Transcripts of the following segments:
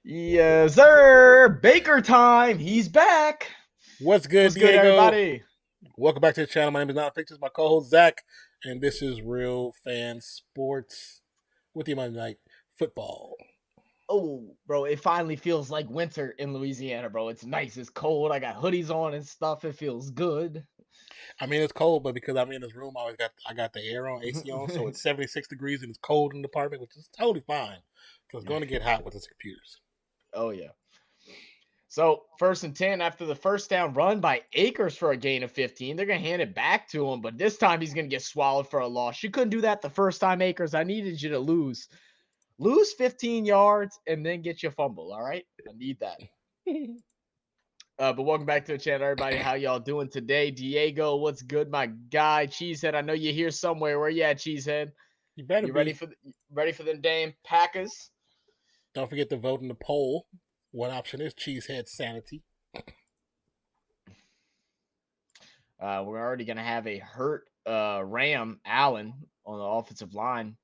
Yes, sir. Baker time. He's back. What's good, What's good, Diego? everybody? Welcome back to the channel. My name is Nonpfixion. My co-host Zach, and this is Real Fan Sports with you Monday Night Football. Oh, bro, it finally feels like winter in Louisiana, bro. It's nice. It's cold. I got hoodies on and stuff. It feels good. I mean, it's cold, but because I'm in this room, I got the air on, AC on, so it's 76 degrees and it's cold in the apartment, which is totally fine because it's going to get hot with this computers. Oh, yeah. So, 1st and 10 after the first down run by Akers for a gain of 15. They're going to hand it back to him, but this time he's going to get swallowed for a loss. You couldn't do that the first time, Akers. I needed you to lose. Lose 15 yards and then get your fumble, all right? I need that. But welcome back to the channel, everybody. How y'all doing today? Diego, what's good, my guy? Cheesehead, I know you're here somewhere. Where you at, Cheesehead? You better You be. ready for them damn Packers? Don't forget to vote in the poll. One option is Cheesehead Sanity. We're already gonna have a hurt Ram Allen on the offensive line.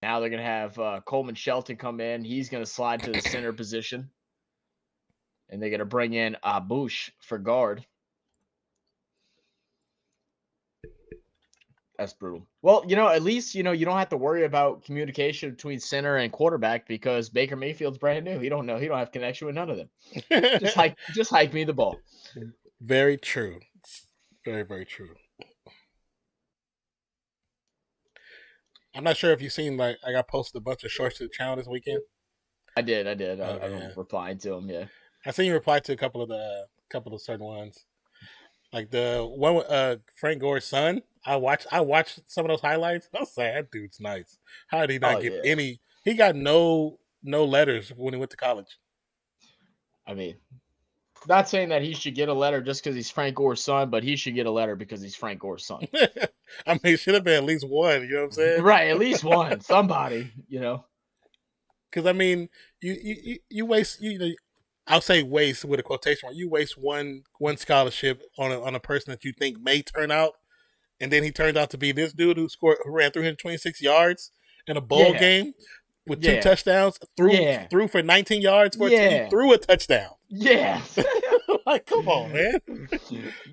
Now they're gonna have Coleman Shelton come in. He's gonna slide to the center position, and they're gonna bring in Bush for guard. That's brutal. Well, at least you don't have to worry about communication between center and quarterback because Baker Mayfield's brand new. He don't have connection with none of them. Just hike me the ball. Very true. Very, very true. I'm not sure if you've seen, I got posted a bunch of shorts to the channel this weekend. I did. I yeah. replied to him. Yeah. I seen you reply to a couple of certain ones. Like the one with Frank Gore's son. I watched some of those highlights. I was like, that dude's nice. How did he not get any? He got no letters when he went to college. I mean, not saying that he should get a letter just because he's Frank Gore's son, but he should get a letter because he's Frank Gore's son. I mean, it should have been at least one. You know what I'm saying? Right, at least one. Somebody. Because I mean, you waste I'll say waste with a quotation mark. You waste one scholarship on a person that you think may turn out, and then he turned out to be this dude who ran 326 yards in a bowl game with 2 touchdowns, threw for 19 yards for he threw a touchdown. Yeah. Like, come on, man.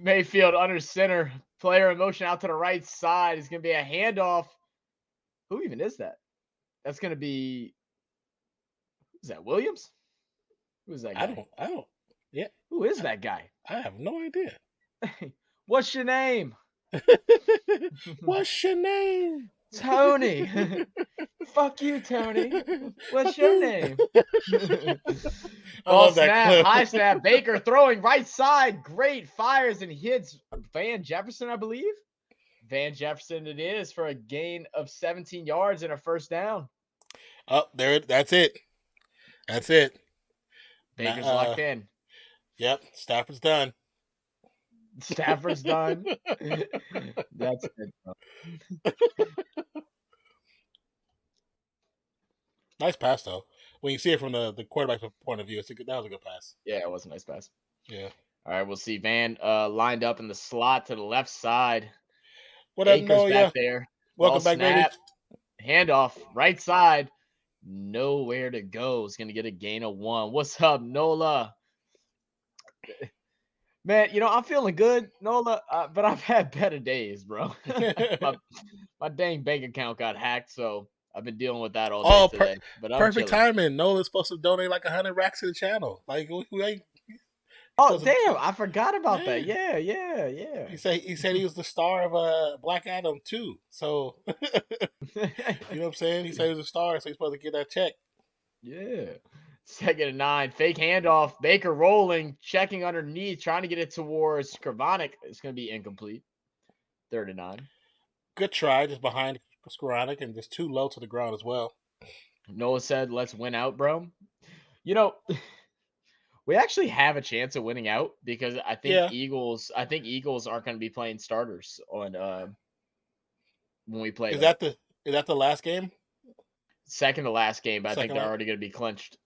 Mayfield under center, player in motion out to the right side. It's gonna be a handoff. Who even is that? That's gonna be, is that Williams? Who's that guy? I don't. Yeah. Who is that guy? I have no idea. What's your name? What's your name? Tony. Fuck you, Tony. What's your name? Ball snap, high snap. Baker throwing right side. Great, fires and hits Van Jefferson, I believe. Van Jefferson it is for a gain of 17 yards and a first down. Oh, that's it. That's it. Baker's locked in. Yep, Stafford's done. Stafford's done. That's it. Nice pass though. When you see it from the quarterback's point of view, that was a good pass. Yeah, it was a nice pass. Yeah. All right, we'll see Van lined up in the slot to the left side. What up, Akers back there. Welcome back, snap, baby. Handoff, right side. Nowhere to go. Is going to get a gain of 1. What's up, Nola? Man, I'm feeling good, Nola, but I've had better days, bro. my dang bank account got hacked, so I've been dealing with that all day today. But perfect timing. Nola's supposed to donate like 100 racks to the channel. Like, who ain't? Oh, damn. I forgot about that. Yeah. He said he was the star of Black Adam too. So, you know what I'm saying? He said he was a star, so he's supposed to get that check. Yeah. 2nd and 9. Fake handoff. Baker rolling, checking underneath, trying to get it towards Skowronek. It's going to be incomplete. 3rd and 9. Good try, just behind Skowronek and just too low to the ground as well. Noah said, let's win out, bro. We actually have a chance of winning out because I think Eagles aren't going to be playing starters on when we play. Is that the last game? Second to last game, but I think they're already going to be clinched.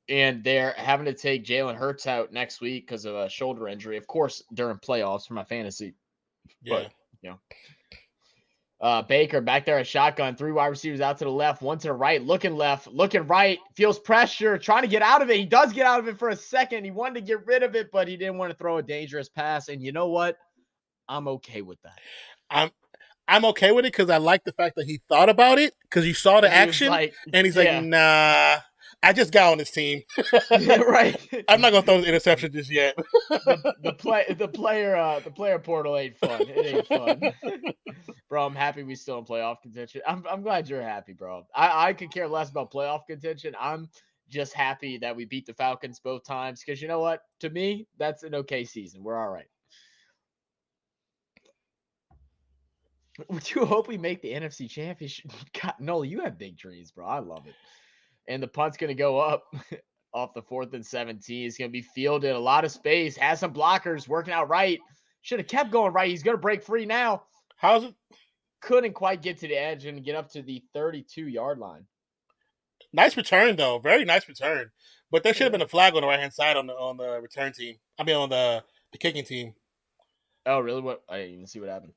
And they're having to take Jalen Hurts out next week because of a shoulder injury. Of course, during playoffs for my fantasy. Yeah. But, Baker back there at shotgun, 3 wide receivers out to the left, 1 to the right, looking left, looking right, feels pressure, trying to get out of it. He does get out of it for a second. He wanted to get rid of it, but he didn't want to throw a dangerous pass. And you know what? I'm okay with that. I'm okay with it because I like the fact that he thought about it because you saw the action and he's like, nah, I just got on this team. Right. I'm not gonna throw the interception just yet. the player portal ain't fun. It ain't fun. Bro, I'm happy we still in playoff contention. I'm glad you're happy, bro. I could care less about playoff contention. I'm just happy that we beat the Falcons both times because you know what? To me, that's an okay season. We're all right. Would you hope we make the NFC Championship? God, Nola, you have big dreams, bro. I love it. And the punt's going to go up off the 4th and 17. It's going to be fielded, a lot of space, has some blockers, working out right. Should have kept going right. He's going to break free now. How's it? Couldn't quite get to the edge and get up to the 32-yard line. Nice return, though. Very nice return. But there should have been a flag on the right-hand side on the return team. I mean, on the kicking team. Oh, really? What? I didn't even see what happened.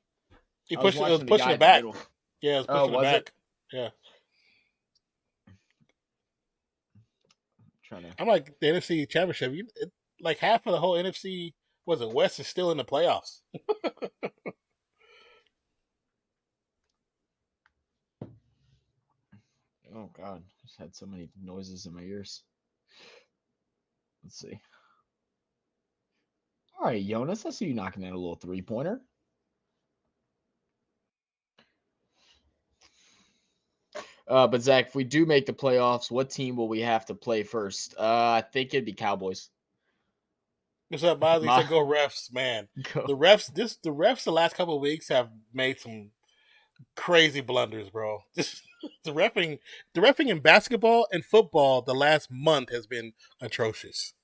He pushed. It was pushing it back. Yeah, it was pushing it back. Yeah. To... I'm like the NFC Championship. Like half of the whole NFC West is still in the playoffs. Oh God, just had so many noises in my ears. Let's see. All right, Jonas, I see you knocking in a little 3-pointer. But Zach, if we do make the playoffs, what team will we have to play first? I think it'd be Cowboys. What's up, Boz? He said, "Go refs, man." Go. The refs the last couple of weeks have made some crazy blunders, bro. the refing in basketball and football the last month has been atrocious.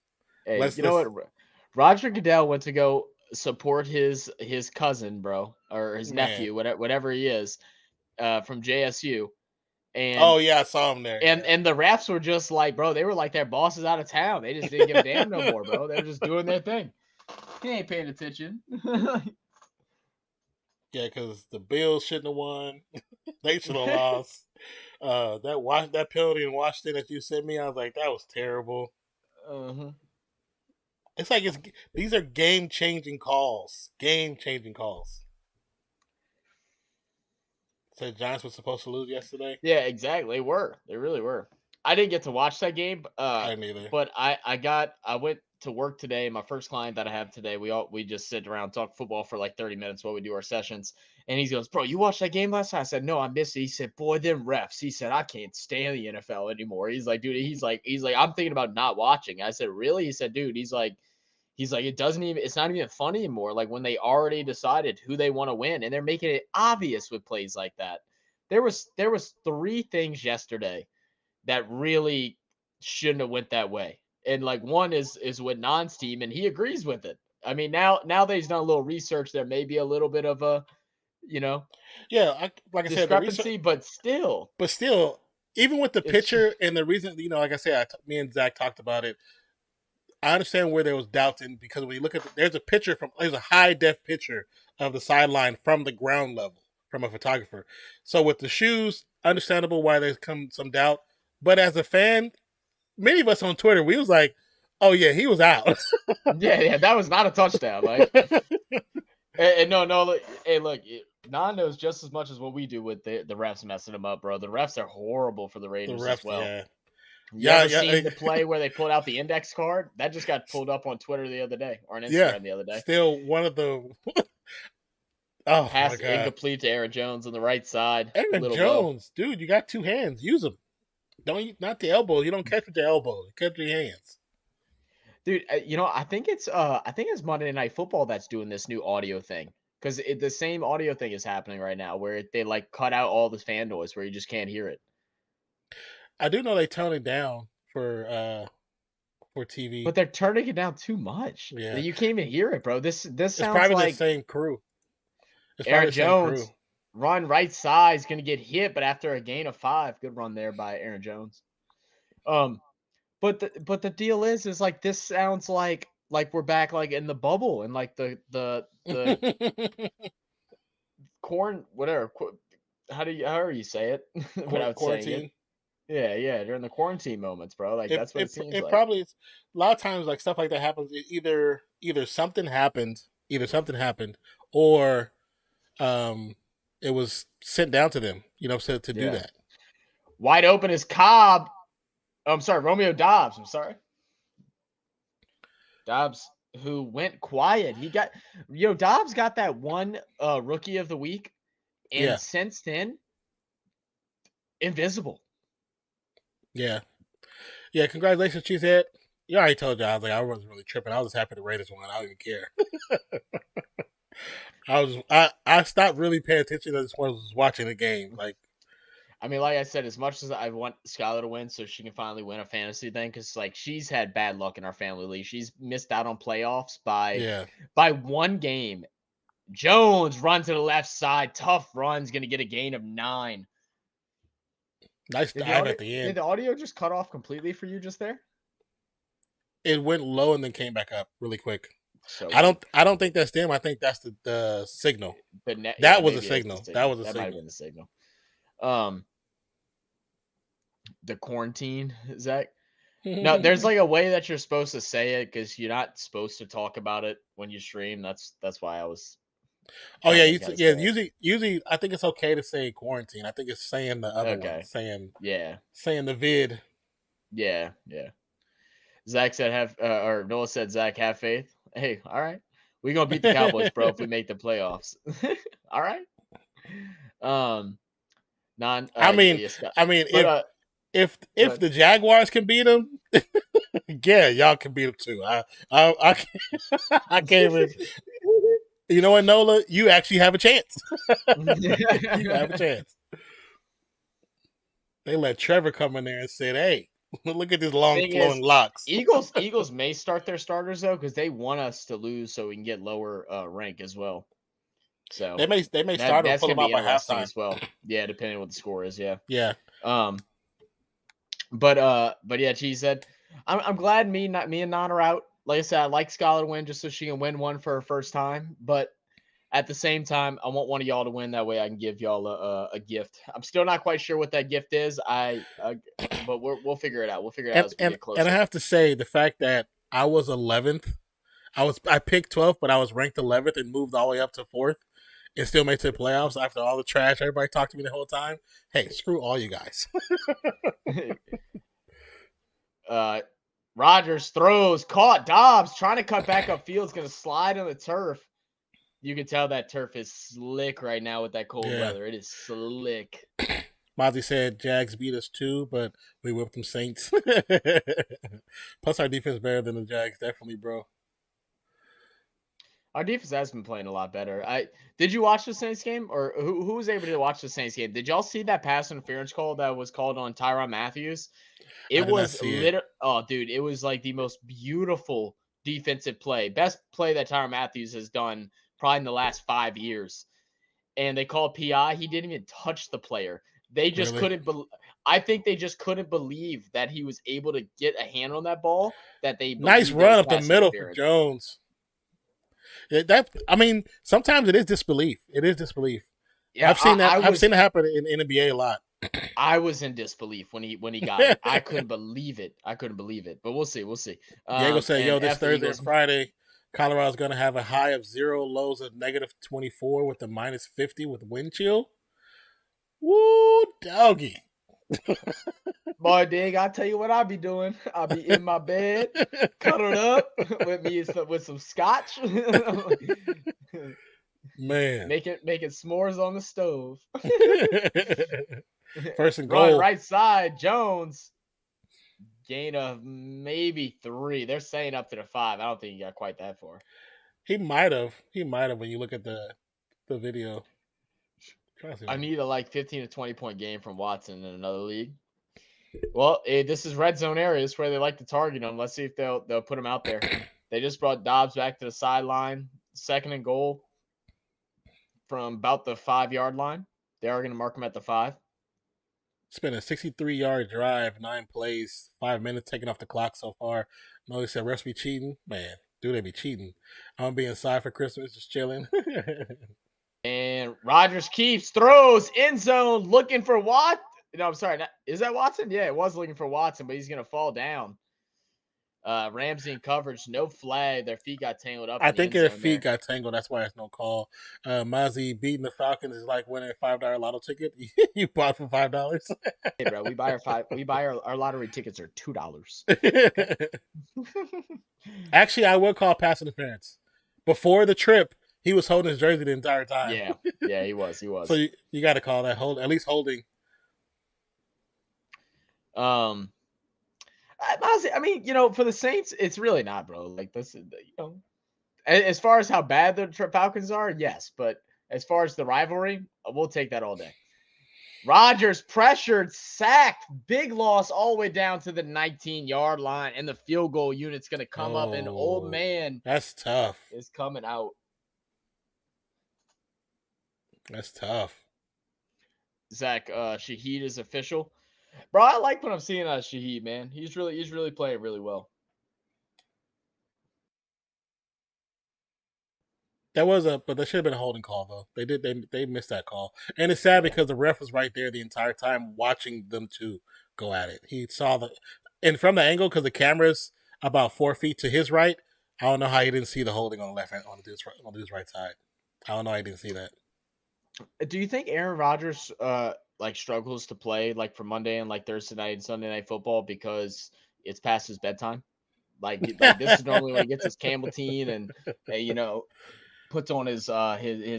Hey, you know what? Roger Goodell went to go support his cousin, bro, or his nephew, whatever he is, from JSU. And oh yeah, I saw him there. And the refs were just like, bro, they were like their bosses out of town. They just didn't give a damn no more, bro. They were just doing their thing. He ain't paying attention. Yeah, because the Bills shouldn't have won. They should have lost. That penalty in Washington that you sent me, I was like, that was terrible. Uh-huh. It's like these are game-changing calls. Game-changing calls. So the Giants were supposed to lose yesterday? Yeah, exactly. They were. They really were. I didn't get to watch that game. I didn't either. But I went to work today. My first client that I have today, we just sit around and talk football for like 30 minutes while we do our sessions. And he goes, "Bro, you watched that game last night?" I said, "No, I missed it." He said, "Boy, them refs." He said, "I can't stand the NFL anymore." He's like, "Dude," he's like, "I'm thinking about not watching." I said, "Really?" He said, "Dude," he's like, it's not even funny anymore. Like when they already decided who they want to win and they're making it obvious with plays like that. There was 3 things yesterday that really shouldn't have went that way. And like one is with Non's team and he agrees with it. I mean, now that he's done a little research, there may be a little bit of a, like I said, discrepancy, but still, even with the picture and the reason, like I said, me and Zach talked about it. I understand where there was doubts in because when you look at there's a high def picture of the sideline from the ground level from a photographer. So with the shoes, understandable why there's come some doubt. But as a fan, many of us on Twitter, we was like, "Oh yeah, he was out." yeah, that was not a touchdown. Like, and no, hey, look, Non knows just as much as what we do with the refs messing them up, bro. The refs are horrible for the Raiders as well. Yeah. You ever seen the play where they pulled out the index card? That just got pulled up on Twitter the other day or on Instagram the other day. Still one of the pass incomplete to Aaron Jones on the right side. Aaron Jones, dude, you got 2 hands. Use them. Not the elbow. You don't catch with the elbow. You catch with your hands. Dude, I think it's Monday Night Football that's doing this new audio thing because the same audio thing is happening right now where they like cut out all the fan noise where you just can't hear it. I do know they tone it down for TV, but they're turning it down too much. Yeah, you can't even hear it, bro. This sounds probably like the same crew. Aaron Jones run right side is going to get hit, but after a gain of 5, good run there by Aaron Jones. But the deal is like this sounds like we're back like in the bubble and like the corn whatever however you say it without saying it. Quarantine. Yeah, during the quarantine moments, bro. Like It that's what it it seems it like. probably is. A lot of times like stuff like that happens. Either something happened, or um, it was sent down to them. You know, so to do Yeah. that. Wide open is Cobb. Oh, I'm sorry, Romeo Dobbs. I'm sorry. Dobbs, who went quiet. Dobbs got that one rookie of the week, and Yeah, since then, invisible. yeah, yeah. Congratulations, Cheesehead. You already told you I wasn't really tripping. I was just happy the Raiders won. I don't even care. I stopped really paying attention. I just was watching the game. Like, I mean, like I said, as much as I want Skylar to win so she can finally win a fantasy thing, because like she's had bad luck in our family league. She's missed out on playoffs yeah, by one game. Jones runs to the left side, tough runs, gonna get a gain of 9. nice dive at the Did end. the audio just cut off completely for you just there? It went low and then came back up really quick. So I don't think that's them. I think that's the signal. That That was a maybe it's the signal. That was a That might have signal. been the signal. The quarantine, Zach. No, there's like a way that you're supposed to say it because you're not supposed to talk about it when you stream. That's why I was. Oh yeah, trying to kinda say it. usually I think it's okay to say quarantine. I think it's saying the other one, Okay. Yeah. saying the vid. Yeah. Zach said or Noah said Zach have faith. Hey, all right, we gonna beat the Cowboys, bro, if we make the playoffs. All right. Um, non. I mean, Yeah, Scott. I mean, But if the Jaguars can beat them, yeah, y'all can beat them too. I can't, I can't even. You know what, Nola? You actually have a chance. You have a chance. They let Trevor come in there and said, "Hey, look at these long thing is, flowing locks." Eagles may start their starters though because they want us to lose so we can get lower rank as well. So They may start or that's pull gonna them be out by interesting halftime. as well. Yeah, depending on what the score is. Yeah. Yeah. But yeah, she said, I'm glad me and Non are out. Like I said, I like Skylar to win just so she can win one for her first time. But at the same time, I want one of y'all to win. That way, I can give y'all a gift. I'm still not quite sure what that gift is. But we'll figure it out. We'll figure it out as we get And I closer. have to say the fact that I was 11th, I picked 12th, but I was ranked 11th and moved all the way up to 4th, and still made it to the playoffs after all the trash everybody talked to me the whole time. Hey, screw all you guys. Rodgers throws, caught Dobbs trying to cut back up field. Is going to slide on the turf. You can tell that turf is slick right now with that cold weather. It is slick. Mozzie said Jags beat us too, but we whipped them Saints. Plus, our defense is better than the Jags, definitely, bro. Our defense has been playing a lot better. Did you watch the Saints game, or who was able to watch the Saints game? Did y'all see that pass interference call that was called on Tyrann Matthew? It was oh, dude, it was like the most beautiful defensive play, best play that Tyrann Matthew has done probably in the last 5 years. And they called PI. He didn't even touch the player. They just couldn't. I think they just couldn't believe that he was able to get a hand on that ball. That they nice run up the middle for Jones. I mean, sometimes it is disbelief. It is disbelief. Yeah, I've seen that. I've seen it happen in NBA a lot. I was in disbelief when he got it. I couldn't believe it. But we'll see. Diego said, "Yo, this Thursday and Friday, Colorado's going to have a high of 0, lows of -24 with a -50 with wind chill." Woo, doggy. Boy, Dig, I'll tell you what I'll be doing. I'll be in my bed, cuddled up with some scotch. Man. Making s'mores on the stove. First and goal. Right side, Jones. Gain of maybe 3. They're saying up to the 5. I don't think he got quite that far. He might have when you look at the video. I need a 15 to 20 point game from Watson in another league. Well, this is red zone areas where they like to target him. Let's see if they'll put him out there. They just brought Dobbs back to the sideline. 2nd and goal from about the 5-yard line. They are going to mark him at the 5. It's been a 63-yard drive, 9 plays, 5 minutes taken off the clock so far. No, he said refs be cheating. Man, do they be cheating? I'm gonna be inside for Christmas, just chilling. And Rodgers keeps, throws, end zone, looking for Watt. No, I'm sorry. Is that Watson? Yeah, it was looking for Watson, but he's going to fall down. Ramsey in coverage, no flag. Their feet got tangled up I in the think end their zone feet there. got tangled. That's why there's no call. Mozzie beating the Falcons is like winning a $5 lotto ticket you bought for $5. Hey, bro, we buy our lottery tickets are $2. Okay. Actually, I would call pass interference. Before the trip, he was holding his jersey the entire time. Yeah, he was. So you got to call that at least holding. I mean, for the Saints, it's really not, bro. Like this, as far as how bad the Falcons are, yes, but as far as the rivalry, we'll take that all day. Rodgers pressured, sacked, big loss all the way down to the 19-yard line, and the field goal unit's going to come up, and old man that's tough. is coming out. That's tough. Zach Shaheed is official. Bro, I like what I'm seeing out of Shaheed, man. He's really playing really well. But there should have been a holding call though. They missed that call, and it's sad because the ref was right there the entire time watching them two go at it. He saw and from the angle because the camera's about 4 feet to his right. I don't know how he didn't see the holding on the left hand on the dude's right side. I don't know how he didn't see that. Do you think Aaron Rodgers like struggles to play like for Monday and like Thursday night and Sunday night football because it's past his bedtime? Like this is normally when he gets his Campbelltine and puts on his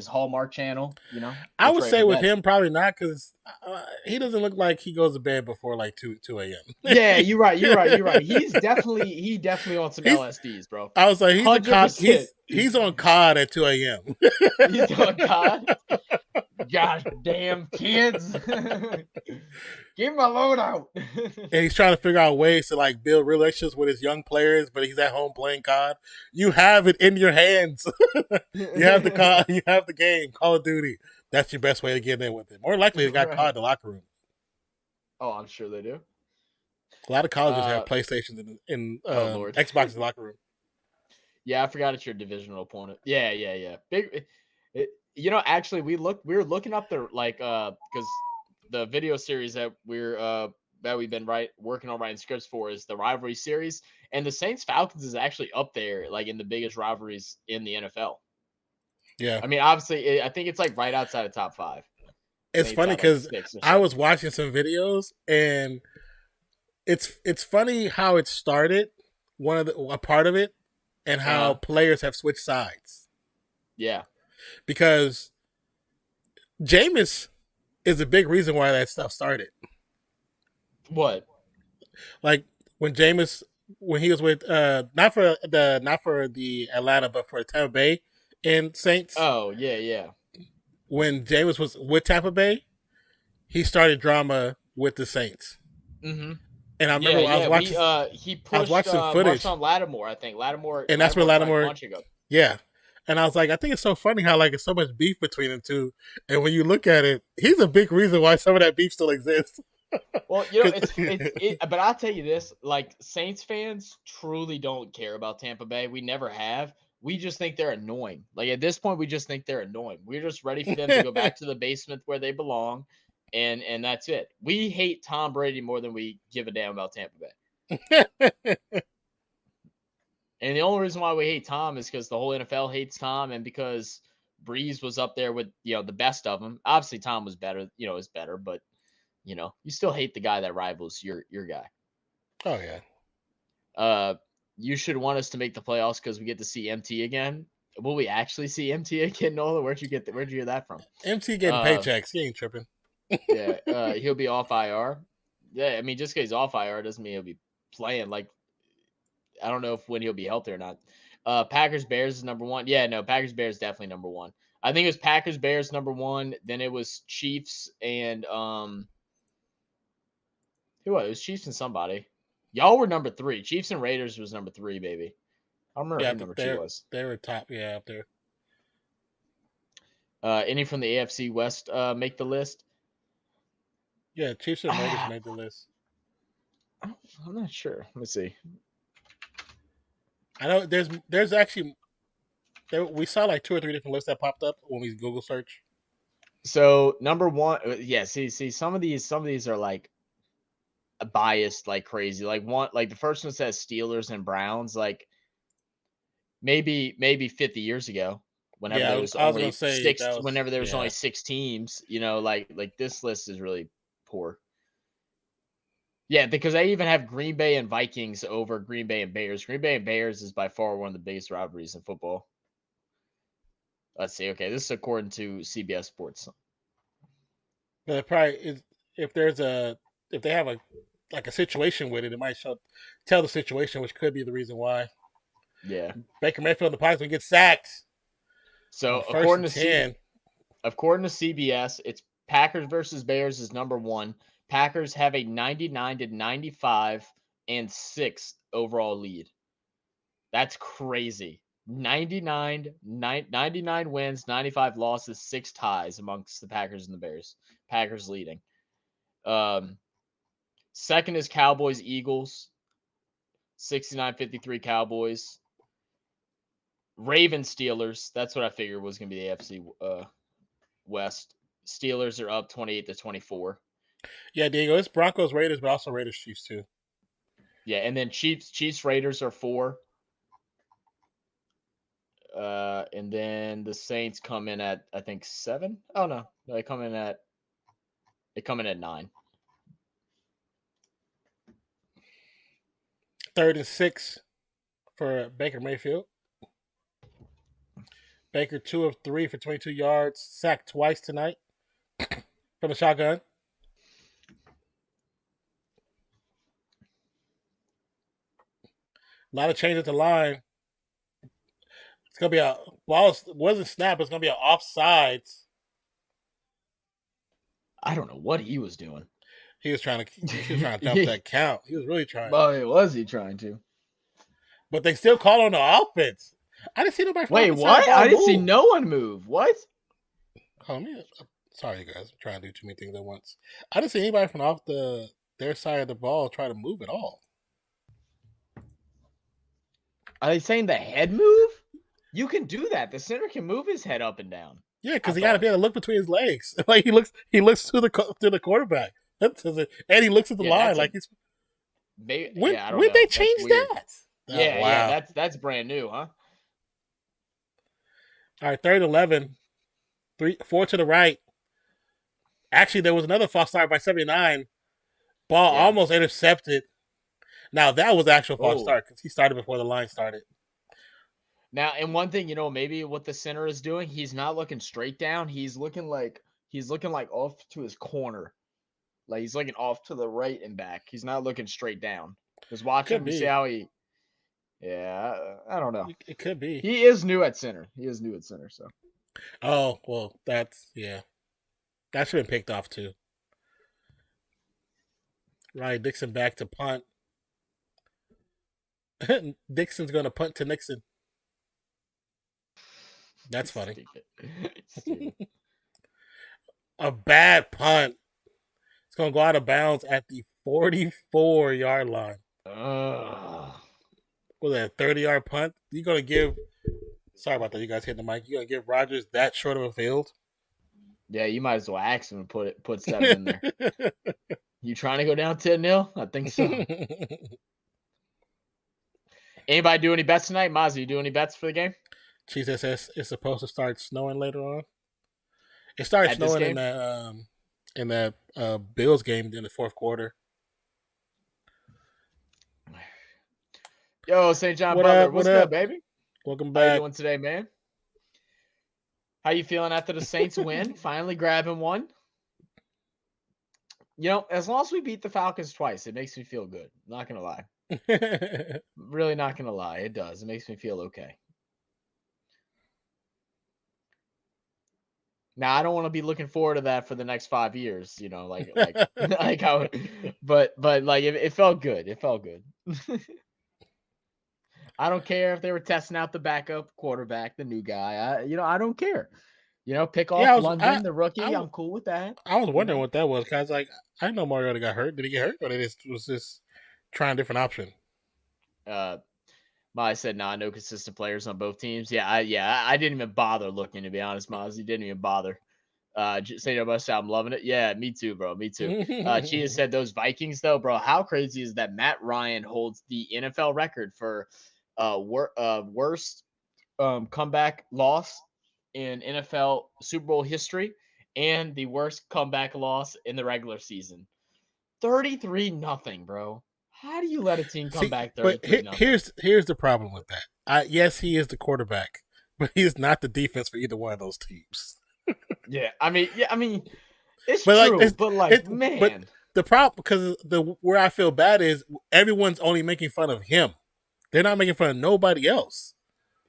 Hallmark channel, I would say with him probably not because he doesn't look like he goes to bed before like 2 a.m. Yeah, you're right. He definitely on some LSDs, bro. I was like, he's on COD at 2 a.m. He's on COD. Gosh damn kids. Give him a loadout. And he's trying to figure out ways to like build relationships with his young players, but he's at home playing COD. You have it in your hands. You have the COD, you have the game, Call of Duty. That's your best way to get in with it. More likely they got COD in the locker room. Oh, I'm sure they do. A lot of colleges have PlayStations in Xbox in the locker room. Yeah, I forgot it's your divisional opponent. Yeah. Big. Actually, we were looking up the because the video series that we've been working on writing scripts for is the rivalry series, and the Saints Falcons is actually up there like in the biggest rivalries in the NFL. Yeah, I mean, obviously, I think it's like right outside of top 5. It's funny because I was watching some videos and it's funny how it started, a part of it, and how players have switched sides. Yeah. Because Jameis is a big reason why that stuff started. What? Like when he was with not for the Atlanta but for Tampa Bay and Saints. Oh, yeah. When Jameis was with Tampa Bay, he started drama with the Saints. Mm-hmm. And I remember I was watching some footage. On Lattimore, I think. Lattimore. And that's where Lattimore. Yeah. And I was like, I think it's so funny how like it's so much beef between them two. And when you look at it, he's a big reason why some of that beef still exists. Well, but I'll tell you this, like Saints fans truly don't care about Tampa Bay. We never have. We just think they're annoying. Like at this point, we just think they're annoying. We're just ready for them to go back to the basement where they belong. And that's it. We hate Tom Brady more than we give a damn about Tampa Bay. And the only reason why we hate Tom is because the whole NFL hates Tom, and because Breeze was up there with the best of them. Obviously, Tom was better. Is better, but you still hate the guy that rivals your guy. Oh yeah. You should want us to make the playoffs because we get to see MT again. Will we actually see MT again, Nola? Where'd you hear that from? MT getting paychecks. He ain't tripping. Yeah, he'll be off IR. Yeah, I mean, just because he's off IR doesn't mean he'll be playing. Like, I don't know when he'll be healthy or not. Packers Bears is number 1. Yeah, no, Packers Bears definitely number 1. I think it was Packers Bears number 1. Then it was Chiefs and who was it? It was Chiefs and somebody. Y'all were number 3. Chiefs and Raiders was number 3, baby. I don't remember who number 2 was. They were top, up there. Any from the AFC West make the list? Yeah, Chiefs and Raiders made the list. I'm not sure. Let me see. I know there's actually we saw like 2 or 3 different lists that popped up when we Google search. So number one, yeah. See, some of these are like biased like crazy. Like the first one says Steelers and Browns. Like maybe 50 years ago, whenever Yeah, there was I was gonna only say six, that was whenever there was only 6 teams. Like this list is really poor. Yeah, because I even have Green Bay and Vikings over Green Bay and Bears. Green Bay and Bears is by far one of the biggest rivalries in football. Let's see. Okay, this is according to CBS Sports. But it probably is, if they have a situation with it, it might tell the situation, which could be the reason why. Yeah. Baker Mayfield and the Pirates will get sacked. So according to CBS, it's Packers versus Bears is number one. Packers have a 99 to 95 and 6 overall lead. That's crazy. 99 wins, 95 losses, 6 ties amongst the Packers and the Bears. Packers leading. Second is Cowboys Eagles. 69-53 Cowboys. Ravens Steelers. That's what I figured was going to be the AFC West. Steelers are up 28 to 24. Yeah, Diego, it's Broncos Raiders, but also Raiders Chiefs too. Yeah, and then Chiefs Raiders are 4. And then the Saints come in at I think 7. Oh no, they come in at 9. 3rd and 6 for Baker Mayfield. Baker 2 of 3 for 22 yards, sacked twice tonight from the shotgun. A lot of change at the line. It's gonna be a ball. Wasn't snap. It's gonna be an offsides. I don't know what he was doing. He was trying to dump that count. He was really trying. Well, was he trying to? But they still call on the offense. I didn't see nobody. Wait, what? I didn't see no one move. What? Hold on, sorry, you guys. I'm trying to do too many things at once. I didn't see anybody from off their side of the ball try to move at all. Are they saying the head move? You can do that. The center can move his head up and down. Yeah, because he got to be able to look between his legs. Like he looks to the quarterback, and he looks at the line like he's. When they change that? Yeah, wow. Yeah, that's brand new, huh? All right, 3rd and 11, 4 to the right. Actually, there was another false start by 79. Ball almost intercepted. Now that was actual false start because he started before the line started. Now, and one thing, maybe what the center is doing, he's not looking straight down. He's looking like off to his corner. Like he's looking off to the right and back. He's not looking straight down. Just watch him and see how he. Yeah, I don't know. It could be. He is new at center. So. Oh well, that should have been picked off too. Ryan Dixon back to punt. Dixon's going to punt to Nixon. That's funny. A bad punt. It's going to go out of bounds at the 44-yard line. Was that a 30-yard punt? You're going to give... Sorry about that. You guys hit the mic. You're going to give Rodgers that short of a field? Yeah, you might as well ask him and put 7 in there. You trying to go down 10-0? I think so. Anybody do any bets tonight? Mozzie, you do any bets for the game? Chiefs says it's supposed to start snowing later on. It started snowing in that Bills game in the 4th quarter. Yo, St. John brother, what's good, baby? Welcome back. How you doing today, man? How you feeling after the Saints win? Finally grabbing one. As long as we beat the Falcons twice, it makes me feel good. Not gonna lie. Really not gonna lie. It does. It makes me feel okay. Now I don't want to be looking forward to that for the next 5 years, like how, but like it felt good. It felt good. I don't care if they were testing out the backup quarterback, the new guy. I don't care. Pick off London, the rookie. I'm cool with that. I was wondering what that was because I didn't know Mariota got hurt. Did he get hurt, or was this trying a different option? Maz said, "Nah, no consistent players on both teams." I didn't even bother looking, to be honest, Maz. You didn't even bother. Say no about I'm loving it. Yeah, me too, bro. Me too. Chia said those Vikings though, bro. How crazy is that? Matt Ryan holds the NFL record for worst comeback loss in NFL Super Bowl history, and the worst comeback loss in the regular season. 33-0, bro. How do you let a team come See, back but 33-0? here's the problem with that. Yes, he is the quarterback, but he is not the defense for either one of those teams. Yeah, it's But like, true, but like, but man, the problem because where I feel bad is everyone's only making fun of him. They're not making fun of nobody else.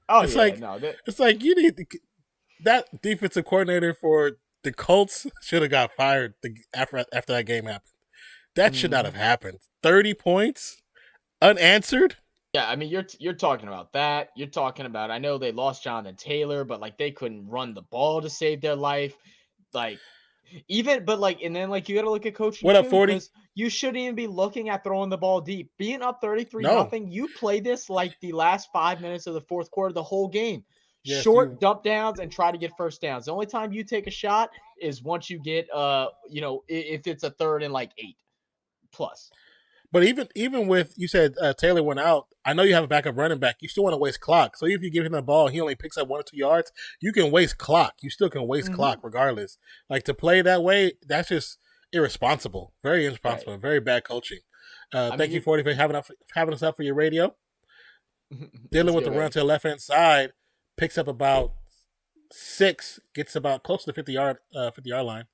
oh It's yeah, like no, it's like you need that defensive coordinator for the Colts should have got fired after that game happened. That should not have happened. 30 points unanswered. yeah. I mean, you're talking about that. You're talking about. I know they lost Jonathan Taylor, but like they couldn't run the ball to save their life. Like even, but like, and then like you got to look at coaching What up, too, 40? because you shouldn't even be looking at throwing the ball deep. Being up 33 No. nothing, you play this like the last 5 minutes of the fourth quarter, the whole game. Yes, Short dump downs and try to get first downs. The only time you take a shot is once you get if it's a third and like 8+. But even with you said Taylor went out, I know you have a backup running back. You still want to waste clock. So if you give him the ball, he only picks up 1 or 2 yards. You can waste clock. You still can waste clock regardless. Like to play that way, that's just irresponsible. Very irresponsible. Right. Very bad coaching. Thank you, 40, for having us up for your radio. Dealing with the run to the left hand side, picks up about 6, gets about close to the 50-yard line.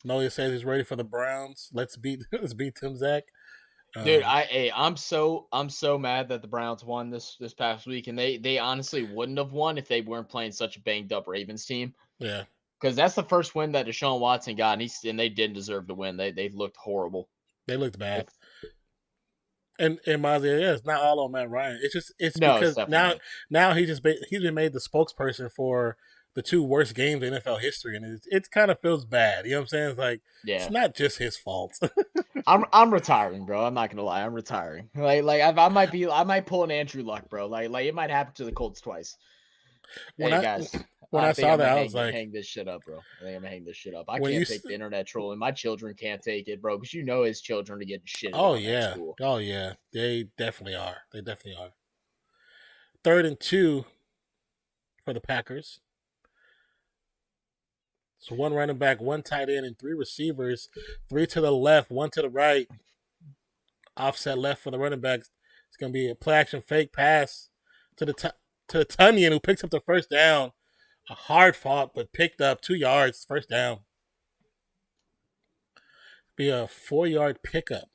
Nolia says he's ready for the Browns. Let's beat Tim Zach. Dude, I'm so mad that the Browns won this past week, and they honestly wouldn't have won if they weren't playing such a banged up Ravens team. Yeah, because that's the first win that Deshaun Watson got, and they didn't deserve to win. They looked horrible. They looked bad. And Mazia, yeah, it's not all on Matt Ryan. It's because now he's been made the spokesperson for the 2 worst games in NFL history, and it kind of feels bad. You know what I'm saying? It's like it's not just his fault. I'm retiring, bro. I'm not gonna lie, I'm retiring. I might pull an Andrew Luck, bro. Like it might happen to the Colts twice. When I saw that, I was like, hang this shit up, bro. I think I'm gonna hang this shit up. I can't take the internet trolling. My children can't take it, bro, because his children are getting shit. Oh yeah, they definitely are. 3rd and 2 for the Packers. So 1 running back, 1 tight end, and 3 receivers. 3 to the left, 1 to the right. Offset left for the running backs. It's gonna be a play action fake pass to the Tunyon, who picks up the first down. A hard fought, but picked up 2 yards, first down. Be a 4-yard pickup.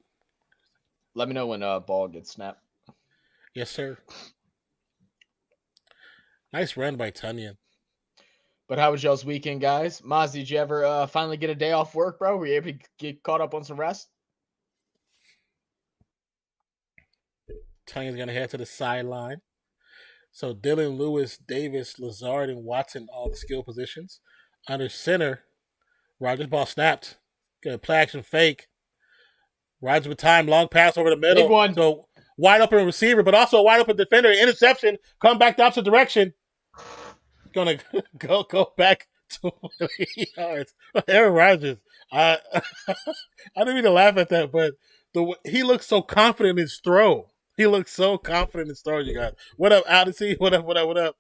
Let me know when ball gets snapped. Yes, sir. Nice run by Tunyon. But how was y'all's weekend, guys? Maz, did you ever finally get a day off work, bro? Were you able to get caught up on some rest? Tunyon's going to head to the sideline. So Dylan, Lewis, Davis, Lazard, and Watson, all the skill positions. Under center, Rodgers ball snapped. Got a play action fake. Rodgers with time, long pass over the middle. Big one. So wide open receiver, but also a wide open defender. Interception. Come back the opposite direction. Gonna go back 20 yards. Aaron Rodgers. I didn't mean to laugh at that, but he looks so confident in his throw. You guys. What up, Odyssey? What up?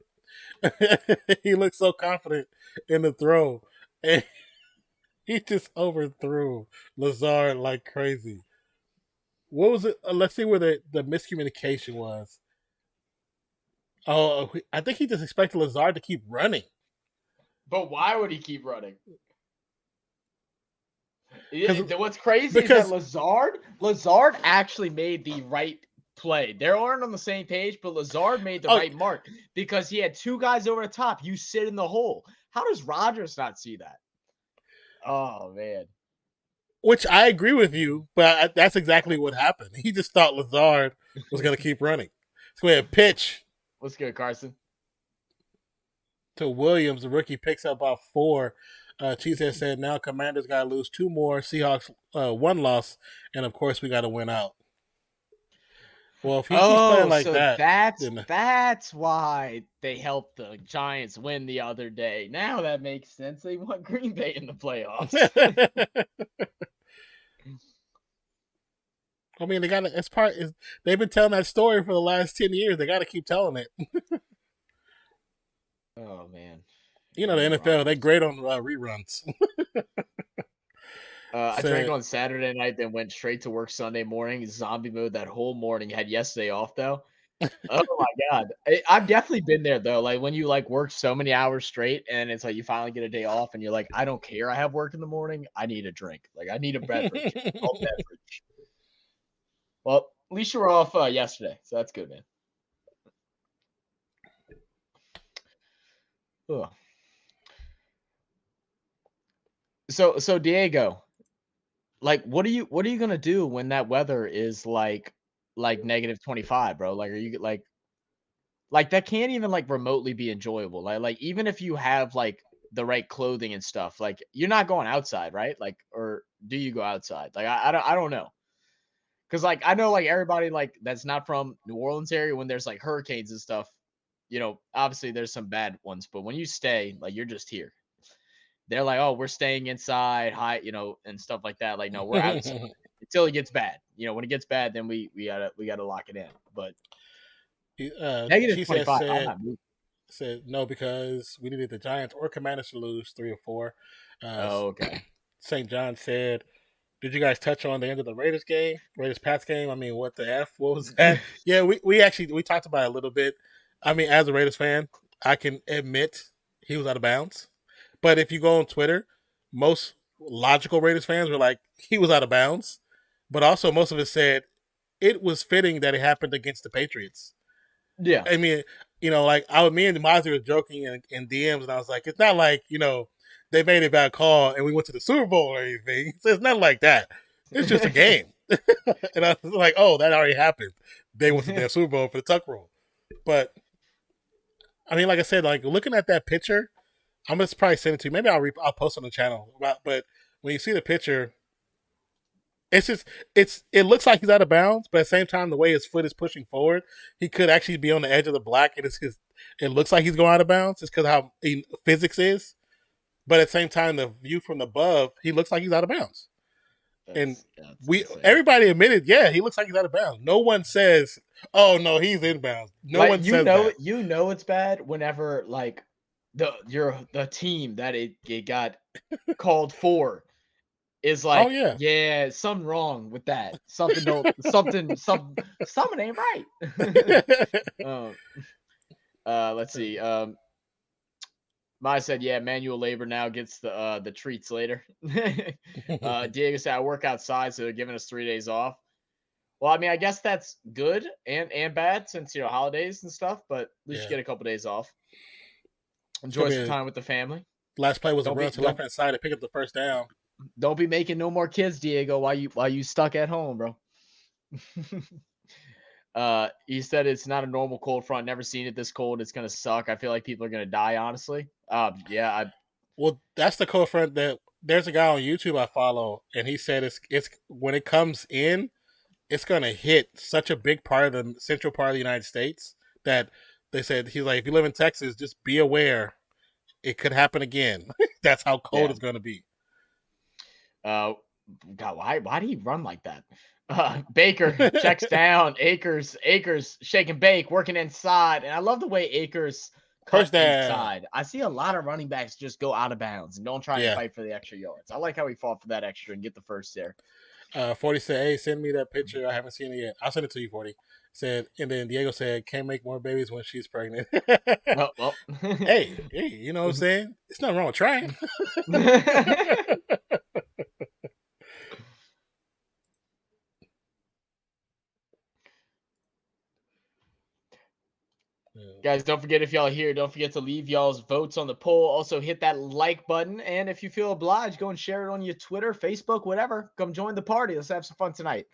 He looks so confident in the throw. And he just overthrew Lazard like crazy. What was it? Let's see where the miscommunication was. Oh, I think he just expected Lazard to keep running. But why would he keep running? What's crazy is that Lazard actually made the right play. They aren't on the same page, but Lazard made the right mark because he had 2 guys over the top. You sit in the hole. How does Rodgers not see that? Oh, man. Which I agree with you, but that's exactly what happened. He just thought Lazard was going to keep running. So we had pitch. What's good, Carson? To Williams, the rookie picks up about 4. Cheesehead said, now Commanders got to lose 2 more. Seahawks 1 loss. And, of course, we got to win out. Well, if he keeps playing Oh, like so that, that's then that's why they helped the Giants win the other day. Now that makes sense. They want Green Bay in the playoffs. I mean, they got to. It's part. They've been telling that story for the last 10 years. They got to keep telling it. Oh man, You yeah, know, the them NFL, they're Broncos. great on reruns. I drank So, on Saturday night, then went straight to work Sunday morning. Zombie mode that whole morning. Had yesterday off though. Oh my god, I've definitely been there though. Like when you like work so many hours straight, and it's like you finally get a day off, and you're like, I don't care. I have work in the morning. I need a drink. Like I need a beverage. All beverage. Well, at least you were off yesterday, so that's good, man. Ugh. So Diego, like, what are you gonna do when that weather is like -25, bro? Like, are you like that can't even like remotely be enjoyable. Like even if you have like the right clothing and stuff, like you're not going outside, right? Like, or do you go outside? Like I don't know. Cause like I know like everybody like that's not from New Orleans area when there's like hurricanes and stuff, obviously there's some bad ones, but when you stay, like you're just here. They're like, oh, we're staying inside, high, and stuff like that. Like, no, we're outside until it gets bad. When it gets bad, then we gotta lock it in. But negative she 25, I'm said not moving. no because we needed the Giants or Commanders to lose 3 or 4. Uh, Oh, okay. St. John said, "Did you guys touch on the end of the Raiders game, Raiders Pats game? I mean, what the f? What was that? Yeah, we actually we talked about it a little bit. I mean, as a Raiders fan, I can admit he was out of bounds. But if you go on Twitter, most logical Raiders fans were like, he was out of bounds. But also, most of it said it was fitting that it happened against the Patriots. Yeah. I mean, me and Mozzie were joking in DMs, and I was like, it's not like, they made a bad call and we went to the Super Bowl or anything. So it's not like that. It's just a game. And I was like, oh, that already happened. They went to their Super Bowl for the tuck rule. But, I mean, like I said, like looking at that picture, I'm going to probably send it to you. Maybe I'll post on the channel. But when you see the picture, it's just it looks like he's out of bounds, but at the same time, the way his foot is pushing forward, he could actually be on the edge of the black, and it looks like he's going out of bounds. It's because how physics is. But at the same time, the view from above, he looks like he's out of bounds. And That's we insane. everybody admitted, yeah, he looks like he's out of bounds. No one says, "Oh no, he's in bounds." No Like one says that. it's bad whenever like the team that it got called for is Oh like, yeah, yeah, something wrong with that. Something don't something ain't right. um, let's see. Maya said, yeah, manual labor now gets the treats later. Diego said, I work outside, so they're giving us 3 days off. Well, I mean, I guess that's good and bad since holidays and stuff, but at least you yeah. get a couple days off. It's gonna Enjoy be some time with the family. last play was a Don't run be to the left don't hand side to pick up the first down. don't be making no more kids, Diego, while you stuck at home, bro. He said it's not a normal cold front. Never seen it this cold. It's gonna suck. I feel like people are gonna die, honestly. Yeah, Well, that's the cold front that there's a guy on YouTube I follow, and he said it's when it comes in, it's gonna hit such a big part of the central part of the United States that they said he's like, if you live in Texas, just be aware it could happen again. That's how cold yeah. it's gonna be. Uh, God, why do he run like that? Baker checks down. Akers shake and bake, working inside, and I love the way Akers cut First down. inside. I see a lot of running backs just go out of bounds and don't try and Yeah. fight for the extra yards. I like how he fought for that extra and get the first there. 40 said, hey, send me that picture. I haven't seen it yet. I'll send it to you, 40. Said, and then Diego said, can't make more babies when she's pregnant. Well. hey, you know what I'm saying? It's nothing wrong with trying. Guys, don't forget if y'all are here, don't forget to leave y'all's votes on the poll. Also, hit that like button. And if you feel obliged, go and share it on your Twitter, Facebook, whatever. Come join the party. Let's have some fun tonight.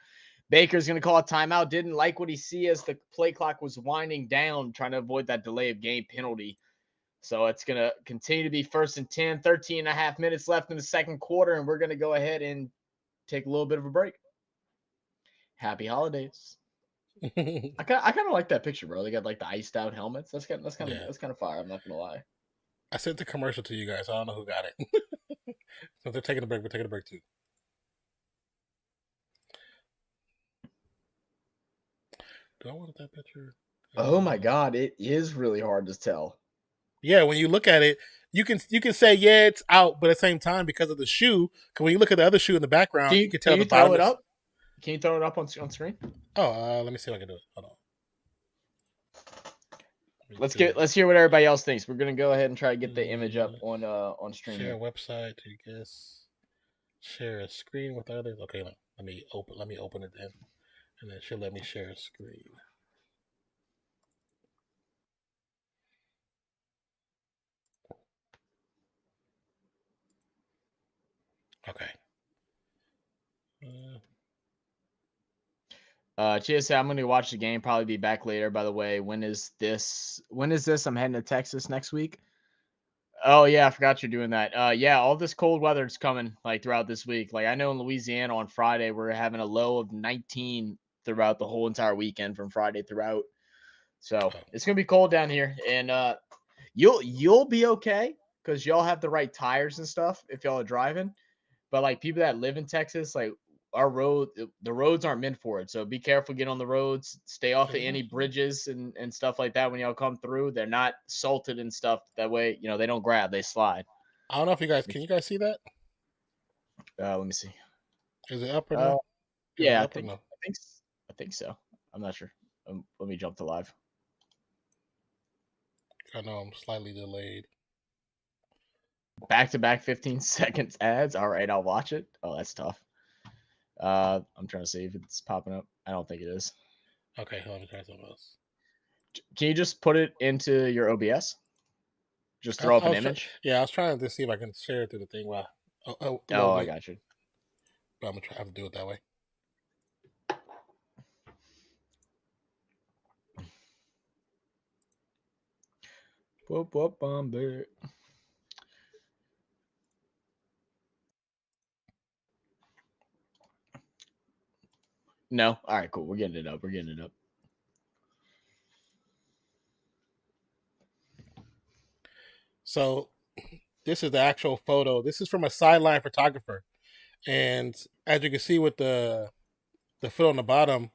Baker's going to call a timeout. Didn't like what he see as the play clock was winding down, trying to avoid that delay of game penalty. So it's going to continue to be 1st and 10, 13 and a half minutes left in the second quarter. And we're going to go ahead and take a little bit of a break. Happy holidays. I kind of like that picture, bro. They got like the iced out helmets. That's kind Yeah. of fire. I'm not gonna lie. I sent the commercial to you guys. I don't know who got it. So if they're taking a break, we're taking a break too. Do I want that picture? Oh my god, it is really hard to tell. Yeah, when you look at it, you can say yeah it's out, but at the same time because of the shoe, because when you look at the other shoe in the background, you can tell Can the you throw bottom it is. up? Can you throw it up on screen? Oh, let me see if I can do it. Hold on. Let's hear what everybody else thinks. We're gonna go ahead and try to get the image up on stream. Share Here. a website to guess. Share a screen with others. Okay, let me open it then, and then she'll let me share a screen. Okay. Chia said I'm gonna watch the game. Probably be back later. By the way, when is this? I'm heading to Texas next week. Oh yeah, I forgot you're doing that. Yeah, all this cold weather's coming like throughout this week. Like I know in Louisiana on Friday we're having a low of 19 throughout the whole entire weekend from Friday throughout. So it's gonna be cold down here, and you'll be okay because y'all have the right tires and stuff if y'all are driving. But like people that live in Texas, like the roads aren't meant for it. So be careful, get on the roads, stay off of any bridges and stuff like that when y'all come through. They're not salted and stuff. That way, they don't grab, they slide. I don't know if you guys can you guys see that? Let me see. Is it up or no? Yeah, I think so. I'm not sure. Let me jump to live. I know I'm slightly delayed. Back to back 15 seconds ads. All right, I'll watch it. Oh, that's tough. I'm trying to see if it's popping up. I don't think it is. Okay, let me try something else. Can you just put it into your OBS? Just throw up an image? I was trying to see if I can share it through the thing while. I got you. But I'm gonna try to do it that way. Whoop, Bombay. No? All right, cool. We're getting it up. So this is the actual photo. This is from a sideline photographer. And as you can see with the foot on the bottom,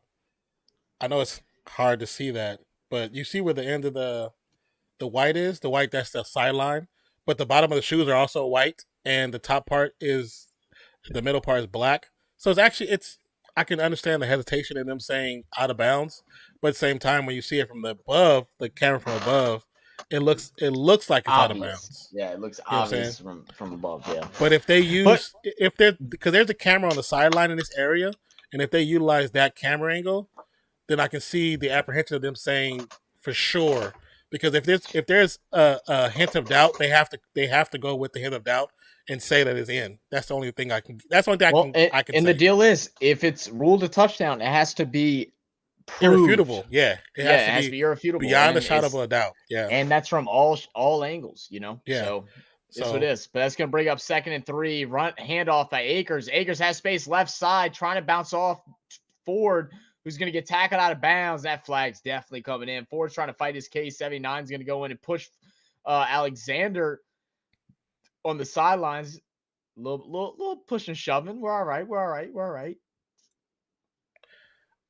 I know it's hard to see that, but you see where the end of the white is? The white, that's the sideline. But the bottom of the shoes are also white, and the top part is, the middle part is black. So I can understand the hesitation in them saying out of bounds, but at the same time, when you see it from the camera from above, it looks like it's obvious. Out of bounds. Yeah, it looks obvious from above. Yeah. But if there's a camera on the sideline in this area, and if they utilize that camera angle, then I can see the apprehension of them saying for sure. Because if there's a hint of doubt, they have to go with the hint of doubt and say that it's in. That's the only thing I can. That's the only thing I can. And say. The deal is, if it's ruled a touchdown, it has to be proved. Irrefutable. Yeah, it has to be irrefutable, beyond a shot of a doubt. Yeah, and that's from all angles. Yeah. So that's what it is. But that's gonna bring up 2nd and 3. Run handoff by Akers. Akers has space left side, trying to bounce off Ford, who's going to get tackled out of bounds. That flag's definitely coming in. Ford's trying to fight his case. 79 is going to go in and push Alexander on the sidelines. Little push and shoving. We're all right.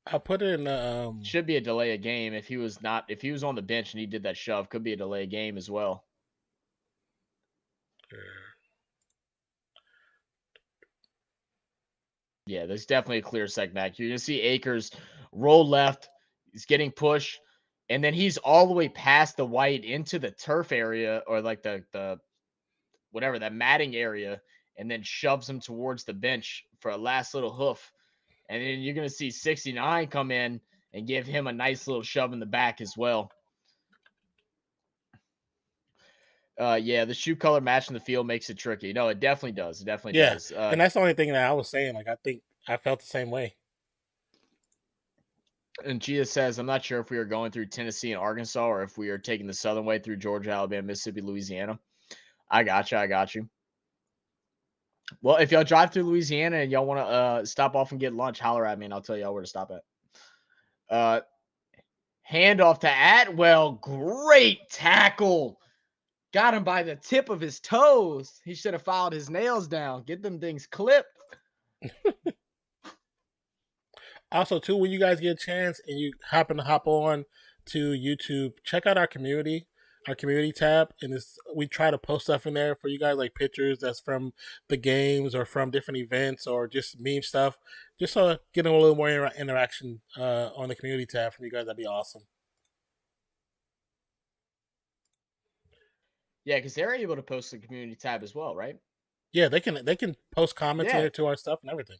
I'll put it in. Should be a delay of game if he was on the bench and he did that shove. Could be a delay of game as well. Yeah, there's definitely a clear sec back. You're going to see Akers roll left. He's getting pushed. And then he's all the way past the white into the turf area, or like the whatever, that matting area, and then shoves him towards the bench for a last little hoof. And then you're going to see 69 come in and give him a nice little shove in the back as well. Yeah, the shoe color matching the field makes it tricky. No, it definitely does. It definitely does. And that's the only thing that I was saying. Like, I think I felt the same way. And Gia says, I'm not sure if we are going through Tennessee and Arkansas or if we are taking the southern way through Georgia, Alabama, Mississippi, Louisiana. I got you. Well, if y'all drive through Louisiana and y'all want to stop off and get lunch, holler at me and I'll tell y'all where to stop at. Uh, Handoff to Atwell. Great tackle. Got him by the tip of his toes. He should have filed his nails down. Get them things clipped. Also, too, when you guys get a chance and you happen to hop on to YouTube, check out our community tab, and we try to post stuff in there for you guys, like pictures that's from the games or from different events or just meme stuff, just so getting a little more interaction on the community tab from you guys. That'd be awesome. Yeah, because they're able to post the community tab as well, right? Yeah, they can post comments in Yeah. there to our stuff and everything.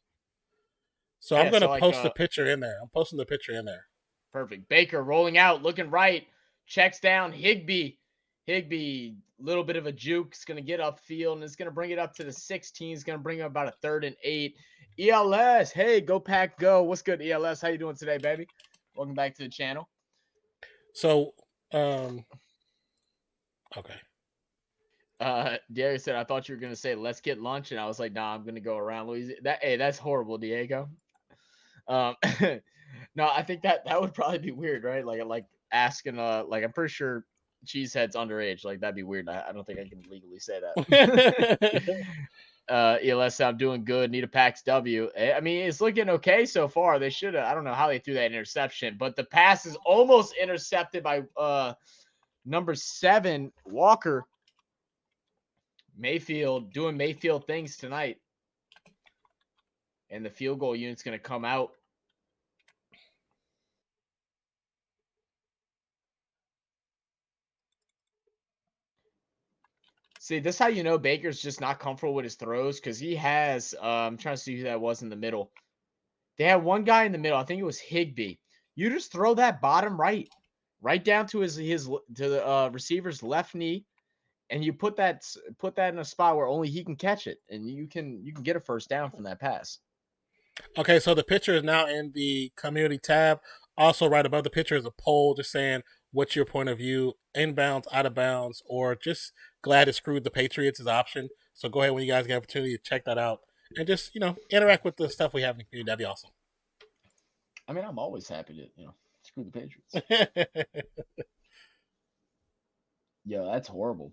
So Yeah, I'm gonna so like, post the picture in there. I'm posting the picture in there. Perfect. Baker rolling out, looking right, checks down Higbee. Higbee, little bit of a juke. Is going to get upfield and it's going to bring it up to the 16. It's going to bring him about a 3rd and 8. ELS, hey, go Pack, go. What's good, ELS? How you doing today, baby? Welcome back to the channel. So, okay. Diego said, I thought you were going to say, let's get lunch. And I was like, nah, I'm going to go around Louisiana. Hey, that's horrible, Diego. No, I think that would probably be weird, right? Like asking, like I'm pretty sure Cheesehead's underage. Like that'd be weird. I don't think I can legally say that. ELS, I'm doing good. Need a PAX W. I mean, it's looking okay so far. They should have. I don't know how they threw that interception, but the pass is almost intercepted by number 7 Walker. Mayfield doing Mayfield things tonight, and the field goal unit's going to come out. See, this is how you know Baker's just not comfortable with his throws, because he has I'm trying to see who that was in the middle. They had one guy in the middle. I think it was Higbee. You just throw that bottom right down to his to the receiver's left knee, and you put that in a spot where only he can catch it, and you can get a first down from that pass. Okay, so the picture is now in the community tab. Also, right above the picture is a poll just saying, what's your point of view, inbounds, out of bounds, or just glad it screwed the Patriots is option. So go ahead when you guys get an opportunity to check that out and just, interact with the stuff we have in the community. That'd be awesome. I mean, I'm always happy to, screw the Patriots. Yo, that's horrible.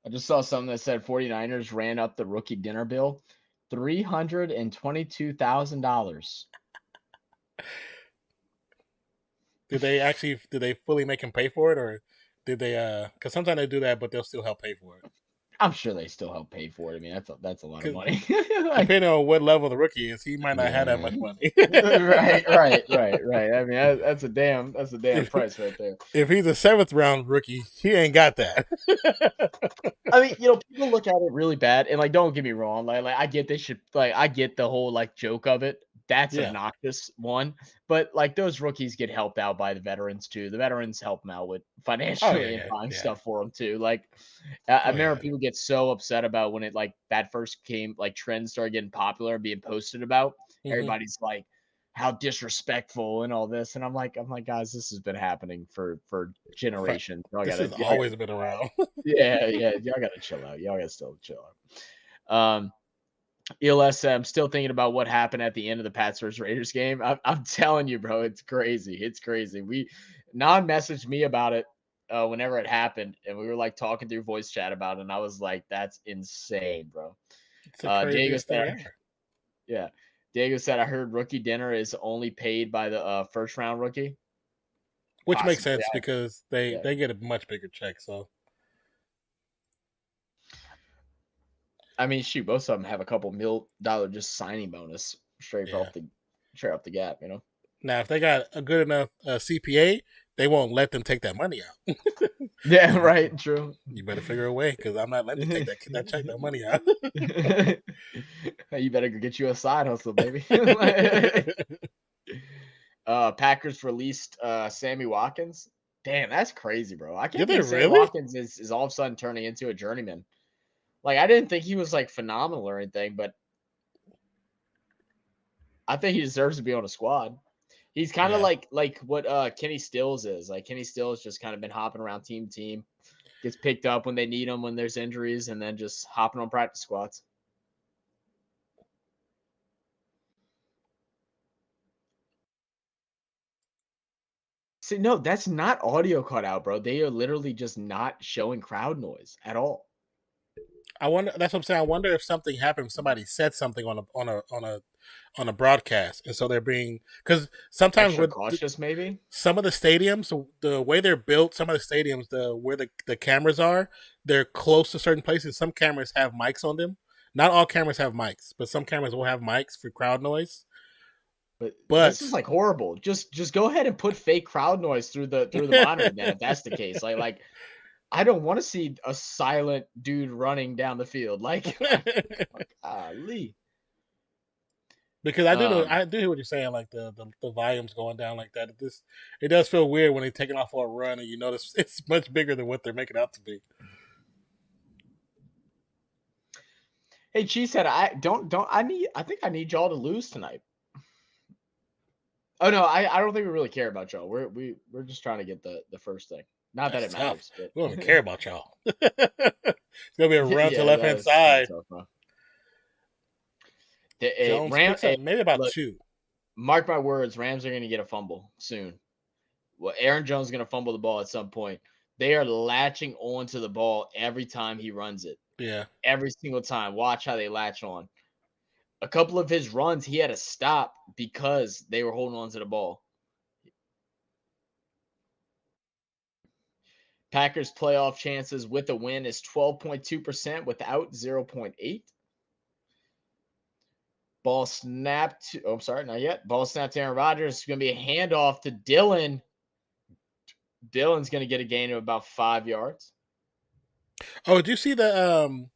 I just saw something that said 49ers ran up the rookie dinner bill, $322,000. Did they fully make him pay for it, or did they because sometimes they do that but they'll still help pay for it? I'm sure they still help pay for it. I mean, that's a lot of money. Depending on what level the rookie is, he might not have that much money. right. I mean, that's a damn price right there. If he's a 7th round rookie, he ain't got that. I mean, people look at it really bad, and like, don't get me wrong, like I get I get the whole like joke of it. That's obnoxious, one. But like, those rookies get helped out by the veterans too. The veterans help them out with financially and buying stuff for them too. Like, I remember people get so upset about when it like that first came, like trends started getting popular and being posted about. Mm-hmm. Everybody's like, how disrespectful and all this, and I'm like, guys, this has been happening for generations. This has always been around. yeah, y'all gotta chill out. Y'all gotta still chill out. ELS, I'm still thinking about what happened at the end of the Pats vs Raiders game. I'm telling you, bro, it's crazy. It's crazy. Non messaged me about it whenever it happened, and we were like talking through voice chat about it, and I was like, that's insane, bro. Diego said, Diego said, I heard rookie dinner is only paid by the first round rookie. Which makes sense because they get a much bigger check, so. I mean, shoot, most of them have a couple $1 million just signing bonus straight off the gap, Now, if they got a good enough CPA, they won't let them take that money out. Yeah, right. True. You better figure a way, because I'm not letting them take that money out. You better get you a side hustle, baby. Packers released Sammy Watkins. Damn, that's crazy, bro. I can't believe Sammy Watkins is all of a sudden turning into a journeyman. Like, I didn't think he was like phenomenal or anything, but I think he deserves to be on a squad. He's kind of like what Kenny Stills is. Like, Kenny Stills just kind of been hopping around team to team, gets picked up when they need him when there's injuries, and then just hopping on practice squads. See, no, that's not audio cut out, bro. They are literally just not showing crowd noise at all. I wonder. That's what I'm saying. I wonder if something happened. If somebody said something on a broadcast, and so they're being because sometimes Extra with cautious, maybe. some of the stadiums, the way they're built, some of the stadiums, where the cameras are, they're close to certain places. Some cameras have mics on them. Not all cameras have mics, but some cameras will have mics for crowd noise. But this is But like horrible. Just go ahead and put fake crowd noise through the monitor then if that's the case. Like I don't want to see a silent dude running down the field. Like golly. because I do hear what you're saying, like the volumes going down like that. It does feel weird when they're taking off for a run and you notice it's much bigger than what they're making out to be. Hey, Cheesehead, I think I need y'all to lose tonight. Oh no, I don't think we really care about y'all. We're just trying to get the first thing. Not That's that it tough. matters. But... We don't even care about y'all. It's gonna be a run to yeah, left hand side. Tough, bro. Jones picks up maybe about look, 2. Mark my words, Rams are going to get a fumble soon. Well, Aaron Jones is going to fumble the ball at some point. They are latching on to the ball every time he runs it. Yeah. Every single time. Watch how they latch on. A couple of his runs, he had to stop because they were holding on to the ball. Packers playoff chances with a win is 12.2% without 0.8. Ball snapped. I'm sorry, not yet. Ball snapped to Aaron Rodgers. It's going to be a handoff to Dylan. Dylan's going to get a gain of about 5 yards. Oh, did you see the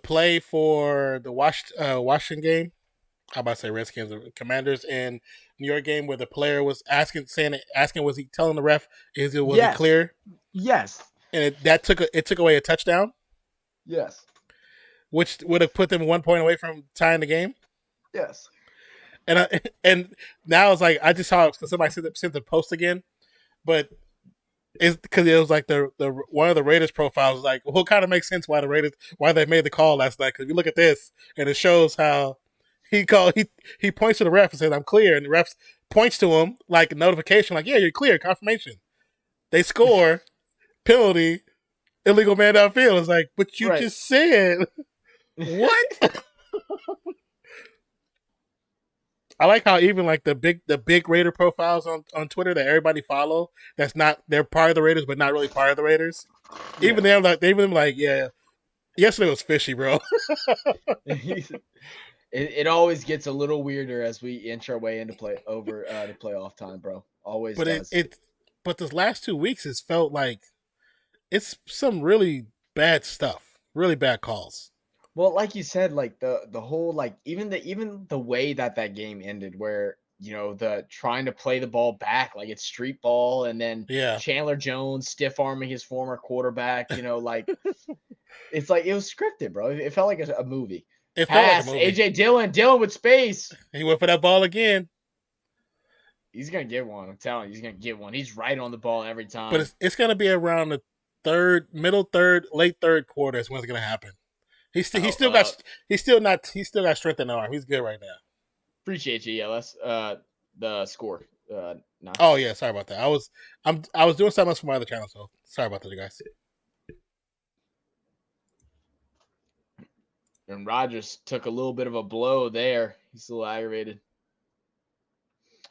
play for the Washington game? How about to say Redskins, the Commanders in New York game where the player was asking, was he telling the ref was it clear? Yes. And it took away a touchdown. Yes. Which would have put them 1 point away from tying the game. Yes. And now it's like I just saw it because somebody sent the post again, but it's because it was like the one of the Raiders profiles was like, well, it kind of makes sense why they made the call last night, because you look at this and it shows how he points to the ref and says, "I'm clear," and the ref points to him like a notification, like, "Yeah, you're clear, confirmation." They score, penalty, illegal man downfield. It's like, but you just said what? I like how even like the big Raider profiles on Twitter that everybody follow, they're part of the Raiders but not really part of the Raiders. Yeah. Even them like, yeah, yesterday was fishy, bro. It always gets a little weirder as we inch our way into to playoff time, bro. Always does. But this last 2 weeks has felt like it's some really bad stuff, really bad calls. Well, like you said, like the whole like even the way that game ended, where the trying to play the ball back like it's street ball, and then Chandler Jones stiff arming his former quarterback, like it's like it was scripted, bro. It felt like a movie. It felt like a movie. AJ Dillon with space. He went for that ball again. He's gonna get one. I'm telling you, he's gonna get one. He's right on the ball every time. But it's gonna be around the late third quarter is when it's gonna happen. He's still got strength in the arm. He's good right now. Appreciate you, ELS. The score. No. Oh yeah, sorry about that. I was doing something else for my other channel, so sorry about that, you guys. And Rodgers took a little bit of a blow there. He's a little aggravated.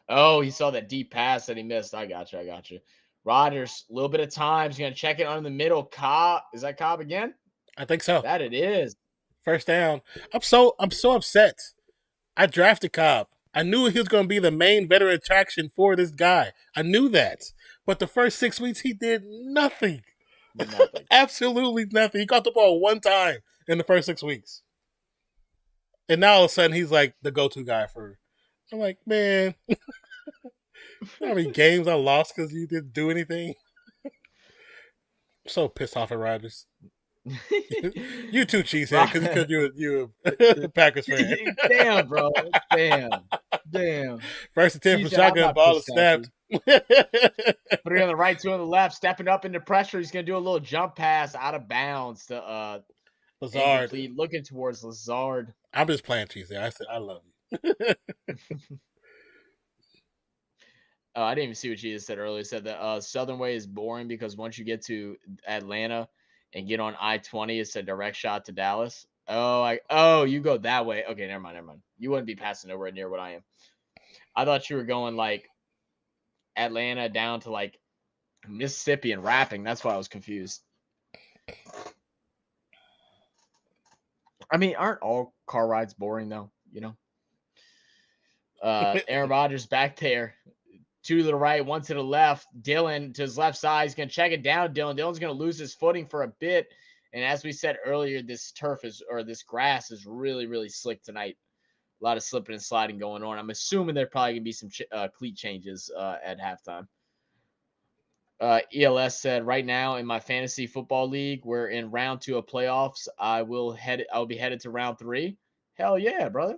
Oh, he saw that deep pass that he missed. I got you. Rodgers, a little bit of time. He's gonna check it on the middle. Cobb, is that Cobb again? I think so. That it is. First down. I'm so upset. I drafted Cobb. I knew he was going to be the main veteran attraction for this guy. I knew that. But the first 6 weeks, he did nothing. Absolutely nothing. He caught the ball one time in the first 6 weeks. And now all of a sudden, he's like the go-to guy for... I'm like, man. You know how many games I lost because you didn't do anything? I'm so pissed off at Rodgers. You too, cheesehead, because you're a Packers fan. Damn, bro. Damn. First and 10 from shotgun, ball is snapped. Put it on the right, 2 on the left, stepping up into pressure. He's going to do a little jump pass out of bounds to Lazard. Looking towards Lazard. I'm just playing cheesehead. I said I love you. I didn't even see what she just said earlier. It said the Southern Way is boring because once you get to Atlanta and get on I-20, it's a direct shot to Dallas. Oh, you go that way. Okay, never mind. You wouldn't be passing nowhere near what I am. I thought you were going like Atlanta down to like Mississippi and rapping. That's why I was confused. I mean, aren't all car rides boring though? You know. Aaron Rodgers back there. 2 to the right, 1 to the left. Dylan to his left side. He's going to check it down. Dylan's going to lose his footing for a bit. And as we said earlier, this grass is really, really slick tonight. A lot of slipping and sliding going on. I'm assuming there probably going to be some cleat changes at halftime. ELS said, right now in my fantasy football league, we're in round 2 of playoffs. I'll be headed to round 3. Hell yeah, brother.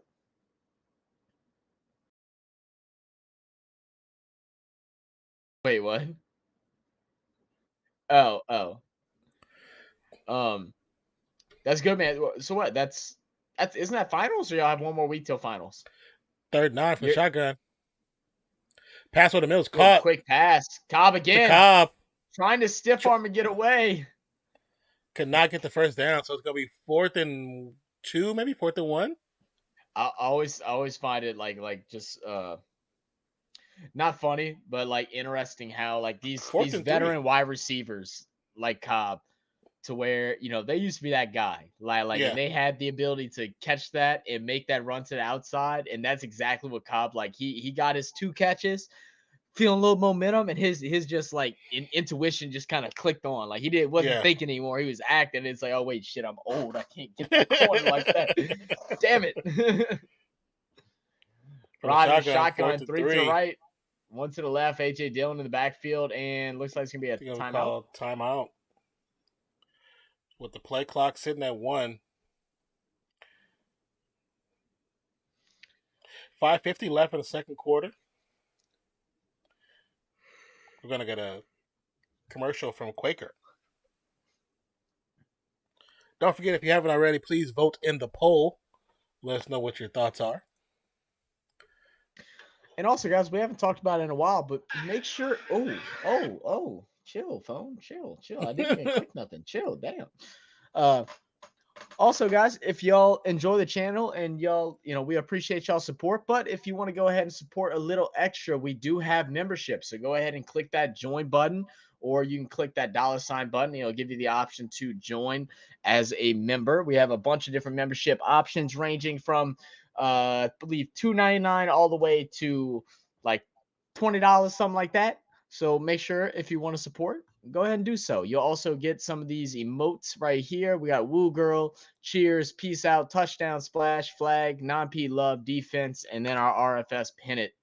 Wait, what? Oh. That's good, man. So what? That's isn't that finals, or y'all have one more week till finals? 3rd and 9 for shotgun. Pass over the middle is caught. Quick pass. Cobb again. Cobb. Trying to stiff arm and get away. Could not get the first down, so it's gonna be 4th and 2, maybe 4th and 1. I always find it like just not funny, but like interesting how like these veteran wide receivers like Cobb, to where, you know, they used to be that guy, and they had the ability to catch that and make that run to the outside, and that's exactly what Cobb, like he got his 2 catches, feeling a little momentum, and his just like intuition just kind of clicked on, like he wasn't thinking anymore, he was acting. It's like, oh wait, shit, I'm old, I can't get the corner like that. Damn it. Rodgers shotgun, 3 to the right, 1 to the left. AJ Dillon in the backfield, and looks like it's gonna be a timeout. With the play clock sitting at 1. 5:50 left in the second quarter. We're gonna get a commercial from Quaker. Don't forget, if you haven't already, please vote in the poll. Let us know what your thoughts are. And also, guys, we haven't talked about it in a while, but make sure. Oh, chill, phone, chill. I didn't even click nothing. Chill, damn. Also, guys, if y'all enjoy the channel and y'all, you know, we appreciate y'all support. But if you want to go ahead and support a little extra, we do have memberships. So go ahead and click that join button, or you can click that $ button. It'll give you the option to join as a member. We have a bunch of different membership options ranging from I believe $2.99 all the way to like $20, something like that. So make sure, if you want to support, go ahead and do so. You'll also get some of these emotes right here. We got Woo Girl, Cheers, Peace Out, Touchdown, Splash, Flag, Non-P Love, Defense, and then our RFS Pennant.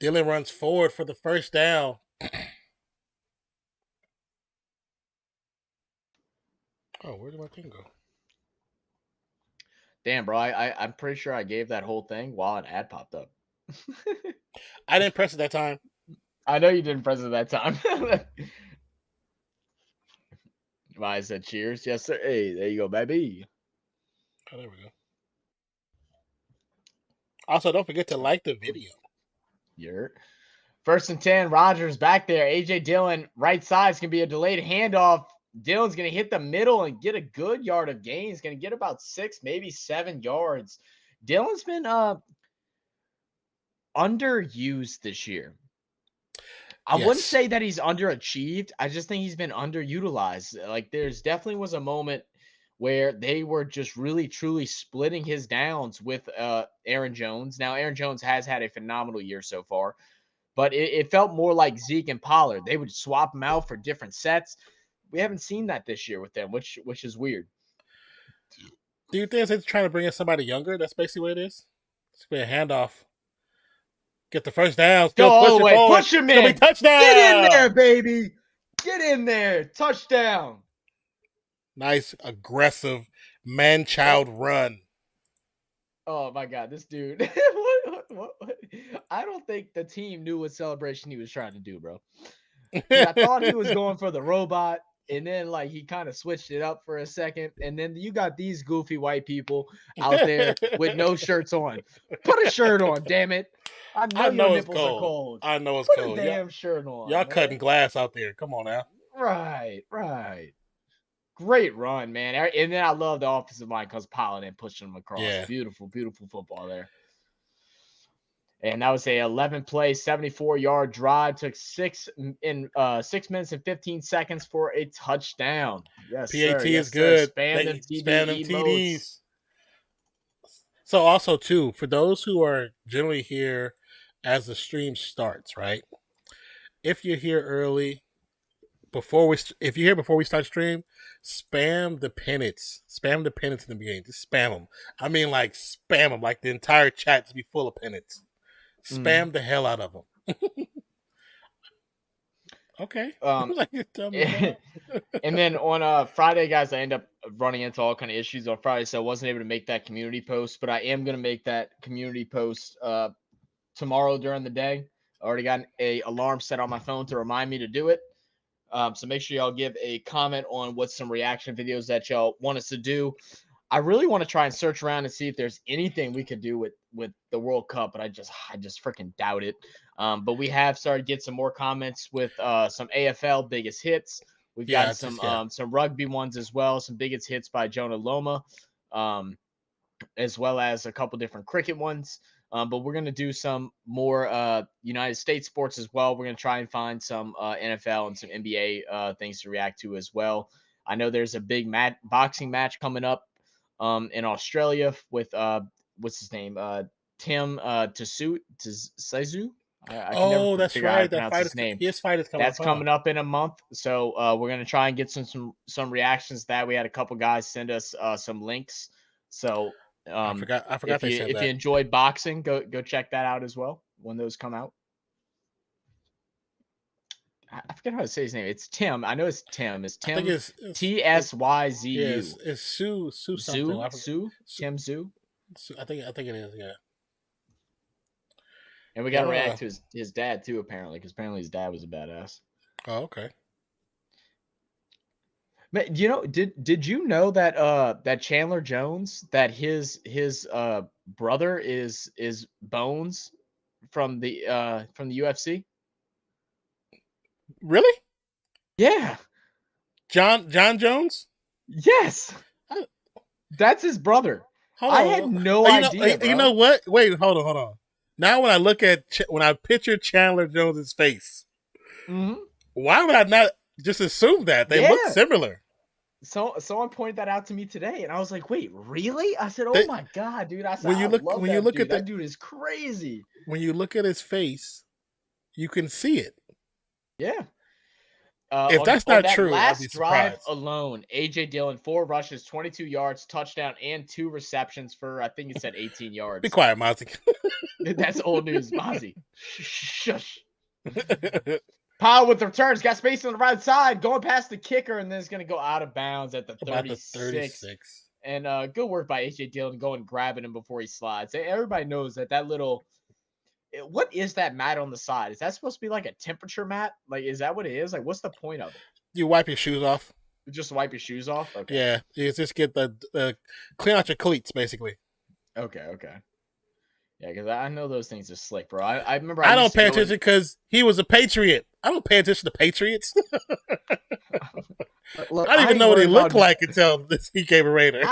Dylan runs forward for the first down. Oh, where did my thing go? Damn, bro, I'm pretty sure I gave that whole thing while an ad popped up. I didn't press it that time. I know you didn't press it that time. I said cheers. Yes, sir. Hey, there you go, baby. Oh, there we go. Also, don't forget to like the video. You're 1st and 10. Rodgers back there. AJ Dillon, right side. It's going to be a delayed handoff. Dillon's going to hit the middle and get a good yard of gain. He's going to get about 6, maybe 7 yards. Dillon's been underused this year. I wouldn't say that he's underachieved. I just think he's been underutilized. Like, there's definitely was a moment where they were just really, truly splitting his downs with Aaron Jones. Now, Aaron Jones has had a phenomenal year so far, but it felt more like Zeke and Pollard. They would swap them out for different sets. We haven't seen that this year with them, which is weird. Do you think they're trying to bring in somebody younger? That's basically what it is. It's going to be a handoff. Get the first down. Go all the way. Push him in. Touchdown. Get in there, baby. Get in there. Touchdown. Nice, aggressive, man-child run. Oh, my God. This dude. What? I don't think the team knew what celebration he was trying to do, bro. I thought he was going for the robot. and then like he kind of switched it up for a second, and then you got these goofy white people out there with no shirts on. Put a shirt on, damn it! I know your it's nipples are cold. cold. I know it's Put cold. a damn shirt on. Y'all Man. cutting glass out there. Come on now. Right. Great run, man. And then I love the offensive line because Pollen pushing them across. Yeah. Beautiful football there. And that was a 11-play, 74-yard drive. Took 6 minutes and 15 seconds for a touchdown. Yes, PAT sir. is good. Spam them TDs. TDs. So also too, for those who are generally here as the stream starts, right? If you're here early, if you're here before we start stream, spam the pennants. Spam the pennants in the beginning. Just spam them. I mean, like spam them. Like the entire chat to be full of pennants. Spam the hell out of them. Okay. And then on Friday, guys, I end up running into all kind of issues on Friday, so I wasn't able to make that community post. But I am going to make that community post tomorrow during the day. I already got an alarm set on my phone to remind me to do it. So make sure y'all give a comment on what's some reaction videos that y'all want us to do. I really want to try and search around and see if there's anything we could do with the World Cup, but I just freaking doubt it. But we have started to get some more comments with some AFL biggest hits. We've got some rugby ones as well, some biggest hits by Jonah Loma, as well as a couple different cricket ones. But we're going to do some more United States sports as well. We're going to try and find some NFL and some NBA things to react to as well. I know there's a big boxing match coming up in Australia with what's his name? Tim Tszyu. That's right. That fight his fight is coming up. That's coming up in a month. So we're gonna try and get some reactions to that. We had a couple guys send us some links. So I forgot if you enjoy boxing, go check that out as well when those come out. I forget how to say his name. It's Tim. I know it's Tim. It's Tim. I think it's Tsyzu. Yeah, it's Sue something. Tim Zhu. I think it is. Yeah. And we got to react to his dad too, apparently, because apparently his dad was a badass. Oh, okay. But did you know that that Chandler Jones, that his brother is Bones from the UFC? Really? Yeah. John Jones? Yes. That's his brother. I had no idea. You know what? Wait, hold on. Now when I look at when I picture Chandler Jones's face, why would I not just assume that they look similar? So someone pointed that out to me today, and I was like, "Wait, really?" I said, "Oh my god, dude!" I said, "When you look at that dude is crazy." When you look at his face, you can see it. Yeah. If that's not true, last I'd be drive surprised. alone, AJ Dillon 4 rushes, 22 yards, touchdown, and 2 receptions for I think it said 18 yards. Be quiet, Mozzie. That's old news, Mozzie. Shush. Powell with the returns, got space on the right side, going past the kicker, and then it's going to go out of bounds at the 36. And good work by AJ Dillon going grabbing him before he slides. Everybody knows that little. What is that mat on the side? Is that supposed to be like a temperature mat? Like, is that what it is? Like, what's the point of it? You wipe your shoes off. Just wipe your shoes off? Okay. Yeah, you just get the clean out your cleats, basically. Okay. Yeah, because I know those things are slick, bro. I remember. I don't pay attention because he was a Patriot. I don't pay attention to Patriots. Look, I don't even know what he looked like until this he came a Raider.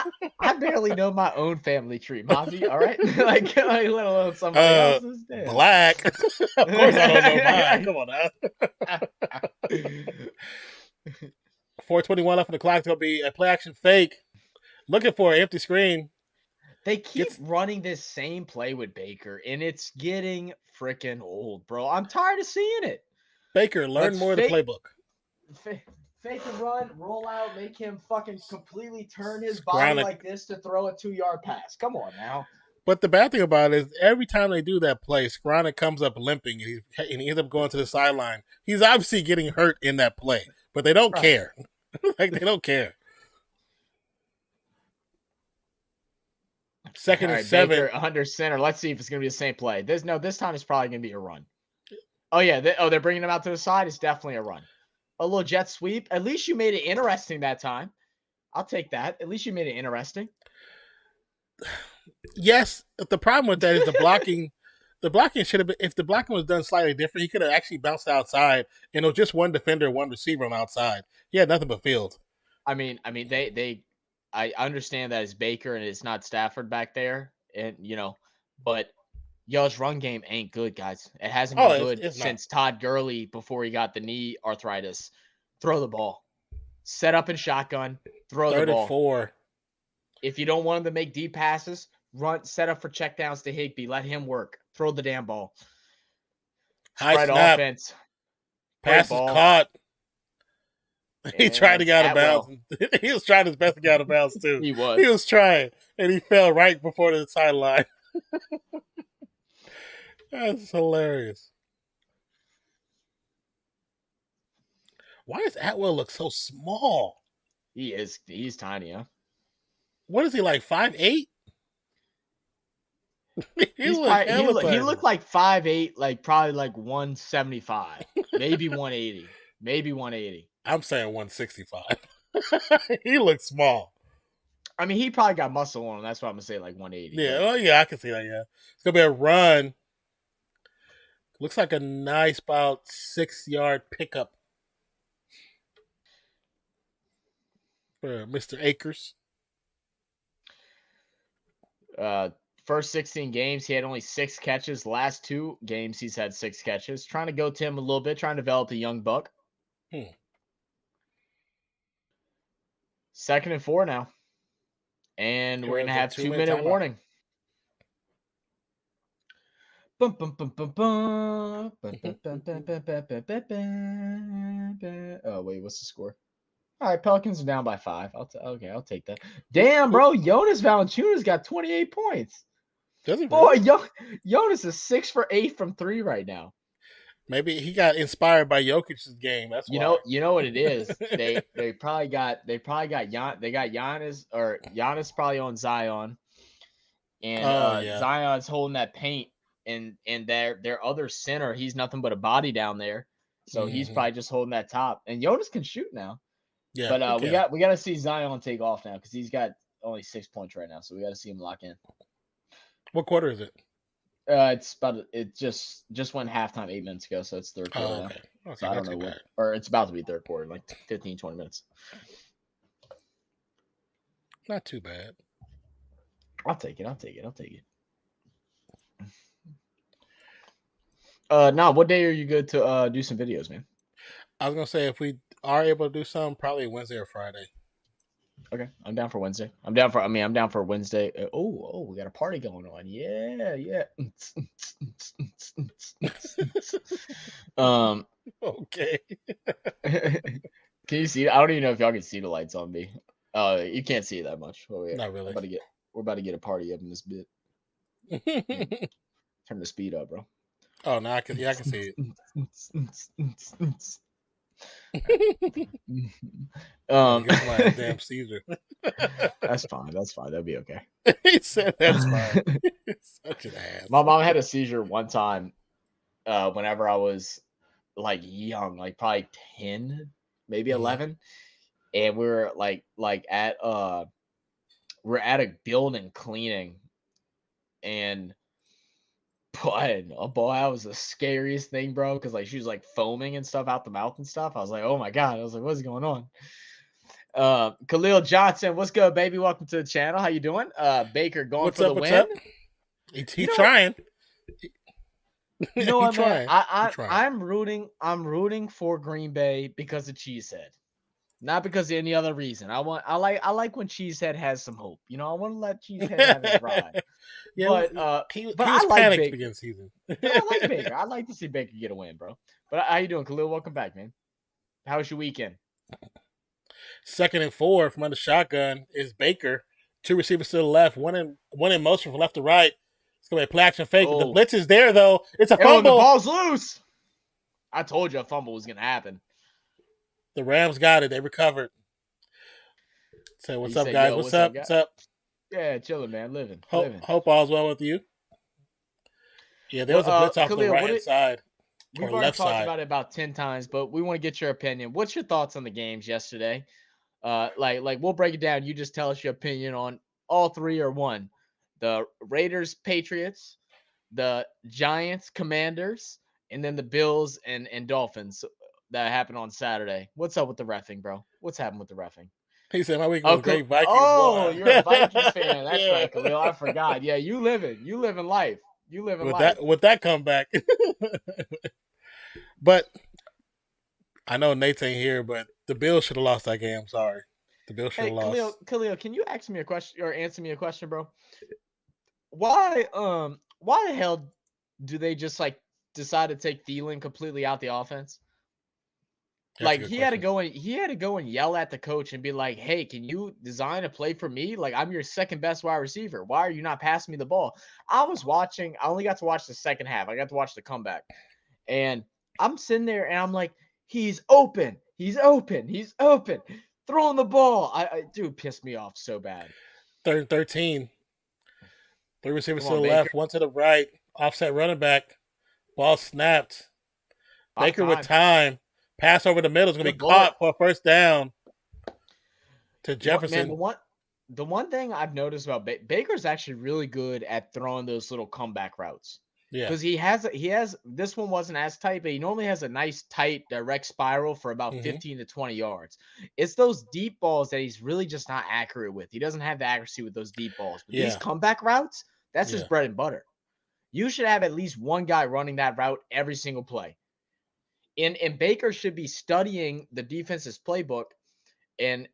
I barely know my own family tree, Mozzie. All right, like let alone somebody else's. Damn. Black. Of course, I don't know mine. Come on now. 4:21 left on the clock. It's gonna be a play action fake. Looking for an empty screen. They keep running this same play with Baker, and it's getting freaking old, bro. I'm tired of seeing it. Baker, learn more of the playbook. Fake and run, roll out, make him fucking completely turn his body like this to throw a 2-yard pass. Come on now. But the bad thing about it is every time they do that play, Skronik comes up limping and he ends up going to the sideline. He's obviously getting hurt in that play, but they don't care. Like, they don't care. 2nd and 7. Baker under center. Let's see if it's going to be the same play. This time it's probably going to be a run. Oh, yeah. They're bringing him out to the side. It's definitely a run. a little jet sweep. At least you made it interesting that time. I'll take that. At least you made it interesting. Yes, the problem with that is the blocking. The blocking should have been, if the blocking was done slightly different, he could have actually bounced outside, and it was just one defender, one receiver on the outside. He had nothing but field. I mean, I understand that it's Baker and it's not Stafford back there, and but y'all's run game ain't good, guys. It hasn't been good It's not. since Todd Gurley before he got the knee arthritis. Throw the ball, set up in shotgun, throw the ball. 4. If you don't want him to make deep passes, run, set up for checkdowns to Higbee. Let him work. Throw the damn ball. High snap. Offense. Pass is caught. He tried to get out of bounds. He was trying his best to get out of bounds, too. He was. He was trying, and he fell right before the sideline. That's hilarious. Why does Atwell look so small? He is. He's tiny, huh? What is he, like 5'8"? He looked like 5'8", like probably like 175, maybe 180, maybe 180. I'm saying 165. He looks small. I mean, he probably got muscle on him. That's why I'm gonna say like 180. Yeah, well, yeah, I can see that. Yeah, it's gonna be a run. Looks like a nice about 6-yard pickup for Mr. Akers. First 16 games, he had only 6 catches. Last 2 games, he's had 6 catches. Trying to go to him a little bit, trying to develop a young buck. 2nd and 4 now. And we're going to have 2-minute warning. Oh, wait, what's the score? All right, Pelicans are down by 5. I'll take that. Damn, bro, Jonas Valanciunas got 28 points. Does he? Boy, Jonas is 6 for 8 from 3 right now. Maybe he got inspired by Jokic's game. That's why. You know what it is. They probably got Giannis, or Giannis probably on Zion, and Zion's holding that paint, and their other center, he's nothing but a body down there, so he's probably just holding that top. And Jonas can shoot now. Yeah, but we got to see Zion take off now because he's got only 6 points right now, so we got to see him lock in. What quarter is it? It just went halftime 8 minutes ago, so it's third quarter now. Okay, so I don't know or it's about to be third quarter, like 15, 20 minutes. Not too bad. I'll take it. Now, what day are you good to do some videos, man? I was gonna say if we are able to do something, probably Wednesday or Friday. Okay, I'm down for Wednesday. I'm down for Wednesday. Oh, we got a party going on. Yeah. Okay. Can you see it? I don't even know if y'all can see the lights on me. You can't see it that much. Not really. We're about to get a party up in this bit. Turn the speed up, bro. Oh, no, I can see it. Get my damn Caesar. That's fine. That'd be okay. He said that's fine. Such an ass. My mom had a seizure one time whenever I was like young, like probably 10, maybe 11. And we're we're at a building cleaning, and boy, that was the scariest thing, bro. Because like she was like foaming and stuff out the mouth and stuff. I was like, oh my god. I was like, what's going on? Khalil Johnson, what's good, baby? Welcome to the channel. How you doing? Baker going for the win. He's trying. You know what, man? I'm rooting for Green Bay because of Cheesehead. Not because of any other reason. I like when Cheesehead has some hope. You know, I want to let Cheesehead have his ride. Yeah, but he was I like panicked Baker. against season. I like Baker. I'd like to see Baker get a win, bro. But how you doing, Khalil? Welcome back, man. How was your weekend? 2nd and 4 from under shotgun is Baker. 2 receivers to the left, one in motion from left to right. It's gonna be a play action fake. The blitz is there though. It's a fumble. The ball's loose. I told you a fumble was gonna happen. The Rams got it. They recovered. Say, what's up, guys? What's up? What's up? Yeah, chilling, man. Living. Hope all's well with you. Yeah, there was a blitz off the right-hand side. we've already talked about it about 10 times, but we want to get your opinion. What's your thoughts on the games yesterday? Like we'll break it down. You just tell us your opinion on all three or one. The Raiders, Patriots, the Giants, Commanders, and then the Bills and Dolphins that happened on Saturday. What's up with the reffing, bro? What's happened with the reffing? He said my week was great. Vikings oh, won. you're a Vikings fan. That's Yeah. right, Khalil. I forgot. Yeah, you living life. You living life. With that comeback. But I know Nate's ain't here, but the Bills should have lost that game. I'm sorry. The Bills should have lost. Khalil, can you ask me a question or answer me a question, bro? Why the hell do they just like decide to take Thielen completely out the offense? That's like he had to go and yell at the coach and be like, "Hey, can you design a play for me? Like I'm your second best wide receiver. Why are you not passing me the ball?" I only got to watch the second half. I got to watch the comeback. And I'm sitting there and I'm like, "He's open. He's open. He's open." Throwing the ball. Dude pissed me off so bad. 3rd and 13. 3 receivers to the left, 1 to the right. Offset running back. Ball snapped. Baker with time. Pass over the middle is going to be caught for a first down to Jefferson. Man, the one thing I've noticed about Baker's actually really good at throwing those little comeback routes. Yeah. Because he has this one wasn't as tight, but he normally has a nice tight direct spiral for about 15 to 20 yards. It's those deep balls that he's really just not accurate with. He doesn't have the accuracy with those deep balls. But these comeback routes, that's his bread and butter. You should have at least one guy running that route every single play. And Baker should be studying the defense's playbook and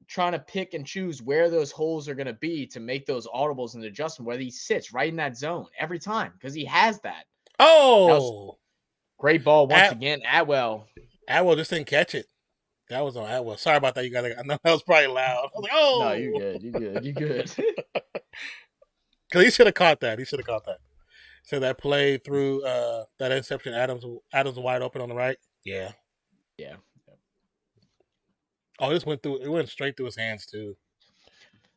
trying to pick and choose where those holes are going to be to make those audibles and adjustment where he sits right in that zone every time because he has that. Oh, great ball once again. Atwell just didn't catch it. That was on Atwell. Sorry about that. I know that was probably loud. I was like, oh, no, you good. Because he should have caught that. So that play through that interception, Adams wide open on the right. Yeah. Oh, this went through. It went straight through his hands too.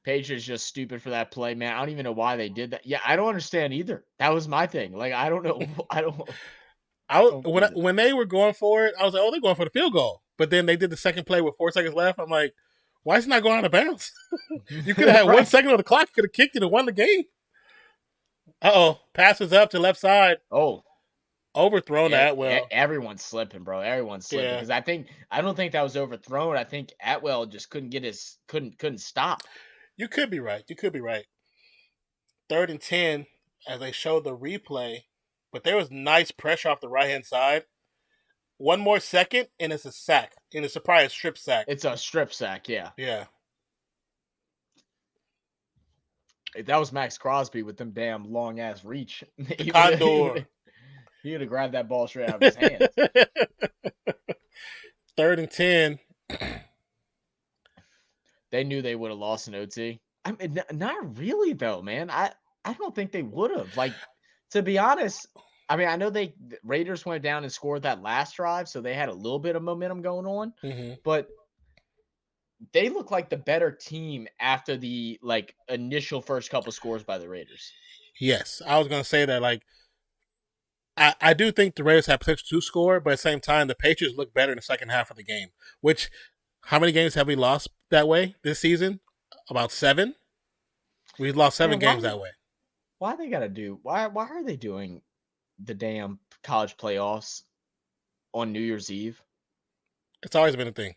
Patriots just stupid for that play, man. I don't even know why they did that. Yeah, I don't understand either. That was my thing. Like I don't know. When they were going for it, I was like, oh, they're going for the field goal. But then they did the second play with 4 seconds left. I'm like, why is it not going out of bounds? You could have had 1 second on the clock. You could have kicked it and won the game. Passes up to left side. Overthrown to Atwell. Everyone's slipping, bro. Everyone's slipping because I don't think that was overthrown. I think Atwell just couldn't stop. You could be right. 3rd and 10 as they showed the replay, but there was nice pressure off the right hand side. 1 more second and it's a sack, and it's probably a strip sack. It's a strip sack, yeah. Yeah. That was Max Crosby with them damn long ass reach. The condor. He would have grabbed that ball straight out of his hands. 3rd and 10. They knew they would have lost in OT. I mean, not really though, man. I don't think they would have. Like, to be honest, I mean, I know the Raiders went down and scored that last drive, so they had a little bit of momentum going on. But they look like the better team after the initial first couple scores by the Raiders. Yes, I was gonna say that. Like, I do think the Raiders have potential to score, but at the same time, the Patriots look better in the second half of the game. Which, how many games have we lost that way this season? About 7. We've lost 7 games that way. Why they gotta do? Why are they doing the damn college playoffs on New Year's Eve? It's always been a thing.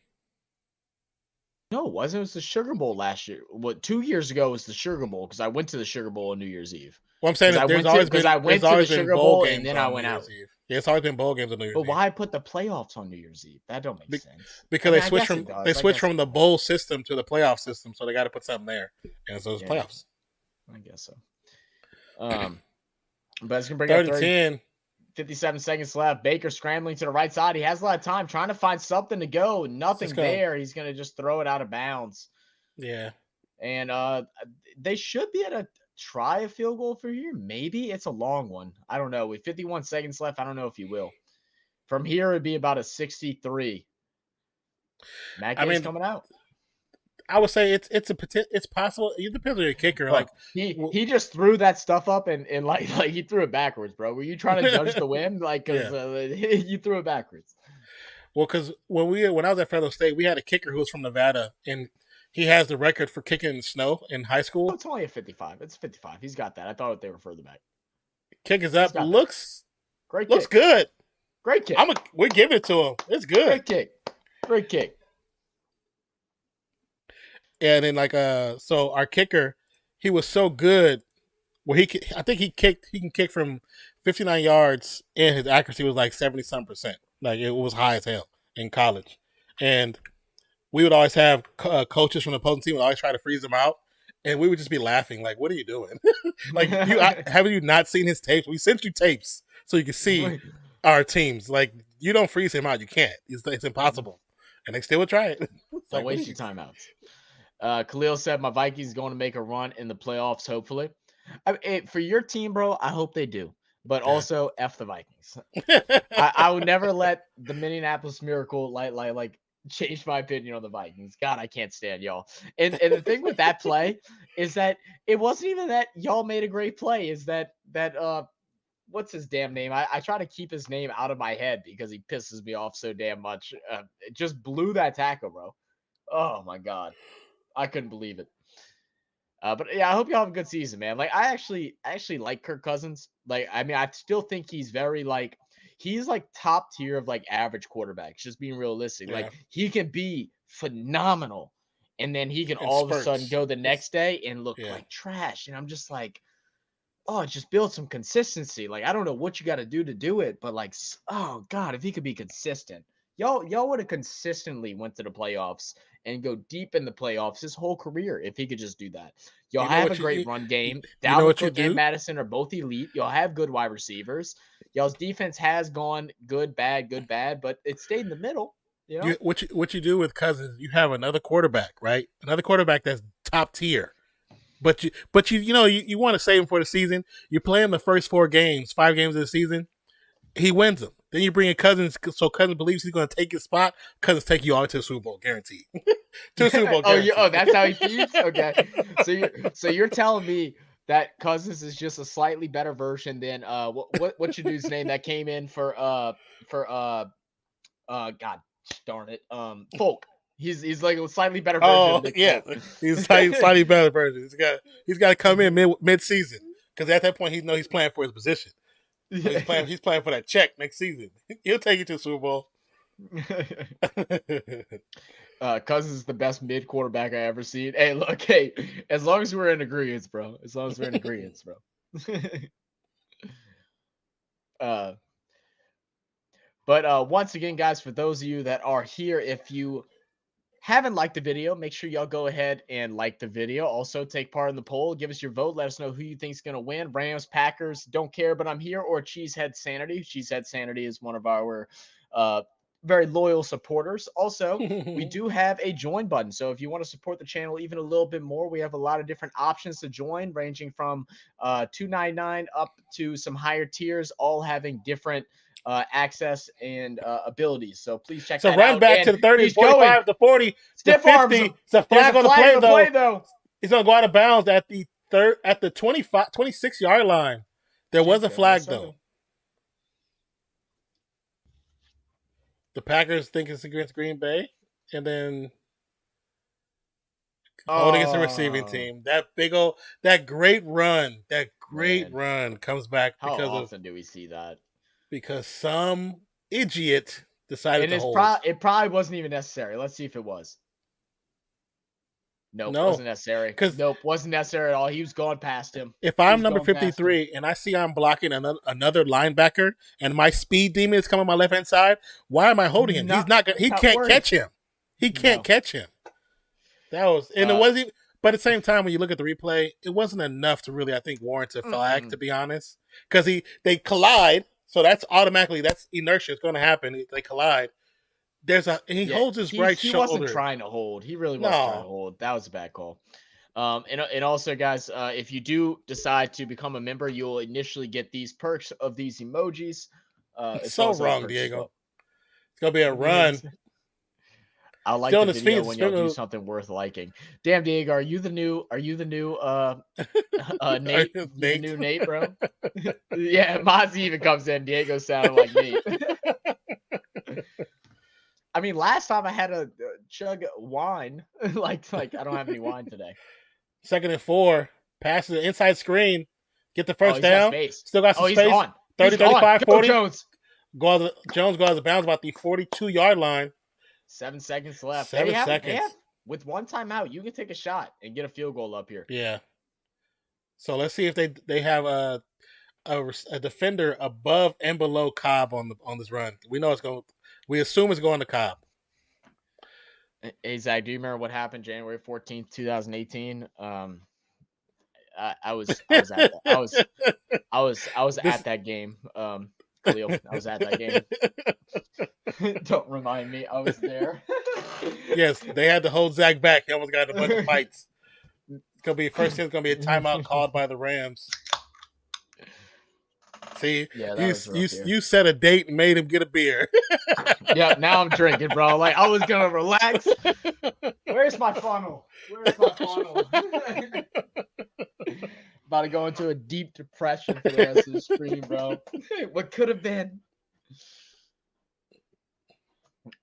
No, it wasn't. It was the Sugar Bowl last year. 2 years ago was the Sugar Bowl because I went to the Sugar Bowl on New Year's Eve. Well, I'm saying that I went to the Sugar Bowl and then I went out. Yeah, it's always been bowl games on New Year's Eve. But why put the playoffs on New Year's Eve? That don't make sense. Because they switched from the bowl system to the playoff system, so they got to put something there, and so it's playoffs. I guess so. But it's gonna bring 3rd and 10. 57 seconds left. Baker scrambling to the right side. He has a lot of time trying to find something to go. Nothing there. He's going to just throw it out of bounds. Yeah. And they should be able to try a field goal for here. Maybe it's a long one. I don't know. With 51 seconds left, I don't know if he will. From here, it'd be about a 63. Matt Gay's coming out. I would say it's possible. It depends on your kicker. Bro, Like he just threw that stuff up and like he threw it backwards, bro. Were you trying to judge the win? Like, because you threw it backwards. Well, because when I was at Federal State, we had a kicker who was from Nevada, and he has the record for kicking in snow in high Oh, school. it's only a 55. It's 55. He's got that. I thought they were further back. Kick is up. Looks great. Looks kick. good. Great kick. We're giving it to him. It's good. Great kick. Great kick. And then so our kicker, he was so good. Where I think he can kick from 59 yards, and his accuracy was like 70-some%. Like it was high as hell in college, and we would always have coaches from the opposing team would always try to freeze him out, and we would just be laughing like, "What are you doing? Like, haven't you not seen his tapes? We sent you tapes so you can see our teams. Like, you don't freeze him out. You can't. It's impossible." And they still would try it. Don't waste your timeouts. Khalil said, "My Vikings going to make a run in the playoffs. Hopefully, for your team, bro. I hope they do." But also, F the Vikings. I would never let the Minneapolis Miracle like change my opinion on the Vikings. God, I can't stand y'all. And the thing with that play is that it wasn't even that y'all made a great play. Is that what's his damn name? I try to keep his name out of my head because he pisses me off so damn much. It just blew that tackle, bro. Oh my God, I couldn't believe it. But yeah, I hope y'all have a good season, man. Like I actually like Kirk Cousins. Like, I mean, I still think he's very he's like top tier of like average quarterbacks, just being realistic. Yeah. Like he can be phenomenal. And then he can all of a sudden go the next day and look like trash. And I'm just like, oh, just build some consistency. Like, I don't know what you got to do it, but like, oh God, if he could be consistent. Y'all would have consistently went to the playoffs and go deep in the playoffs his whole career if he could just do that. Y'all have a great run game. Dalvin Cook and Madison are both elite. Y'all have good wide receivers. Y'all's defense has gone good, bad, but it stayed in the middle. You know? What you do with Cousins, you have another quarterback, right? Another quarterback that's top tier. But you want to save him for the season. You play him the first 5 games of the season. He wins them. Then you bring in Cousins, so Cousins believes he's going to take his spot. Cousins take you all to the Super Bowl, guaranteed. To the Super Bowl, guaranteed. That's how he feeds? Okay. So you're telling me that Cousins is just a slightly better version than what's your dude's name that came in for God darn it, Folk. He's like a slightly better version. Oh yeah, he's slightly better version. He's got to come in mid season because at that point he's playing for his position. So he's playing for that check next season. He'll take you to the Super Bowl. Cousins is the best mid quarterback I ever seen. Hey, look, as long as we're in agreement, bro. But once again, guys, for those of you that are here, if you haven't liked the video, make sure y'all go ahead and like the video. Also, take part in the poll. Give us your vote. Let us know who you think is going to win. Rams, Packers, don't care, but I'm here, or Cheesehead Sanity. Cheesehead Sanity is one of our very loyal supporters. Also, we do have a join button. So if you want to support the channel even a little bit more, we have a lot of different options to join, ranging from $2.99 up to some higher tiers, all having different access and abilities. So please check that out. So run back to the 30, 45 to 40 to 50. So flag on the play though. He's going to go out of bounds at the 26-yard line. There was a flag though. The Packers think it's against Green Bay, and then against the receiving team. That great run comes back because How often do we see that? Because some idiot decided to hold. It probably wasn't even necessary. Let's see if it was. Nope, wasn't necessary. Nope, wasn't necessary at all. He was going past him. If I'm number 53 and I see I'm blocking another linebacker and my speed demon is coming on my left-hand side, why am I holding him? He can't catch him. He can't catch him. It wasn't even, but at the same time, when you look at the replay, it wasn't enough to really, I think, warrant a flag, to be honest. Because they collide. So that's inertia. It's going to happen. They collide. He holds his right shoulder. He wasn't trying to hold. He really wasn't trying to hold. That was a bad call. And also, guys, if you do decide to become a member, you'll initially get these perks of these emojis. It's so wrong, Diego. It's going to be a run. I like Still the on his video feet. when y'all do something worth liking. Damn, Diego, are you the new Nate? You the new Nate, bro? Yeah, Mozzie even comes in. Diego sounded like Nate. I mean, last time I had a chug wine. like I don't have any wine today. 2nd and 4. Passes the inside screen. Get the first He's got down. space. Still got some he's space. gone. 30, He's 35, gone. 40. Go, Jones. Jones goes out of bounds about the 42-yard line. 7 seconds left. 7 They seconds. have, with one timeout, you can take a shot and get a field goal up here. Yeah. So let's see if they have a defender above and below Cobb on this run. We know it's going. We assume it's going to Cobb. Hey Zach, do you remember what happened January 14th, 2018? I was at that game. Khalil, I was at that game. Don't remind me, I was there. Yes, they had to hold Zach back. He almost got in a bunch of fights. It's gonna be a timeout called by the Rams. See, you set a date and made him get a beer. Yeah, now I'm drinking, bro. Like I was gonna relax. Where's my funnel? About to go into a deep depression for the rest of the stream, bro. What could have been?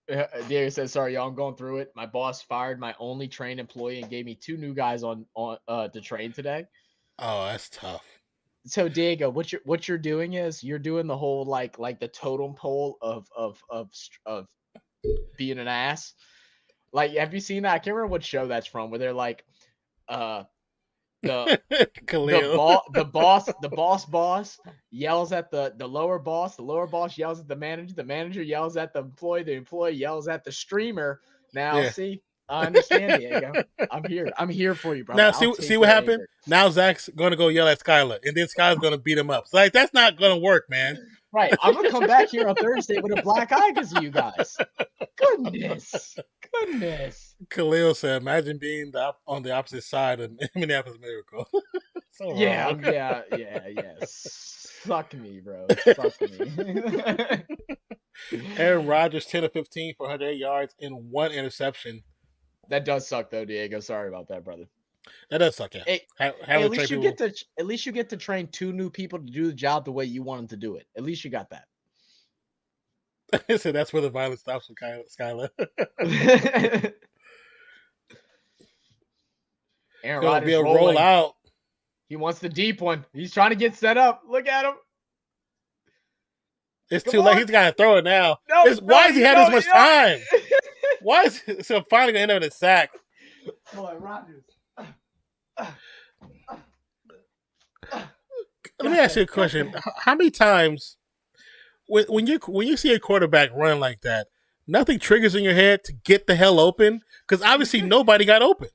Diego says, "Sorry, y'all. I'm going through it. My boss fired my only trained employee and gave me 2 new guys on to train today." Oh, that's tough. So Diego, what you're doing is you're doing the whole like the totem pole of being an ass. Like, have you seen that? I can't remember what show that's from. Where they're like, the boss yells at the lower boss yells at the manager yells at the employee yells at the streamer. Now, yeah. See, I understand, Diego. I'm here for you, bro. Now, see what happened? Now Zach's gonna go yell at Skylar, and then Skylar's gonna beat him up. So, like, that's not gonna work, man. Right. I'm gonna come back here on Thursday with a black eye because of you guys. Goodness. Khalil said, "Imagine being on the opposite side of Minneapolis Miracle." So yeah. Suck me, bro. Suck me. Aaron Rodgers, 10 of 15 for 108 yards and 1 interception. That does suck, though, Diego. Sorry about that, brother. That does suck, yeah. Hey, at least you get to train 2 new people to do the job the way you want them to do it. At least you got that. So that's where the violence stops with Skylar. Aaron Rodgers be a roll out. He wants the deep one. He's trying to get set up. Look at him. It's too late. He's got to throw it now. Why does he have this much time? Why is so finally going to end up in a sack? Boy, Rodgers. Let me ask you a question. How many times when you see a quarterback run like that, nothing triggers in your head to get the hell open? Because obviously nobody got open.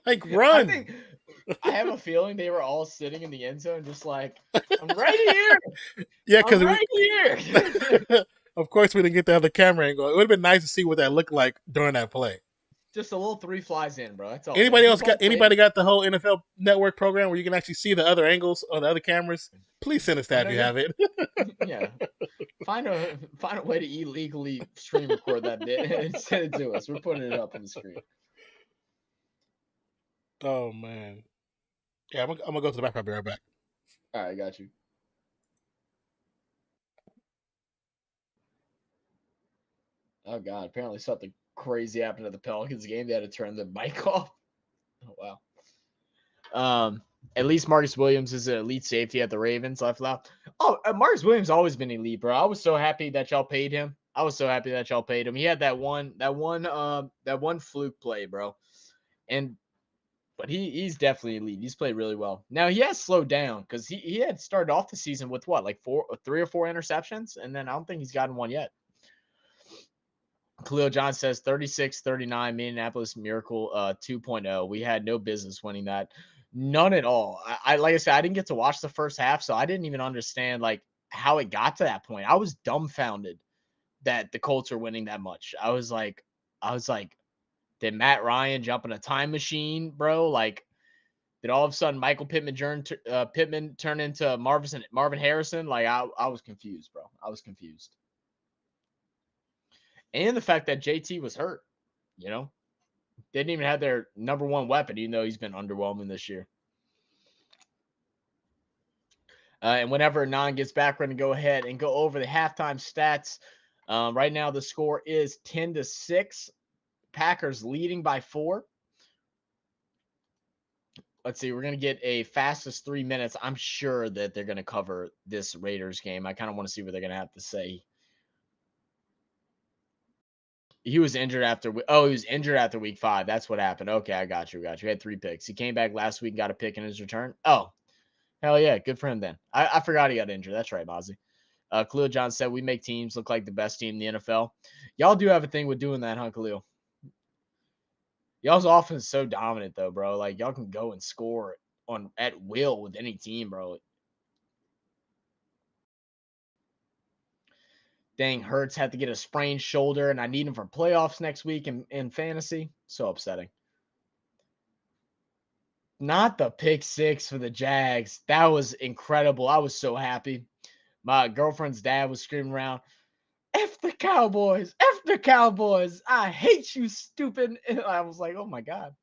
Like, run. I have a feeling they were all sitting in the end zone just like, I'm right here. Yeah, because right here. Of course, we didn't get the other camera angle. It would have been nice to see what that looked like during that play. Just a little 3 flies in, bro. That's all. Anybody got the whole NFL Network program where you can actually see the other angles or the other cameras? Please send us that if you have it. Yeah. Find a way to illegally stream record that bit and send it to us. We're putting it up on the screen. Oh, man. Yeah, I'm gonna go to the back. I'll be right back. All right, got you. Oh God! Apparently something crazy happened at the Pelicans game. They had to turn the mic off. Oh wow. At least Marcus Williams is an elite safety at the Ravens. Left. Oh, Marcus Williams always been elite, bro. I was so happy that y'all paid him. He had that one fluke play, bro. But he's definitely elite. He's played really well. Now he has slowed down because he had started off the season with what, like 3 or 4 interceptions, and then I don't think he's gotten one yet. Khalil John says 36-39 Minneapolis Miracle 2.0. We had no business winning that. None at all. I like I said, I didn't get to watch the first half, so I didn't even understand like how it got to that point. I was dumbfounded that the Colts are winning that much. I was like, did Matt Ryan jump in a time machine, bro? Like, did all of a sudden Michael Pittman turn into Marvin Harrison? Like, I was confused, bro. I was confused. And the fact that JT was hurt. You know, they didn't even have their number one weapon, even though he's been underwhelming this year. And whenever Anon gets back, we're going to go ahead and go over the halftime stats. Right now, the score is 10-6. Packers leading by 4. Let's see. We're going to get a fastest 3 minutes. I'm sure that they're going to cover this Raiders game. I kind of want to see what they're going to have to say. He was injured after. He was injured after week 5. That's what happened. Okay, I got you. He had 3 picks. He came back last week and got a pick in his return. Oh, hell yeah. Good for him then. I forgot he got injured. That's right, Mozzie. Khalil John said, we make teams look like the best team in the NFL. Y'all do have a thing with doing that, huh, Khalil? Y'all's offense is so dominant, though, bro. Like, y'all can go and score at will with any team, bro. Dang, Hurts had to get a sprained shoulder, and I need him for playoffs next week in fantasy. So upsetting. Not the pick 6 for the Jags. That was incredible. I was so happy. My girlfriend's dad was screaming around, F the Cowboys. F the Cowboys. I hate you, stupid. And I was like, oh, my God.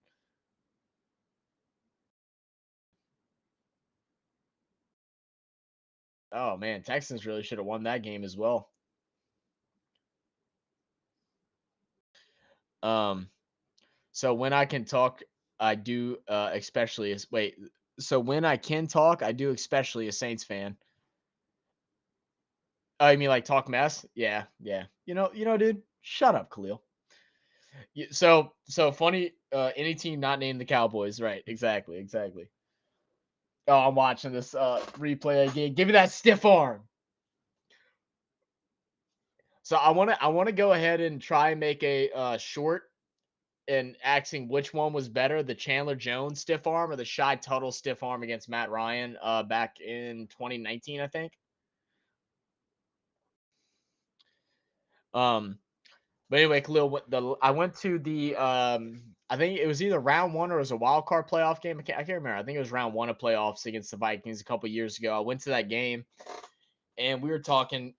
Oh, man. Texans really should have won that game as well. So when I can talk, I do especially as wait. So when I can talk, I do especially a Saints fan. Oh, you mean like talk mess? Yeah, yeah. Dude. Shut up, Khalil. So funny. Any team not named the Cowboys, right? Exactly. Oh, I'm watching this replay again. Give me that stiff arm. So I wanna go ahead and try and make a short and asking which one was better, the Chandler Jones stiff arm or the Shy Tuttle stiff arm against Matt Ryan back in 2019, I think. Um, but anyway, Khalil, I went to the I think it was either round 1 or it was a wild card playoff game. I can't remember. I think it was round 1 of playoffs against the Vikings a couple years ago. I went to that game and we were talking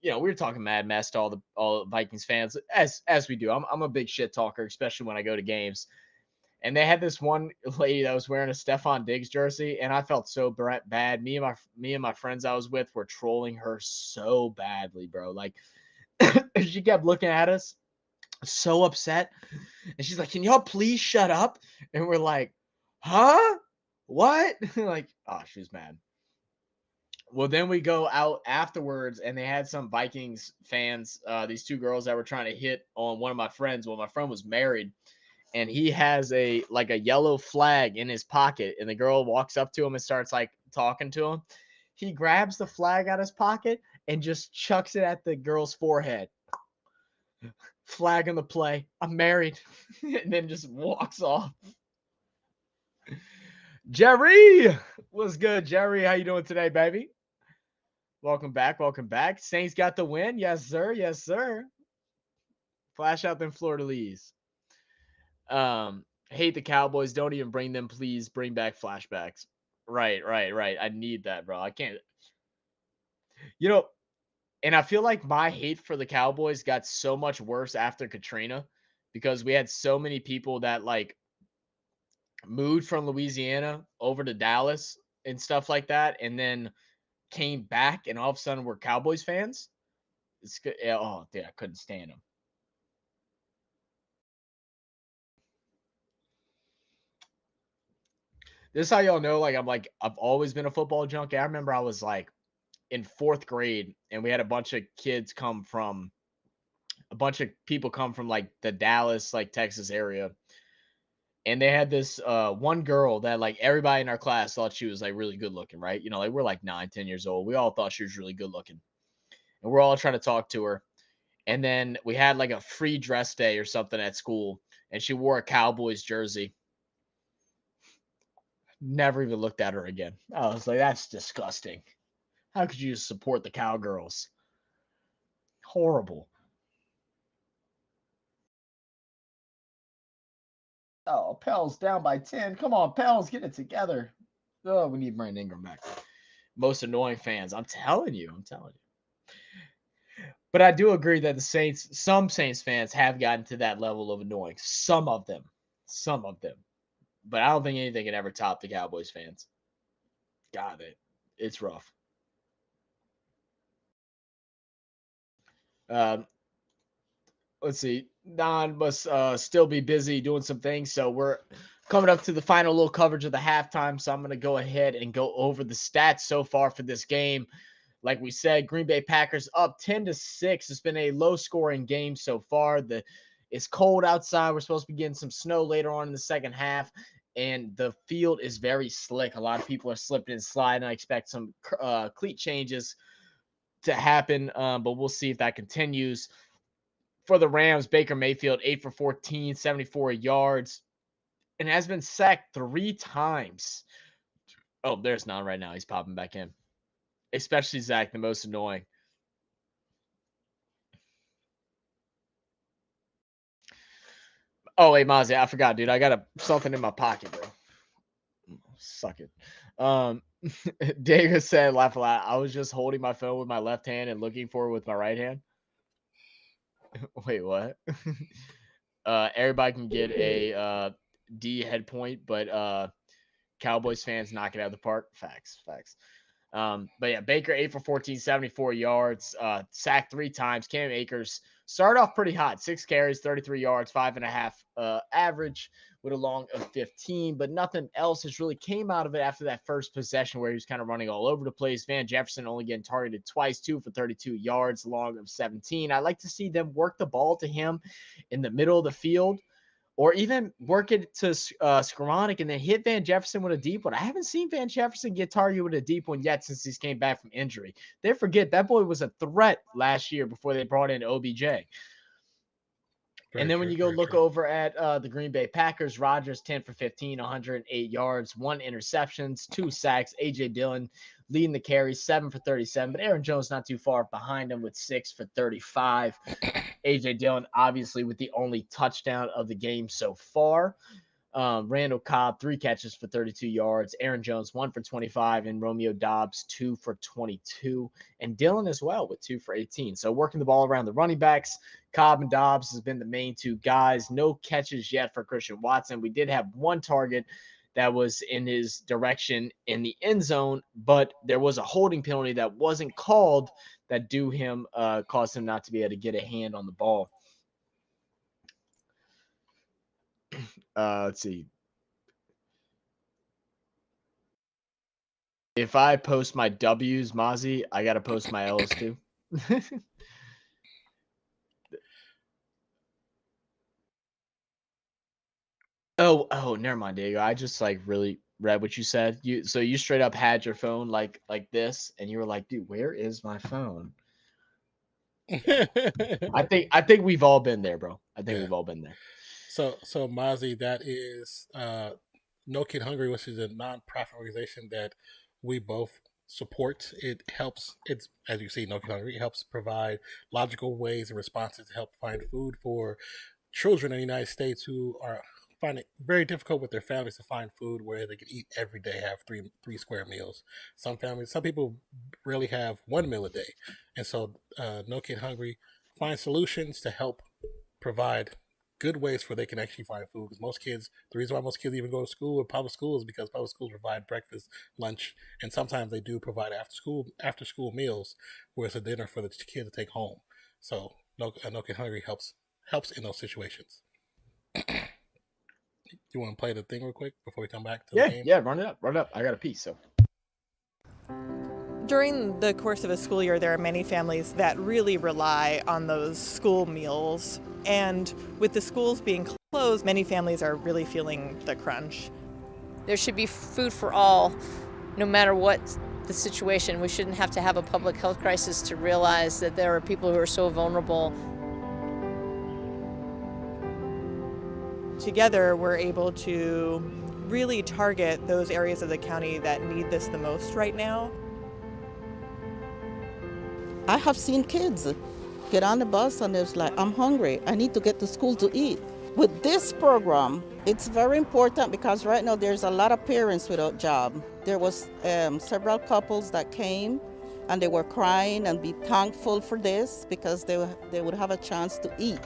mad mess to all the Vikings fans as we do. I'm a big shit talker, especially when I go to games. And they had this one lady that was wearing a Stephon Diggs jersey, and I felt so bad. Me and my friends I was with were trolling her so badly, bro. Like she kept looking at us, so upset, and she's like, "Can y'all please shut up?" And we're like, "Huh? What?" Like, oh, she was mad. Well, then we go out afterwards, and they had some Vikings fans, these 2 girls that were trying to hit on one of my friends. Well, my friend was married, and he has a yellow flag in his pocket, and the girl walks up to him and starts like talking to him. He grabs the flag out of his pocket and just chucks it at the girl's forehead. Flag in the play. I'm married. And then just walks off. Jerry, what's good, Jerry? How you doing today, baby? Welcome back. Saints got the win. Yes, sir. Flash out them Florida Lees. Hate the Cowboys. Don't even bring them. Please bring back flashbacks. Right. I need that, bro. I can't. You know, and I feel like my hate for the Cowboys got so much worse after Katrina because we had so many people that like moved from Louisiana over to Dallas and stuff like that, and then came back, and all of a sudden we're Cowboys fans. It's good. Oh, dude, I couldn't stand them. This is how y'all know, like I've always been a football junkie. I remember I was like in 4th grade, and we had a bunch of people come from like the Dallas, like Texas area. And they had this one girl that like everybody in our class thought she was like really good looking, right? Like we're like 9, 10 years old. We all thought she was really good looking. And we're all trying to talk to her. And then we had like a free dress day or something at school, and she wore a Cowboys jersey. Never even looked at her again. I was like, that's disgusting. How could you support the Cowgirls? Horrible. Oh, Pels down by 10. Come on, Pels, get it together. Oh, we need Brandon Ingram back. Most annoying fans. I'm telling you. But I do agree that some Saints fans have gotten to that level of annoying. Some of them. But I don't think anything can ever top the Cowboys fans. God, it's rough. Let's see. Don must still be busy doing some things, so we're coming up to the final little coverage of the halftime. So I'm going to go ahead and go over the stats so far for this game. Like we said, Green Bay Packers up 10-6. It's been a low-scoring game so far. It's cold outside. We're supposed to be getting some snow later on in the second half, and the field is very slick. A lot of people are slipping and sliding. I expect some cleat changes to happen, but we'll see if that continues. For the Rams, Baker Mayfield, 8 for 14, 74 yards, and has been sacked 3 times. Oh, there's none right now. He's popping back in. Especially Zach, the most annoying. Oh, wait, Mozzie, I forgot, dude. I got something in my pocket, bro. Suck it. Diego said, laugh a lot. I was just holding my phone with my left hand and looking for it with my right hand. Wait, what? Everybody can get a D head point, but Cowboys fans knock it out of the park. Facts. But yeah, Baker 8 for 14, 74 yards, sacked 3 times. Cam Akers started off pretty hot, 6 carries, 33 yards, 5.5 average with a long of 15, but nothing else has really came out of it after that first possession where he was kind of running all over the place. Van Jefferson only getting targeted twice, 2 for 32 yards, long of 17. I like to see them work the ball to him in the middle of the field, or even work it to Skoranek and then hit Van Jefferson with a deep one. I haven't seen Van Jefferson get targeted with a deep one yet since he's came back from injury. They forget that boy was a threat last year before they brought in OBJ. And then when you go look over at the Green Bay Packers, Rodgers 10 for 15, 108 yards, 1 interceptions, 2 sacks. A.J. Dillon leading the carries, 7 for 37. But Aaron Jones not too far behind him with 6 for 35. A.J. Dillon obviously with the only touchdown of the game so far. Randall Cobb, 3 catches for 32 yards. Aaron Jones, 1 for 25. And Romeo Doubs, 2 for 22. And Dillon as well with 2 for 18. So working the ball around the running backs. Cobb and Doubs has been the main 2 guys. No catches yet for Christian Watson. We did have 1 target that was in his direction in the end zone, but there was a holding penalty that wasn't called that caused him not to be able to get a hand on the ball. Let's see. If I post my W's, Mozzie, I got to post my L's too. Oh, never mind, Diego. I just really read what you said. You straight up had your phone like this, and you were like, dude, where is my phone? I think we've all been there, bro. We've all been there. So Mozzie, that is No Kid Hungry, which is a non-profit organization that we both support. It helps. It's, as you see, No Kid Hungry. It helps provide logical ways and responses to help find food for children in the United States who are finding it very difficult with their families to find food where they can eat every day, have three square meals. Some people really have 1 meal a day, and so No Kid Hungry finds solutions to help provide good ways for they can actually find food. Because the reason why most kids even go to school or public school is because public schools provide breakfast, lunch, and sometimes they do provide after school meals, where it's a dinner for the kids to take home. So No Kid Hungry helps in those situations. You want to play the thing real quick before we come back to the game? Yeah, run it up. I got a piece, so. During the course of a school year, there are many families that really rely on those school meals. And with the schools being closed, many families are really feeling the crunch. There should be food for all, no matter what the situation. We shouldn't have to have a public health crisis to realize that there are people who are so vulnerable. Together, we're able to really target those areas of the county that need this the most right now. I have seen kids get on the bus and it's like, I'm hungry, I need to get to school to eat. With this program, it's very important because right now there's a lot of parents without job. There was several couples that came and they were crying and be thankful for this because they would have a chance to eat.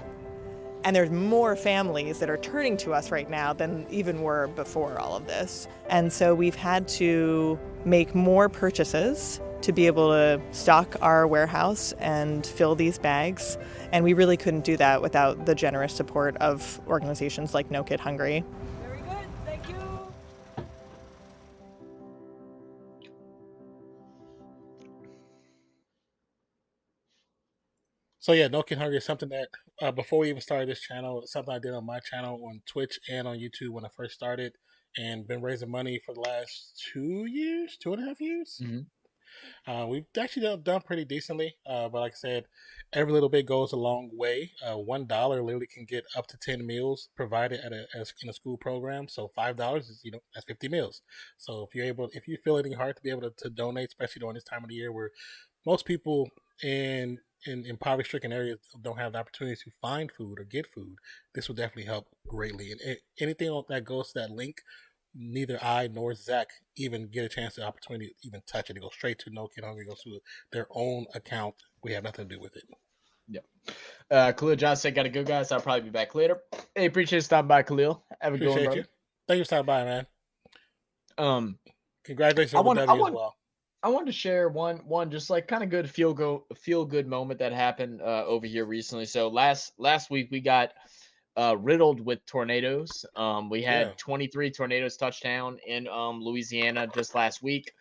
And there's more families that are turning to us right now than even were before all of this. And so we've had to make more purchases to be able to stock our warehouse and fill these bags. And we really couldn't do that without the generous support of organizations like No Kid Hungry. Very good. Thank you. So yeah, No Kid Hungry is something that before we even started this channel, it's something I did on my channel on Twitch and on YouTube when I first started, and been raising money for the last 2 years, 2.5 years. Mm-hmm. We've actually done pretty decently, but like I said, every little bit goes a long way. $1 literally can get up to 10 meals provided in a school program. So $5 is that's 50 meals. So if you feel it in your heart to be able to donate, especially during this time of the year where most people in poverty-stricken areas don't have the opportunity to find food or get food, this will definitely help greatly. And anything that goes to that link, neither I nor Zach even get a chance, the opportunity to even touch it. It goes straight to No Kid Hungry, goes to their own account. We have nothing to do with it. Yeah. Khalil Johnson said, "Gotta go, guys. I'll probably be back later." Hey, appreciate you stopping by, Khalil. Have a good one, brother. You. Thank you for stopping by, man. Congratulations I on the W as well. I wanted to share one just like kind of good feel good moment that happened over here recently. So last week we got riddled with tornadoes. We had 23 tornadoes touchdown in Louisiana just last week.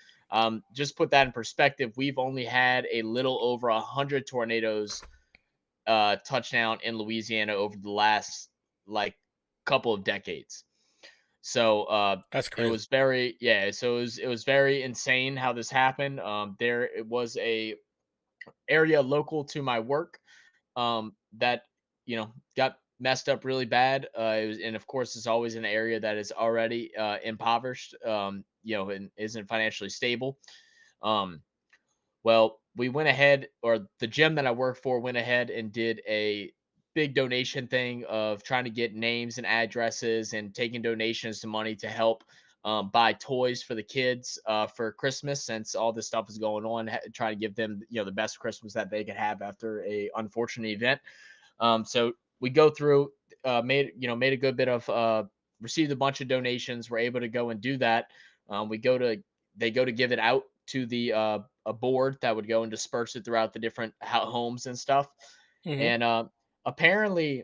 Just put that in perspective, we've only had a little over 100 tornadoes touchdown in Louisiana over the last couple of decades. So that's crazy. It was it was very insane how this happened. There it was a area local to my work that got messed up really bad. And of course it's always an area that is already impoverished, and isn't financially stable. Well, we went ahead, or the gym that I work for went ahead and did a big donation thing of trying to get names and addresses and taking donations to money to help buy toys for the kids for Christmas, since all this stuff is going on, trying to give them the best Christmas that they could have after a unfortunate event. So we go through, made a good bit of received a bunch of donations. We're able to go and do that. They go to give it out to the a board that would go and disperse it throughout the different homes and stuff. Mm-hmm. And apparently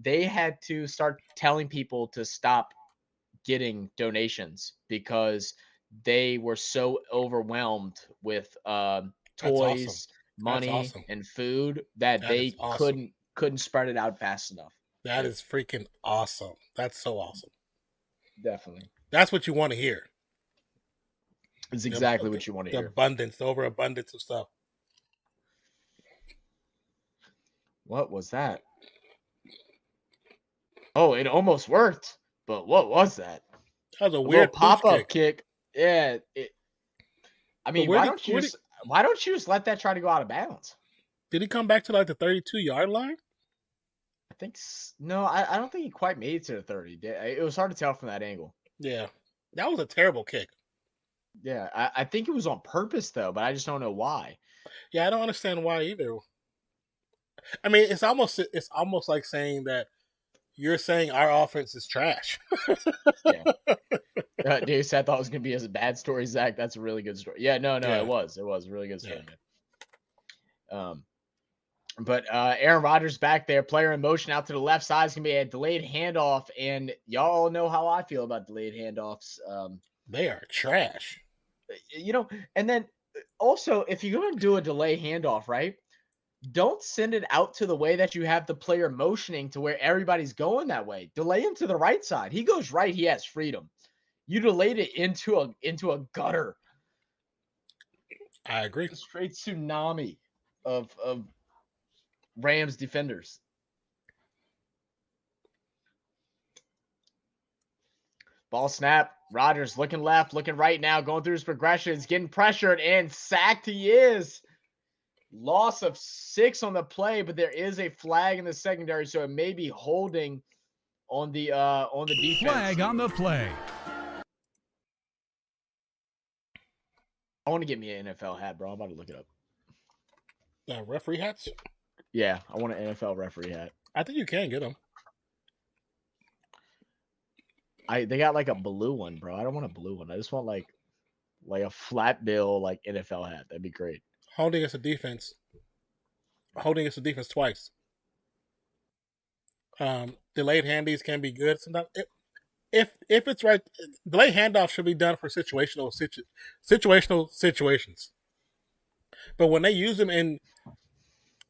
they had to start telling people to stop getting donations because they were so overwhelmed with toys, money, and food that they couldn't spread it out fast enough. That is freaking awesome. That's so awesome. Definitely. That's what you want to hear. It's exactly what you want to hear. The overabundance of stuff. What was that? Oh, it almost worked. But what was that? That was a weird pop-up kick. Yeah. I mean, why don't you just let that try to go out of bounds? Did he come back to like the 32-yard line? I think no. I don't think he quite made it to the 30. It was hard to tell from that angle. Yeah, that was a terrible kick. Yeah, I think it was on purpose though, but I just don't know why. Yeah, I don't understand why either. I mean, it's almost like saying that you're saying our offense is trash. Yeah. Dave said I thought it was gonna be as a bad story, Zach. That's a really good story. Yeah, no, it was a really good story. Yeah. But Aaron Rodgers back there, player in motion out to the left side. It's gonna be a delayed handoff, and y'all know how I feel about delayed handoffs. They are trash. And then also, if you're going to do a delay handoff, right, don't send it out to the way that you have the player motioning to where everybody's going that way. Delay him to the right side. He goes right, he has freedom. You delayed it into a gutter. I agree. A straight tsunami of Rams defenders. Ball snap. Rodgers looking left, looking right now, going through his progressions, getting pressured, and sacked he is. Loss of 6 on the play, but there is a flag in the secondary, so it may be holding on the defense. Flag on the play. I want to get me an NFL hat, bro. I'm about to look it up. Referee hats? Yeah, I want an NFL referee hat. I think you can get them. They got like a blue one, bro. I don't want a blue one. I just want like a flat bill like NFL hat. That'd be great. Holding against the defense. Holding against the defense twice. Delayed handies can be good sometimes. If it's right, delayed handoff should be done for situational situations. But when they use them in,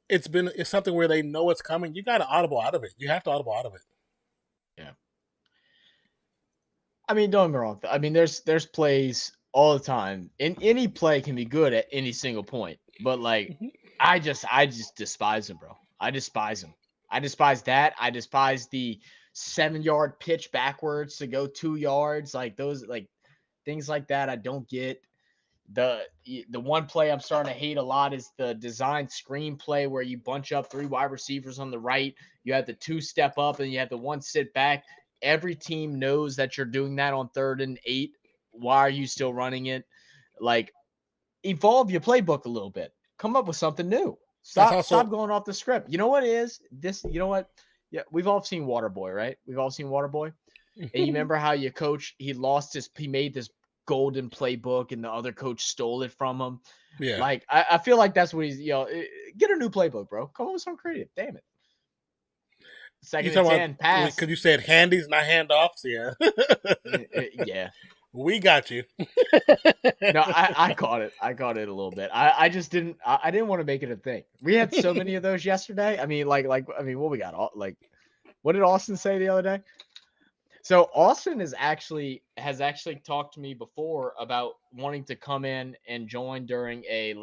it's something where they know it's coming. You got to audible out of it. You have to audible out of it. Yeah. I mean, don't get me wrong. I mean, there's plays all the time, and any play can be good at any single point. But like, I just despise him, bro. I despise him. I despise that. I despise the 7-yard pitch backwards to go 2 yards. Like those, like things like that. I don't get. The one play I'm starting to hate a lot is the design screen play where you bunch up 3 wide receivers on the right. You have the 2 step up and you have the 1 sit back. Every team knows that you're doing that on 3rd and 8. Why are you still running it? Like, evolve your playbook a little bit. Come up with something new. Stop going off the script. You know what it is? You know what? Yeah, we've all seen Waterboy, right? We've all seen Waterboy. And you remember how your coach, he made this golden playbook and the other coach stole it from him. Yeah. Like, I feel like that's what he's, get a new playbook, bro. Come up with something creative. Damn it. 2nd and 10, pass. Because you said handies, not handoffs. Yeah. Yeah. We got you. No, I caught it. I caught it a little bit. I just didn't. I didn't want to make it a thing. We had so many of those yesterday. I mean, what we got? What did Austin say the other day? So Austin has actually talked to me before about wanting to come in and join during a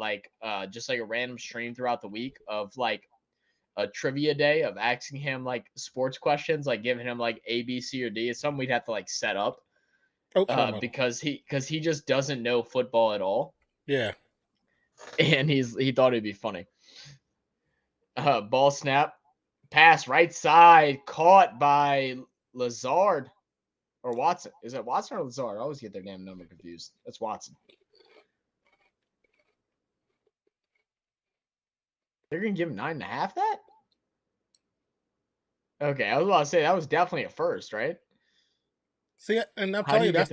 just like a random stream throughout the week of like a trivia day of asking him like sports questions, like giving him like A, B, C, or D. It's something we'd have to like set up. Because he just doesn't know football at all. Yeah. And he thought it'd be funny. Ball snap, pass right side, caught by Lazard or Watson. Is it Watson or Lazard? I always get their damn number confused. That's Watson. They're gonna give him 9.5 that? Okay, I was about to say that was definitely a first, right? See, and I'm telling you, that's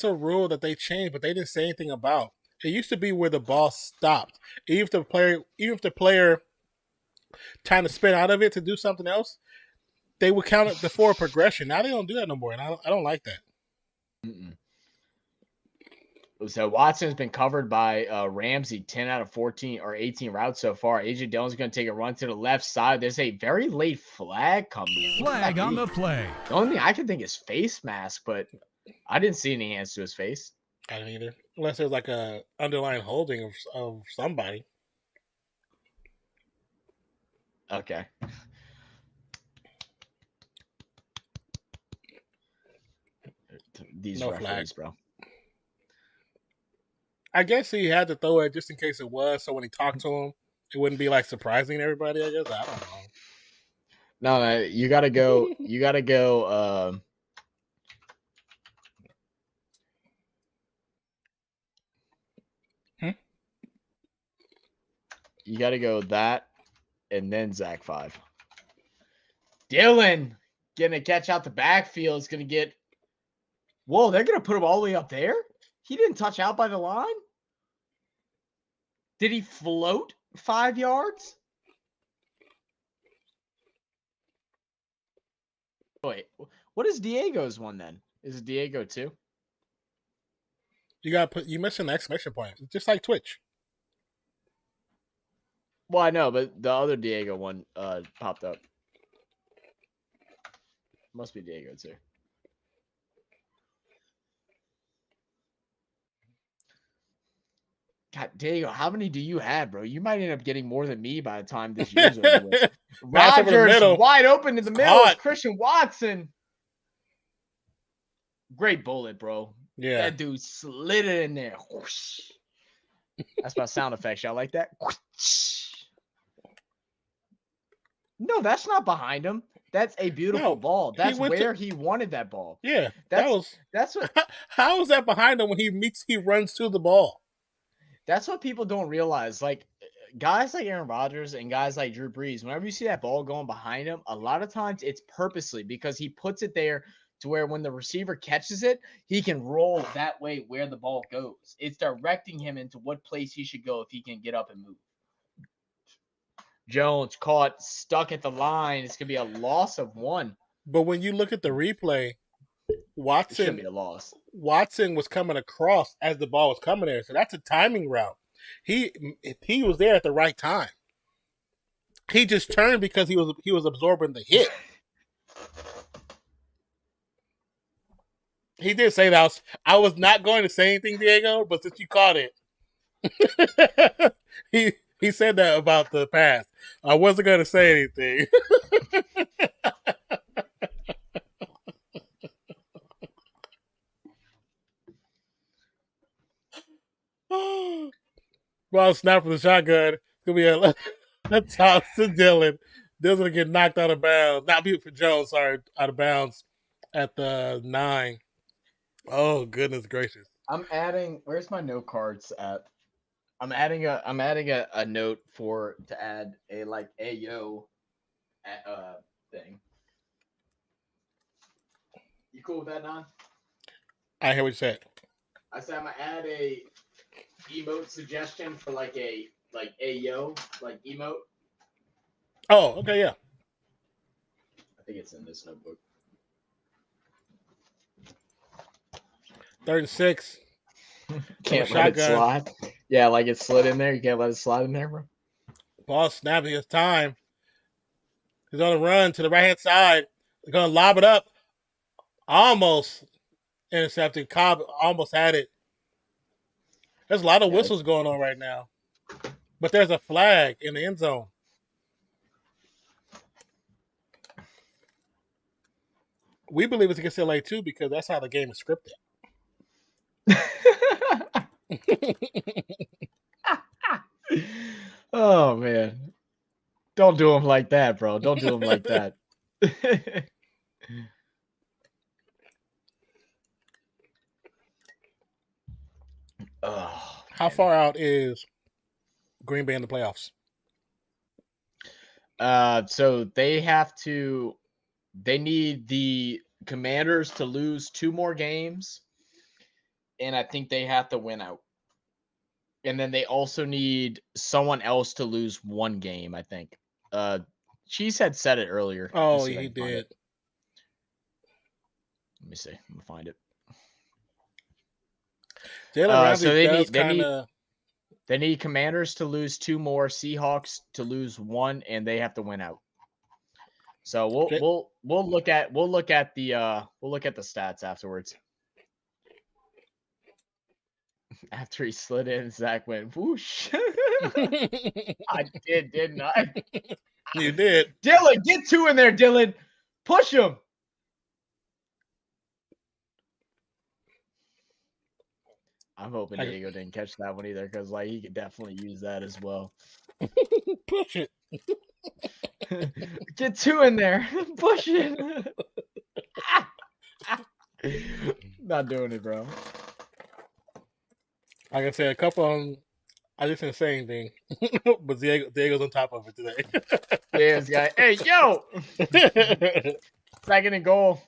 a rule that they changed, but they didn't say anything about. It used to be where the ball stopped. Even if the player trying to spin out of it to do something else, they would count it before progression. Now they don't do that no more, and I don't like that. Mm-mm. So Watson's been covered by Ramsey 10 out of 14 or 18 routes so far. AJ Dillon's going to take a run to the left side. There's a very late flag coming in. Flag on the play. The only thing I can think is face mask, but I didn't see any hands to his face. I didn't either. Unless there's like a underlying holding of somebody. Okay. These no referees, flag, bro. I guess he had to throw it just in case it was, so when he talked to him, it wouldn't be like surprising to everybody. I guess I don't know. No, you gotta go. You gotta go. You gotta go that, and then Zach 5. Dylan getting a catch out the backfield is gonna get. Whoa, they're gonna put him all the way up there. He didn't touch out by the line? Did he float 5 yards? Wait, what is Diego's one then? Is it Diego 2? You missing the exclamation point. It's just like Twitch. Well, I know, but the other Diego one popped up. Must be Diego 2. God, Diego, how many do you have, bro? You might end up getting more than me by the time this year's over with. Rodgers wide open in the middle. Christian Watson. Great bullet, bro. Yeah. That dude slid it in there. Whoosh. That's my sound effects. Y'all like that? Whoosh. No, that's not behind him. That's a beautiful No, ball. That's went to- where he wanted that ball. Yeah, That's what How is that behind him when he runs to the ball? that's what people don't realize. Like guys like Aaron Rodgers and guys like Drew Brees, whenever you see that ball going behind him, a lot of times it's purposely because he puts it there to where when the receiver catches it, he can roll that way where the ball goes. It's directing him into what place he should go if he can get up and move. Jones caught stuck at the line. It's gonna be a loss of 1. But when you look at the replay, It should be a loss. Watson was coming across as the ball was coming there, so that's a timing route. He was there at the right time. He just turned because he was absorbing the hit. He did say that. I was not going to say anything, Diego, but since you caught it, he said that about the pass. I wasn't going to say anything. Ball snap from the shotgun. It's gonna be a toss to Dylan. Dylan's gonna get knocked out of bounds. Not be for Jones, sorry, out of bounds at the 9. Oh goodness gracious! I'm adding. Where's my note cards at? I'm adding a note to add a like Ayo thing. You cool with that, Non? I hear what you said. I said I'm gonna add a emote suggestion for like Ayo like emote. Oh, okay, yeah. I think it's in this notebook. 3rd and 6. Can't let it slide. Yeah, like it slid in there. You can't let it slide in there, bro. Ball snapping his time. He's on a run to the right hand side. They're gonna lob it up. Almost intercepted. Cobb almost had it. There's a lot of whistles going on right now. But there's a flag in the end zone. We believe it's against LA too because that's how the game is scripted. Oh man. Don't do him like that, bro. Don't do him like that. Oh, how far out is Green Bay in the playoffs? So they need the Commanders to lose 2 more games, and I think they have to win out. And then they also need someone else to lose 1 game, I think. Cheese had said it earlier. Oh, he did. Let me see. I'm gonna find it. So they need Commanders to lose 2 more, Seahawks to lose 1, and they have to win out. So we'll look at the stats afterwards. After he slid in, Zach went whoosh. I did, didn't I? You did. Dylan, get 2 in there, Dylan. Push him. I'm hoping Diego didn't catch that one either, because like he could definitely use that as well. Push it. Get 2 in there. Push it. Not doing it, bro. Like I said, a couple of them, I just didn't say anything. But Diego's on top of it today. Yeah, this guy. Hey, yo! 2nd and goal.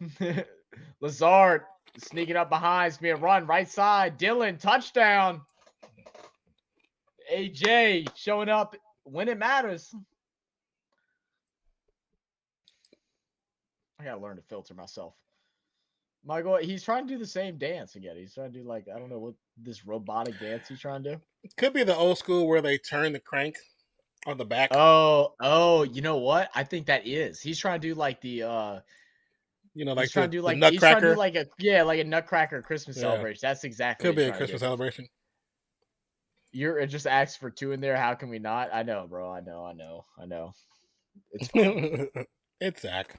Lazard sneaking up behind. It's being run right side. Dylan, touchdown. AJ showing up when it matters. I gotta learn to filter myself. Michael, he's trying to do the same dance again. He's trying to do like, I don't know what this robotic dance he's trying to do. Could be the old school where they turn the crank on the back. Oh, you know what? I think that is. He's trying to do like the like he's trying to do like Nutcracker. He's trying to do like a Nutcracker Christmas celebration. That's exactly could be a Christmas celebration. You're just asked for 2 in there. How can we not? I know, bro. I know. It's fine. It's Zach.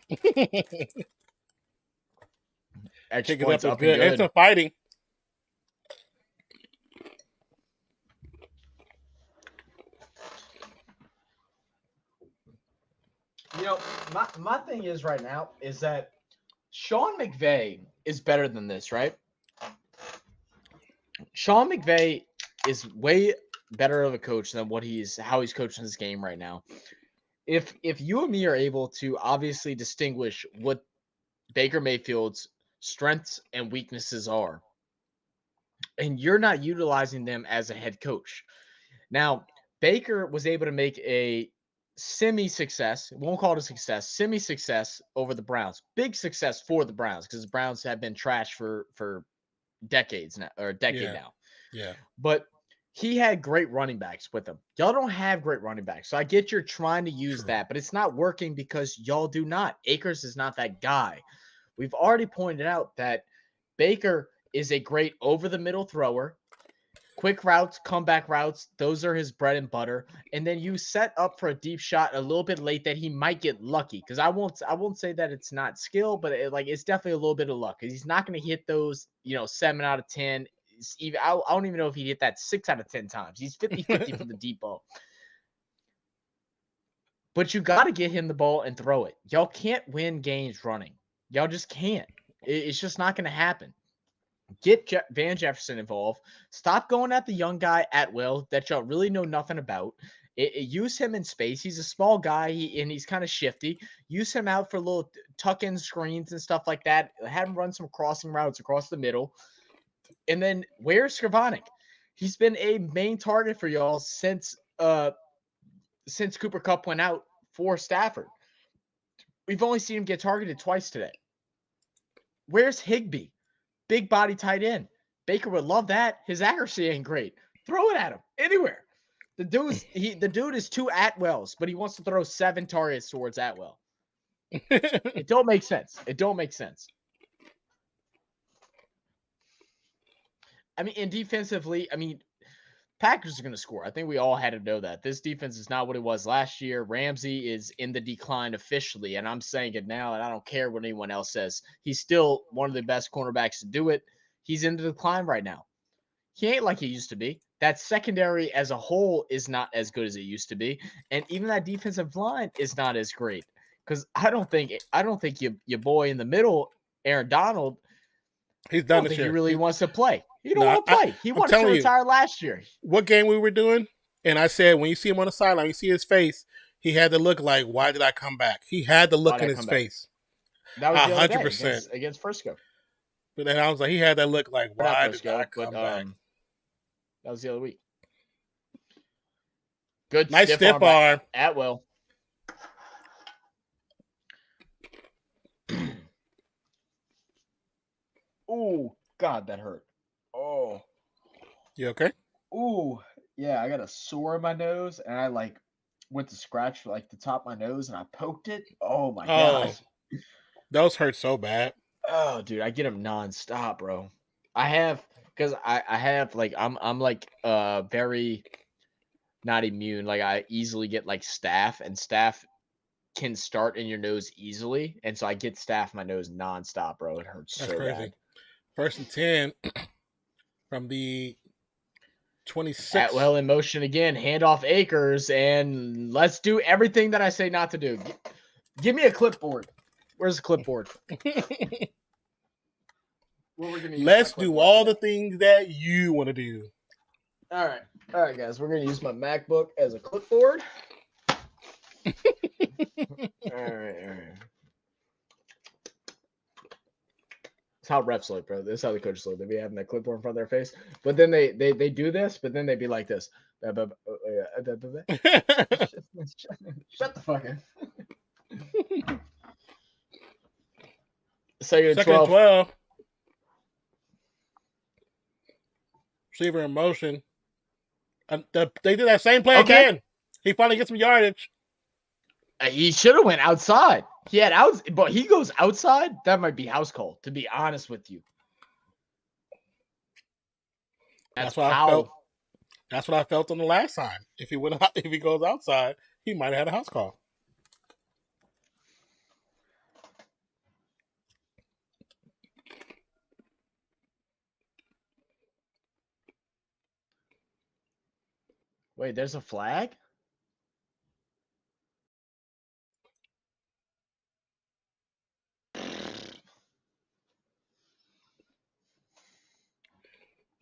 Extra Pick points it up up good. and good. It's a fighting. You know, my thing is right now is that Sean McVay is better than this, right? Sean McVay is way better of a coach than how he's coaching this game right now. If you and me are able to obviously distinguish what Baker Mayfield's strengths and weaknesses are, and you're not utilizing them as a head coach. Now, Baker was able to make a semi-success, won't call it a success, semi-success over the Browns. Big success for the Browns because the Browns have been trash for decades now, or a decade now. Yeah. But he had great running backs with him. Y'all don't have great running backs. So I get you're trying to use that, but it's not working because y'all do not. Akers is not that guy. We've already pointed out that Baker is a great over-the-middle thrower. Quick routes, comeback routes, those are his bread and butter. And then you set up for a deep shot a little bit late that he might get lucky. Because I won't say that it's not skill, but it's definitely a little bit of luck. Because he's not going to hit those, 7 out of 10. I don't even know if he hit that 6 out of 10 times. He's 50-50 from the deep ball. But you got to get him the ball and throw it. Y'all can't win games running. Y'all just can't. It's just not going to happen. Get Van Jefferson involved. Stop going at the young guy at will that y'all really know nothing about. Use him in space. He's a small guy, and he's kind of shifty. Use him out for little tuck-in screens and stuff like that. Have him run some crossing routes across the middle. And then where's Skravanik? He's been a main target for y'all since Cooper Kupp went out for Stafford. We've only seen him get targeted twice today. Where's Higbee? Big body tight end. Baker would love that. His accuracy ain't great. Throw it at him anywhere. The dude is 2 Atwells, but he wants to throw 7 targets towards Atwell. It don't make sense. I mean, and defensively, Packers are going to score. I think we all had to know that. This defense is not what it was last year. Ramsey is in the decline officially, and I'm saying it now, and I don't care what anyone else says. He's still one of the best cornerbacks to do it. He's in the decline right now. He ain't like he used to be. That secondary as a whole is not as good as it used to be, and even that defensive line is not as great. Because I don't think your boy in the middle, Aaron Donald, he's done this year. He really wants to play. He don't want to play. He wanted to retire last year. What game we were doing, and I said, when you see him on the sideline, you see his face, he had to look like, why did I come back? He had the look in his face. That was 100% against Frisco. But then I was like, he had that look like, why did I come back? That was the other week. Good, nice stiff arm. Atwell. Ooh, God, that hurt. Oh. You okay? Ooh, yeah, I got a sore in my nose, and I went to scratch the top of my nose, and I poked it. Oh my gosh. Those hurt so bad. Oh, dude, I get them nonstop, bro. I have I'm very not immune. Like I easily get staph, and staph can start in your nose easily, and so I get staph in my nose nonstop, bro. It hurts so bad. 1st and 10 from the 26. Atwell in motion again. Handoff Akers, and let's do everything that I say not to do. Give me a clipboard. Where's the clipboard? Let's do all the things that you want to do. All right, guys. We're gonna use my MacBook as a clipboard. All right. It's how refs look, bro. This is how the coaches look. They be having that clipboard in front of their face, but then they do this, but then they be like this. Shut the fuck up. Second and 12. Receiver in motion. They did that same play again. He finally gets some yardage. He should have went outside. But he goes outside. That might be house call, to be honest with you. That's what I felt. That's what I felt on the last time. If he goes outside, he might have had a house call. Wait, there's a flag?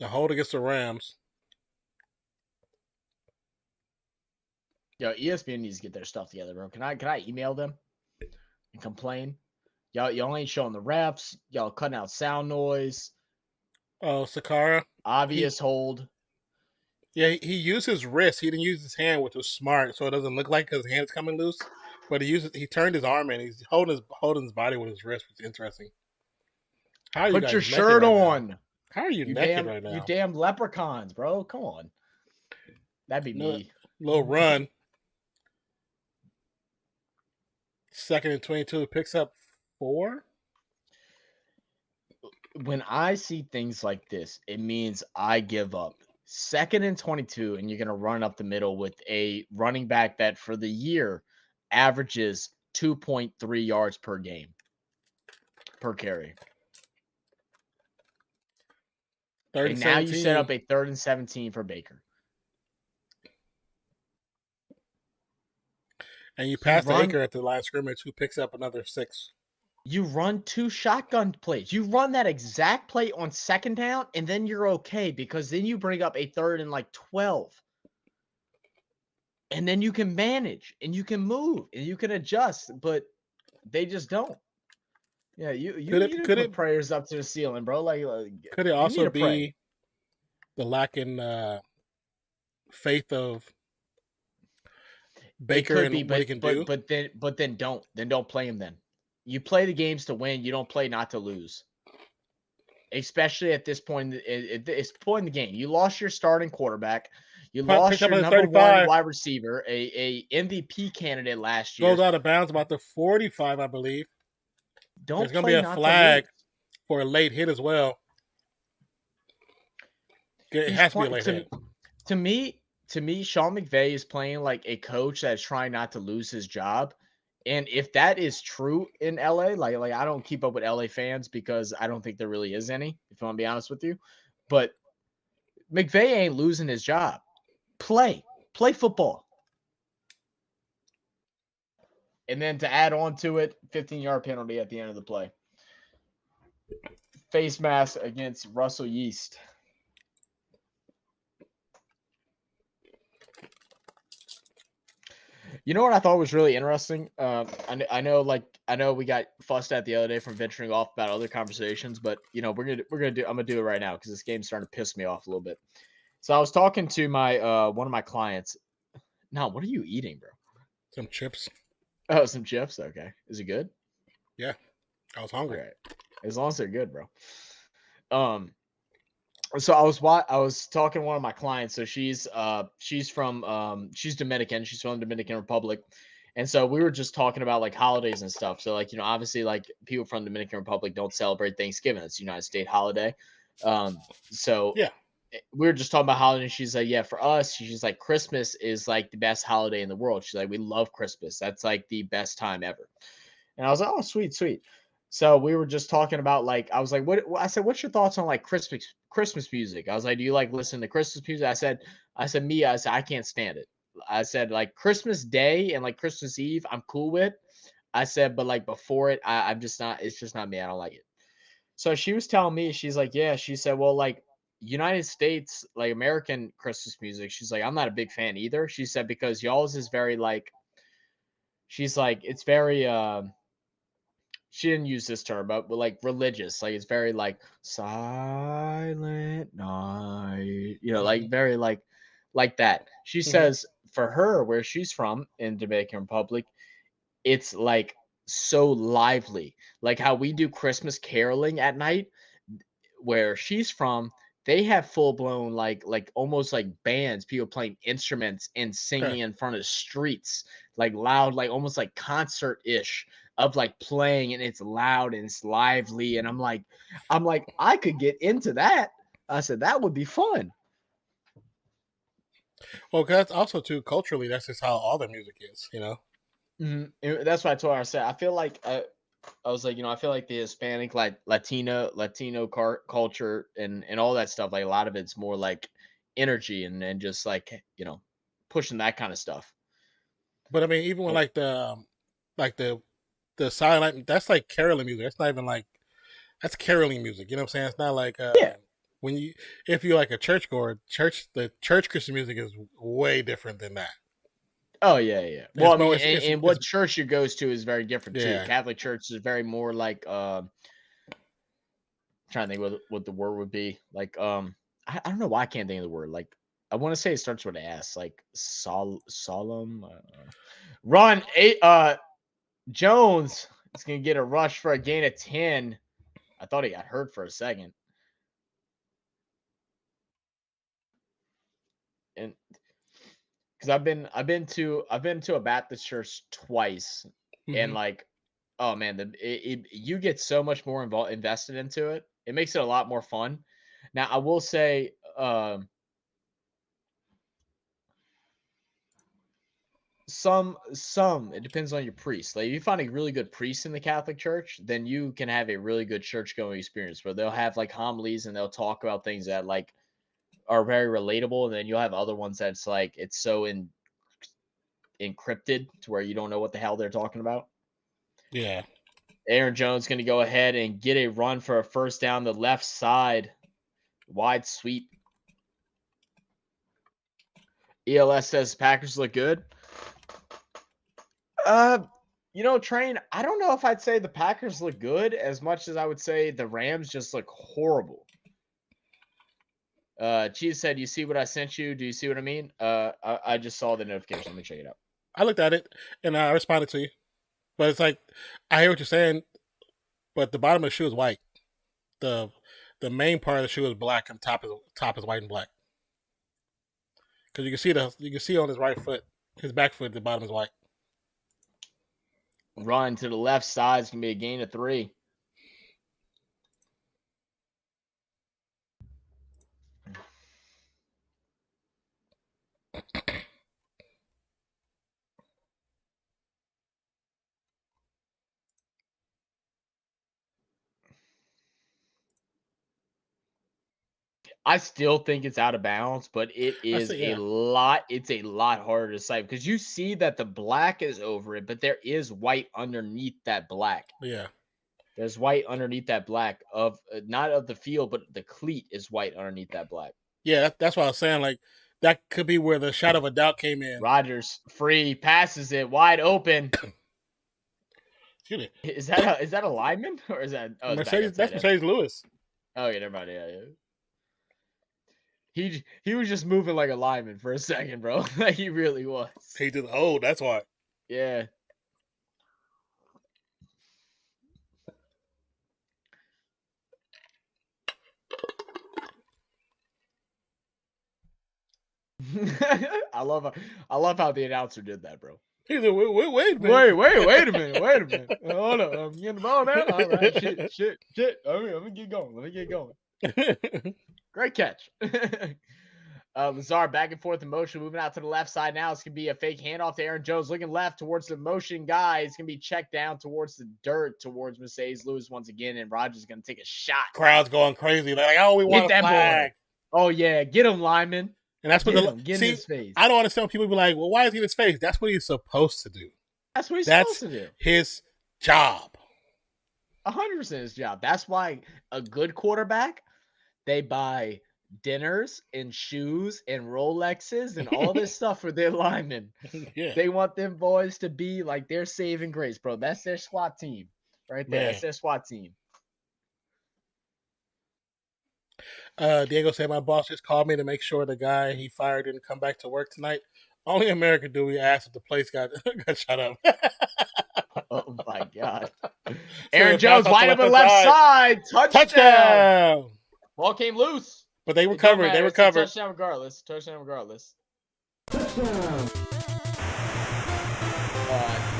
The hold against the Rams. Yo, ESPN needs to get their stuff together, bro. Can I email them and complain? Y'all ain't showing the refs. Y'all cutting out sound noise. Oh, Sakara. Obvious hold. Yeah, he used his wrist. He didn't use his hand, which was smart, so it doesn't look like his hand's coming loose. But he turned his arm in. He's holding his body with his wrist, which is interesting. How are you Put guys your naked shirt right on. now? How are you naked right now? You damn leprechauns, bro. Come on. That'd be me. Little run. 2nd and 22, picks up 4. When I see things like this, it means I give up. 2nd and 22, and you're going to run up the middle with a running back that for the year averages 2.3 yards per game, per carry. And now you set up a 3rd and 17 for Baker. And you pass to Baker at the line of scrimmage, who picks up another 6. You run 2 shotgun plays. You run that exact play on 2nd down, and then you're okay because then you bring up a 3rd and 12. And then you can manage, and you can move, and you can adjust, but they just don't. Yeah, you need to put prayers up to the ceiling, bro. Like could it also be the lack in faith of Baker and what he can do? But then don't play him then. You play the games to win. You don't play not to lose. Especially at this point, at this point in the game, you lost your starting quarterback. You lost your number 1 wide receiver, a MVP candidate last year. Goes out of bounds about the 45, I believe. There's going to be a flag for a late hit as well. It has to be a late hit. To me, Sean McVay is playing like a coach that's trying not to lose his job. And if that is true in LA, like I don't keep up with LA fans because I don't think there really is any, if I'm gonna be honest with you. But McVay ain't losing his job. Play football. And then to add on to it, 15-yard penalty at the end of the play. Face mask against Russell Yeast. You know what I thought was really interesting? I know we got fussed at the other day from venturing off about other conversations, but you know I'm gonna do it right now because this game's starting to piss me off a little bit. So I was talking to my one of my clients. No, what are you eating, bro? Some chips. Oh, some chips. Okay, is it good? Yeah, I was hungry. Right. As long as they're good, bro. So I was talking to one of my clients. So she's from she's Dominican. She's from the Dominican Republic. And so we were just talking about like holidays and stuff. So like, you know, obviously like people from the Dominican Republic don't celebrate Thanksgiving. It's a United States holiday. So yeah, we were just talking about holidays. She's like, yeah, for us, she's like, Christmas is like the best holiday in the world. She's like, we love Christmas. That's like the best time ever. And I was like, oh, sweet. So we were just talking about like, I was like, I said, what's your thoughts on like Christmas music? I was like, do you like listen to Christmas music? I said, I can't stand it. I said like Christmas Day and like Christmas Eve, I'm cool with. I said, but like before it, I'm just not, it's just not me. I don't like it. So she was telling me, she's like, yeah, she said, well, like United States, like American Christmas music, she's like, I'm not a big fan either. She said, because y'all's is very like, she's like, it's very, she didn't use this term, but like religious, like it's very like silent night, you know, like very like that. She says for her, where she's from in Dominican Republic, it's like so lively, like how we do Christmas caroling at night. Where she's from, they have full blown like almost like bands, people playing instruments and singing in front of the streets, like loud, like almost like concert ish of like playing, and it's loud and it's lively. And I'm like, I could get into that. I said that would be fun. Well, that's also too culturally. That's just how all the music is, you know. Mm-hmm. That's what I told her. I said I feel like I was like, you know, I feel like the Hispanic, like Latino culture and all that stuff, like a lot of it's more like energy and just like, you know, pushing that kind of stuff. But I mean, even with like the silent, that's like caroling music. That's not even like, that's caroling music. You know what I'm saying? It's not like if you're like a churchgoer, the church Christian music is way different than that. Oh yeah. Well, I mean, and what church you goes to is very different too. Catholic church is very more like trying to think what the word would be. Like I don't know why I can't think of the word. Like I want to say it starts with an S, like solemn. Run Jones is gonna get a rush for a gain of 10. I thought he got hurt for a second. And because I've been to a Baptist church twice, and like, oh man, you get so much more invested into it. It makes it a lot more fun. Now I will say, some it depends on your priest. Like if you find a really good priest in the Catholic Church, then you can have a really good church going experience where they'll have like homilies and they'll talk about things that like are very relatable, and then you'll have other ones that's like it's so encrypted to where you don't know what the hell they're talking about. Yeah. Aaron Jones going to go ahead and get a run for a first down the left side. Wide sweep. ELS says Packers look good. Train, I don't know if I'd say the Packers look good as much as I would say the Rams just look horrible. Cheese said, you see what I sent you? Do you see what I mean? I just saw the notification. Let me check it out. I looked at it and I responded to you. But it's like, I hear what you're saying, but the bottom of the shoe is white. The main part of the shoe is black and top is white and black. Because you can see on his right foot, his back foot, the bottom is white. Run to the left side is going to be a gain of 3. I still think it's out of bounds, but it is a lot. It's a lot harder to decipher because you see that the black is over it, but there is white underneath that black. Yeah. There's white underneath that black of not of the field, but the cleat is white underneath that black. Yeah, that's what I was saying. Like that could be where the shadow of a doubt came in. Rodgers free passes it wide open. Excuse me. Is that a lineman or is that Mercedes? That's Mercedes Lewis. Oh yeah, never mind. Yeah. He was just moving like a lineman for a second, bro. Like he really was. He just old. That's why. Yeah. I love how the announcer did that, bro. He's like, wait a minute. Wait a minute. Hold up. I'm getting the ball now. All right. Shit. Let me get going. Great catch. Lazard back and forth in motion, moving out to the left side now. It's going to be a fake handoff to Aaron Jones, looking left towards the motion guy. It's going to be checked down towards the dirt, towards Mercedes Lewis once again, and Rodgers is going to take a shot. Crowd's going crazy. They're like, oh, we want a flag. Oh, yeah. Get him, lineman. And that's what get in his face. I don't understand when people be like, well, why is he in his face? That's what he's supposed to do. That's what he's supposed to do. His job. 100% his job. That's why a good quarterback, they buy dinners and shoes and Rolexes and all this stuff for their linemen. Yeah. They want them boys to be like their saving grace, bro. That's their SWAT team right there. That's their SWAT team. Diego said, my boss just called me to make sure the guy he fired didn't come back to work tonight. Only in America do we ask if the place got shut up. Oh, my God. Aaron Jones wide open left side. Touchdown. Ball came loose. But they recovered. Touchdown regardless. Touchdown.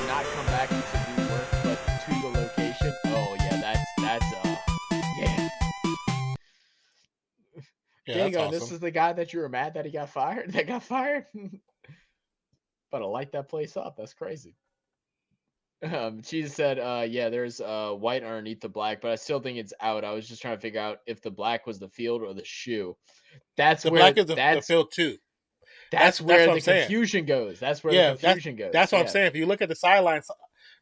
Not come back to do work, but to the location. Oh, yeah, that's yeah. There you go. Awesome. This is the guy that you were mad that he got fired. But I light that place up. That's crazy. She said, yeah, there's white underneath the black, but I still think it's out. I was just trying to figure out if the black was the field or the shoe. That's the where black is the field too. That's where the confusion goes. That's where the confusion goes. That's what I'm saying. If you look at the sidelines,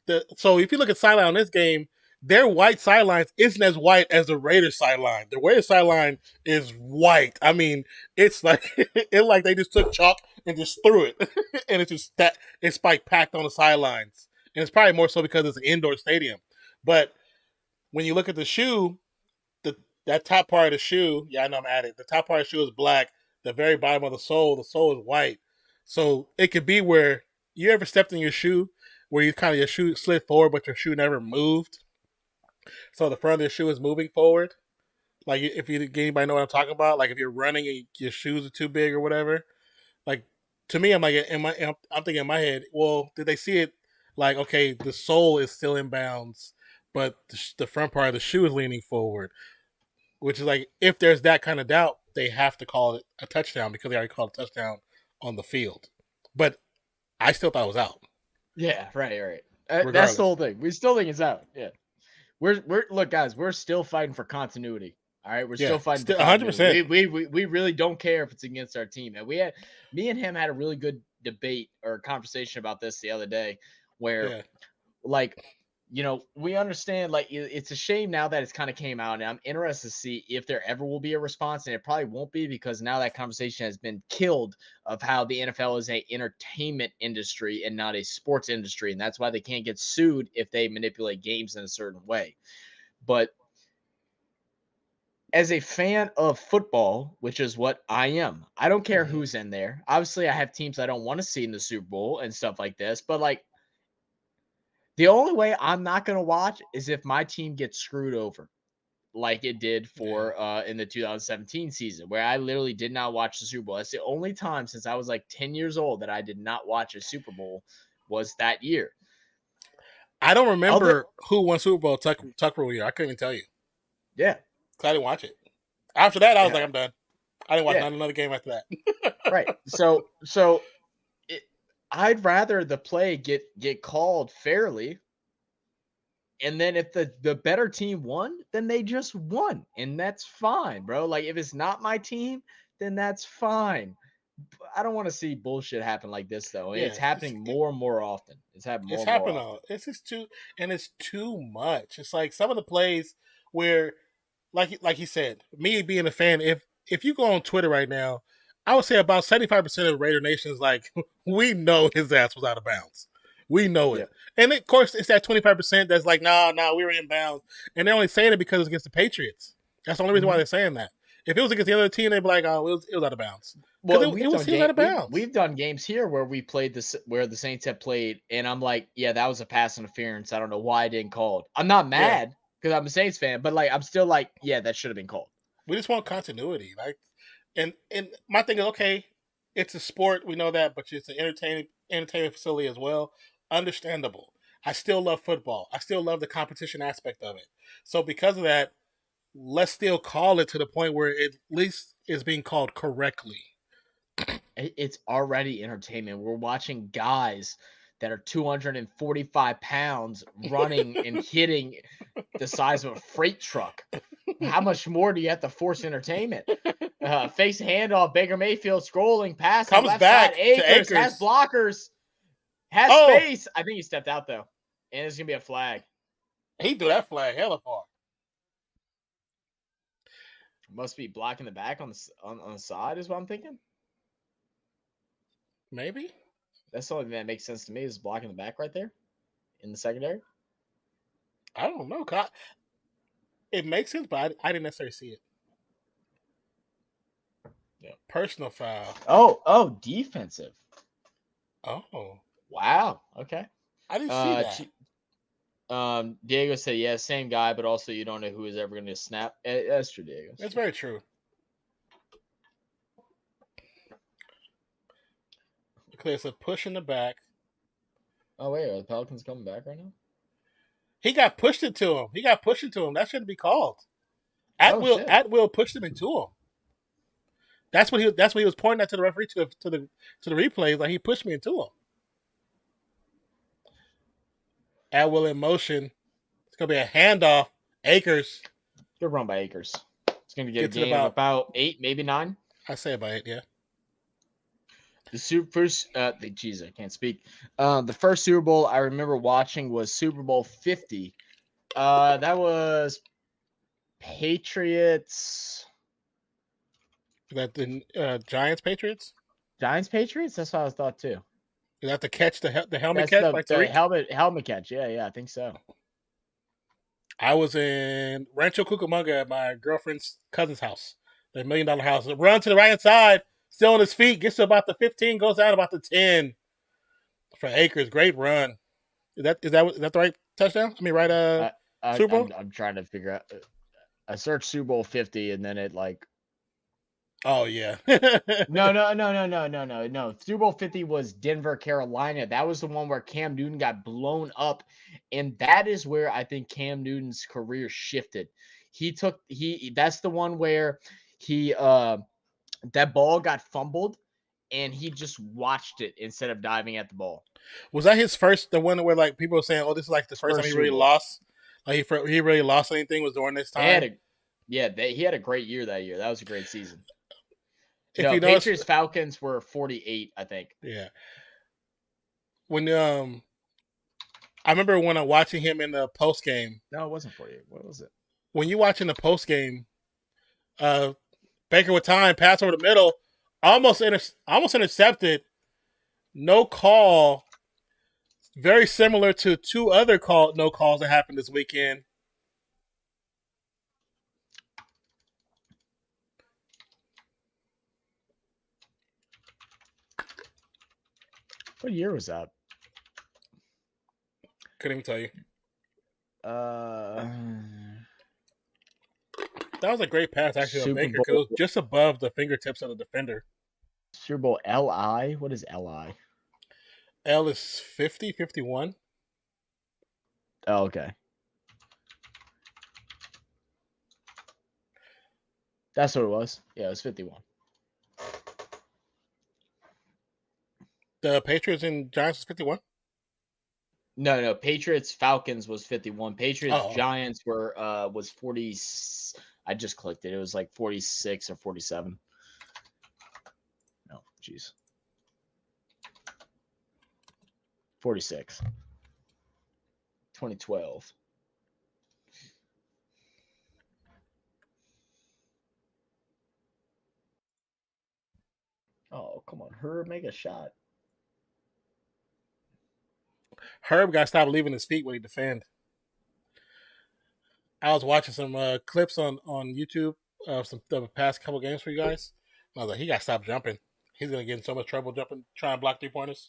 if you look at sideline on this game, their white sidelines isn't as white as the Raiders sideline. The Raiders sideline is white. I mean, it's like it like they just took chalk and just threw it, and it's just that it's like packed on the sidelines. And it's probably more so because it's an indoor stadium. But when you look at the shoe, that top part of the shoe, yeah, I know I'm at it. The top part of the shoe is black. The very bottom of the sole is white. So it could be where you ever stepped in your shoe where you kind of your shoe slid forward, but your shoe never moved. So the front of your shoe is moving forward. Like if anybody know what I'm talking about, like if you're running and your shoes are too big or whatever. Like to me, I'm thinking in my head, well, did they see it? Like, okay, the sole is still in bounds, but the front part of the shoe is leaning forward, which is like if there's that kind of doubt, they have to call it a touchdown because they already called a touchdown on the field. But I still thought it was out. Yeah, right. That's the whole thing. We still think it's out. Yeah, we're look, guys, we're still fighting for continuity. All right, we're still fighting. 100%. We really don't care if it's against our team. And me and him had a really good debate or conversation about this the other day, where like, you know, we understand, like, it's a shame now that it's kind of came out, and I'm interested to see if there ever will be a response, and it probably won't be because now that conversation has been killed of how the NFL is a entertainment industry and not a sports industry, and that's why they can't get sued if they manipulate games in a certain way. But as a fan of football, which is what I am, I don't care who's in there. Obviously, I have teams I don't want to see in the Super Bowl and stuff like this, but like, the only way I'm not going to watch is if my team gets screwed over like it did for in the 2017 season, where I literally did not watch the Super Bowl. That's the only time since I was like 10 years old that I did not watch a Super Bowl was that year. I don't remember who won Super Bowl Tuck Rule year. I couldn't even tell you. Yeah. I didn't watch it. After that, I was like, I'm done. I didn't watch another game after that. Right. So I'd rather the play get called fairly, and then if the better team won, then they just won, and that's fine, bro. Like if it's not my team, then that's fine. I don't want to see bullshit happen like this though. Yeah, it's happening more and more often. It's happening. It's happening. It's just it's too much. It's like some of the plays where, like he said, me being a fan, if you go on Twitter right now, I would say about 75% of Raider Nation is like, we know his ass was out of bounds. We know it. Yeah. And of course, it's that 25% that's like, nah, we were in bounds. And they're only saying it because it's against the Patriots. That's the only reason why they're saying that. If it was against the other team, they'd be like, oh, it was out of bounds. Well, it was out of bounds. We've done games here where we played where the Saints have played, and I'm like, yeah, that was a pass interference. I don't know why I didn't call it. I'm not mad because I'm a Saints fan, but like, I'm still like, yeah, that should have been called. We just want continuity. Like, and my thing is, okay, it's a sport, we know that, but it's an entertainment facility as well. Understandable. I still love football. I still love the competition aspect of it. So because of that, let's still call it to the point where it at least is being called correctly. It's already entertainment. We're watching guys that are 245 pounds running and hitting the size of a freight truck. How much more do you have to force entertainment? Face handoff, Baker Mayfield scrolling, passing, comes left back side, Akers, to Akers. Has blockers, has space. I think he stepped out though, and there's gonna be a flag. He threw that flag hella far. Must be blocking the back on the side, is what I'm thinking. Maybe. That's the only thing that makes sense to me is blocking the back right there in the secondary. I don't know. It makes sense, but I didn't necessarily see it. Yeah, personal foul. Oh, defensive. Oh, wow. Okay, I didn't see that. Diego said, "Yeah, same guy, but also you don't know who is ever going to snap." That's true, Diego. That's very true. It's a push in the back. Oh wait, are the Pelicans coming back right now? He got pushed into him. That shouldn't be called. At will pushed him into him. That's what he was pointing at to the referee to the replays. Like, he pushed me into him. At will in motion. It's gonna be a handoff. Akers. Good run by Akers. It's gonna get a game of about 8, maybe 9. I say about 8, yeah. I can't speak. The first Super Bowl I remember watching was Super Bowl 50 That was Patriots. Is that the Giants Patriots? Giants Patriots? That's what I thought too. Is that the catch, the helmet That's catch, the like Tariq? helmet catch. Yeah, I think so. I was in Rancho Cucamonga at my girlfriend's cousin's house, the $1 million house. Run to the right hand side, still on his feet, gets to about the 15, goes out about the 10 for Akers. Great run. Is that the right touchdown? I mean, right? Super Bowl. I'm trying to figure out. I searched Super Bowl 50, and then it like. Oh yeah. No. Super Bowl 50 was Denver, Carolina. That was the one where Cam Newton got blown up, and that is where I think Cam Newton's career shifted. That's the one where he that ball got fumbled, and he just watched it instead of diving at the ball. Was that his first? The one where like people were saying, "Oh, this is like the first time he really lost." Like he really lost anything was during this time. He had a great year that year. That was a great season. Patriots Falcons were 48, I think. Yeah. When I remember when I'm watching him in the post game. No, it wasn't 48. What was it? When you watching the post game, Baker with time, pass over the middle, almost intercepted, no call. Very similar to two other no calls that happened this weekend. What year was that? Couldn't even tell you. That was a great pass, actually, on Baker, because it was just above the fingertips of the defender. Super Bowl LI? What is LI? L is 50, 51. Oh, okay. That's what it was. Yeah, it was 51. The Patriots and Giants was 51? No. Patriots Falcons was 51. Patriots Giants was 40. I just clicked it. It was like 46 or 47. No, jeez. 46. 2012. Oh, come on. Herb, make a shot. Herb got to stop leaving his feet when he defend. I was watching some clips on YouTube of the past couple games for you guys. I was like, he got to stop jumping. He's going to get in so much trouble jumping, trying to block 3-pointers.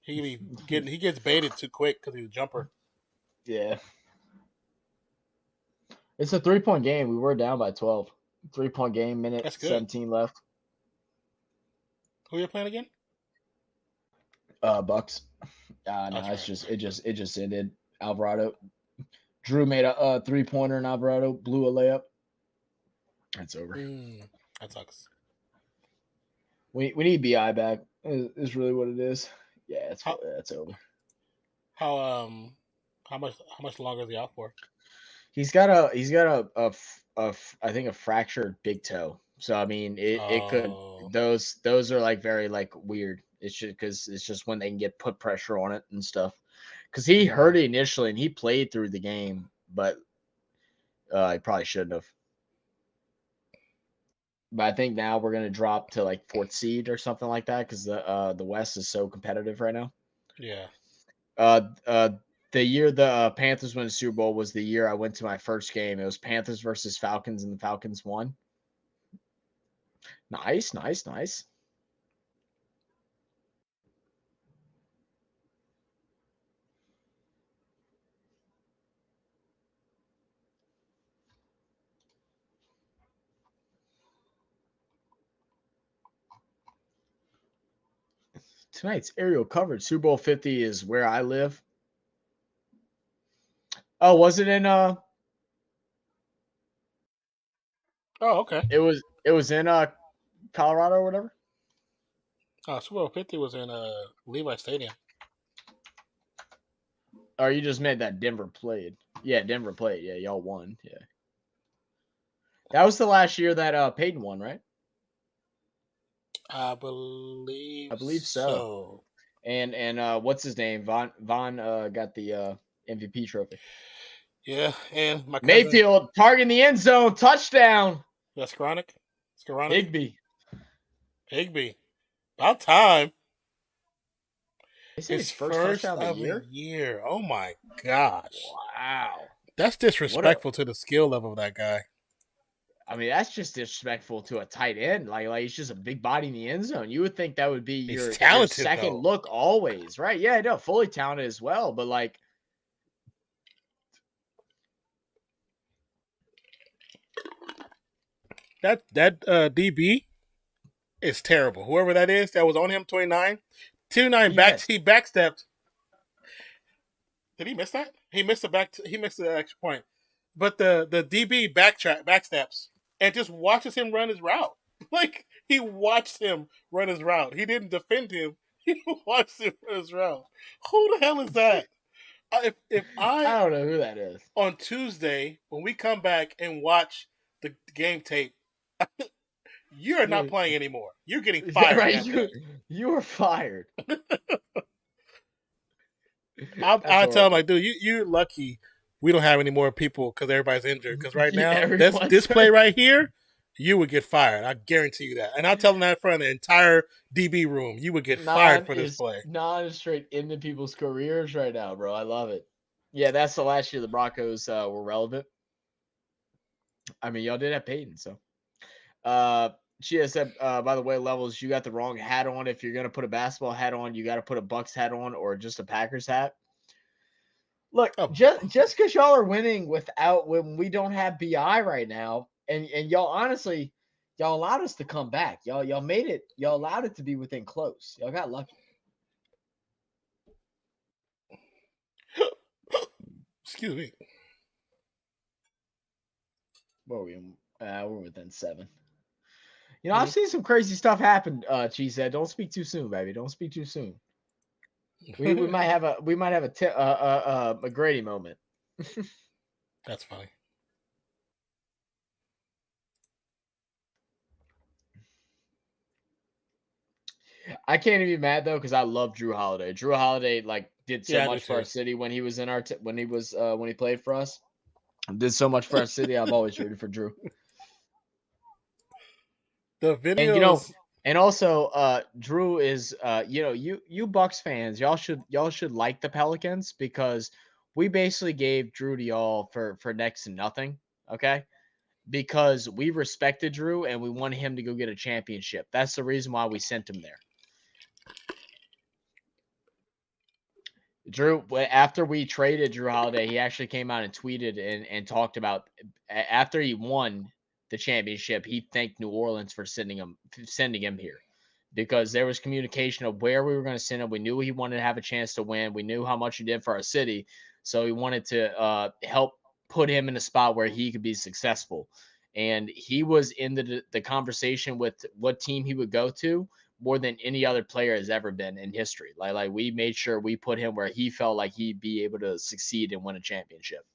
He gets baited too quick because he's a jumper. Yeah. It's a 3-point game. We were down by 12. 3-point game, minute 17 left. Who are you playing again? Bucks. It just ended. Alvarado. Drew made a 3-pointer and Alvarado blew a layup. That's over. That sucks. We need BI back. Is really what it is. Yeah, that's over. How much longer is he out for? He's got a I think a fractured big toe. So I mean it could those are like very like weird. It's just when they can get put pressure on it and stuff. Because he hurt it initially and he played through the game, but he probably shouldn't have. But I think now we're gonna drop to like 4th seed or something like that because the West is so competitive right now. Yeah. The year the Panthers won the Super Bowl was the year I went to my first game. It was Panthers versus Falcons, and the Falcons won. Nice. Tonight's aerial coverage. Super Bowl 50 is where I live. Oh, was it in Oh, okay. It was in Colorado or whatever. Super Bowl 50 was in Levi Stadium. Or you just meant that Denver played. Yeah, Denver played. Yeah, y'all won. Yeah. That was the last year that Peyton won, right? I believe so. And what's his name? Von got the MVP trophy. Yeah, and my cousin, Mayfield targeting the end zone, touchdown. that's Skoranek. Higbee. About time. They say His his first first touchdown of of the year. the year. Oh my gosh. Wow. That's disrespectful to the skill level of that guy. I mean, that's just disrespectful to a tight end. Like he's just a big body in the end zone. You would think that would be He's your talented, second though. look always, right? Yeah, no, fully talented as well. But like, that DB is terrible. Whoever that is, that was on him, 29. 29 he backstepped. Did he miss that? He missed the extra point. But the DB backsteps and just watches him run his route. Like he watched him run his route. He didn't defend him. He watched him run his route. Who the hell is that? If I don't know who that is. On Tuesday, when we come back and watch the game tape, you're not playing anymore. You're getting fired. Right? You were fired. I'll tell him, like, dude, you're lucky we don't have any more people because everybody's injured. Because right now, this play right here, you would get fired. I guarantee you that. And I'll tell them that in front of the entire DB room. You would get fired for this play. Not straight into people's careers right now, bro. I love it. Yeah, that's the last year the Broncos were relevant. I mean, y'all did have Peyton, so. She has said, by the way, Levels, you got the wrong hat on. If you're going to put a basketball hat on, you got to put a Bucks hat on or just a Packers hat. Look, just because y'all are winning when we don't have BI right now, and y'all honestly, y'all allowed us to come back. Y'all made it. Y'all allowed it to be within close. Y'all got lucky. Excuse me. What were we? We're within 7. You know, I've seen some crazy stuff happen. Cheese said, "Don't speak too soon, baby. Don't speak too soon." We might have a McGrady moment. That's funny. I can't even be mad though because I love Drew Holiday. Drew Holiday did so much for our city when he was in our when he played for us. Did so much for our city. I've always rooted for Drew. The videos, and also Drew is you Bucks fans, y'all should like the Pelicans because we basically gave Drew to y'all for next to nothing, okay? Because we respected Drew and we wanted him to go get a championship. That's the reason why we sent him there. Drew, after we traded Drew Holiday, he actually came out and tweeted and talked about after he won the championship, he thanked New Orleans for sending him here because there was communication of where we were going to send him. We knew he wanted to have a chance to win. We knew how much he did for our city. So we wanted to help put him in a spot where he could be successful. And he was in the conversation with what team he would go to more than any other player has ever been in history. Like we made sure we put him where he felt like he'd be able to succeed and win a championship.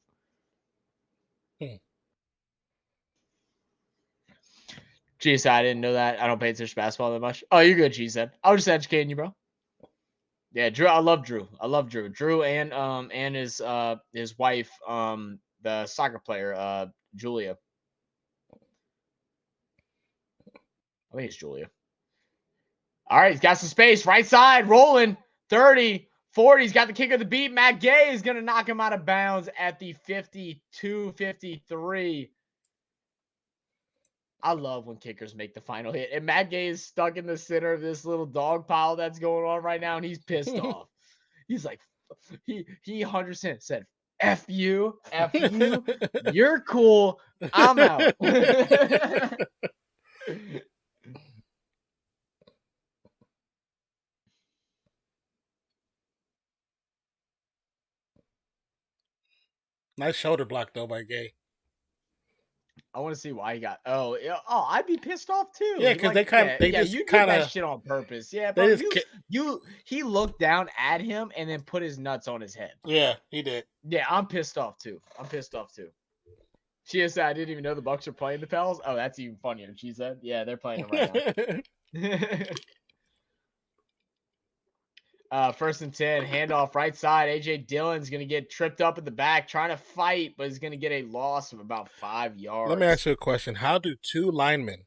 Geez, I didn't know that. I don't pay attention to basketball that much. Oh, you're good, Geez. I was just educating you, bro. Yeah, Drew. I love Drew. Drew and his wife, the soccer player, Julia. I think it's Julia. All right, he's got some space. Right side, rolling. 30, 40. He's got the kick of the beat. Matt Gay is going to knock him out of bounds at the 52-53. I love when kickers make the final hit. And Matt Gay is stuck in the center of this little dog pile that's going on right now, and he's pissed off. He's like, he 100% said, F you, you're cool, I'm out. Nice shoulder block, though, by Gay. I want to see why he got. I'd be pissed off too. Yeah, because you did that shit on purpose. Yeah, but he looked down at him and then put his nuts on his head. Yeah, he did. Yeah, I'm pissed off too. She said, I didn't even know the Bucks are playing the Pels. Oh, that's even funnier. She said, yeah, they're playing it right now. First and 10, handoff right side. A.J. Dillon's going to get tripped up in the back, trying to fight, but he's going to get a loss of about 5 yards. Let me ask you a question. How do two linemen,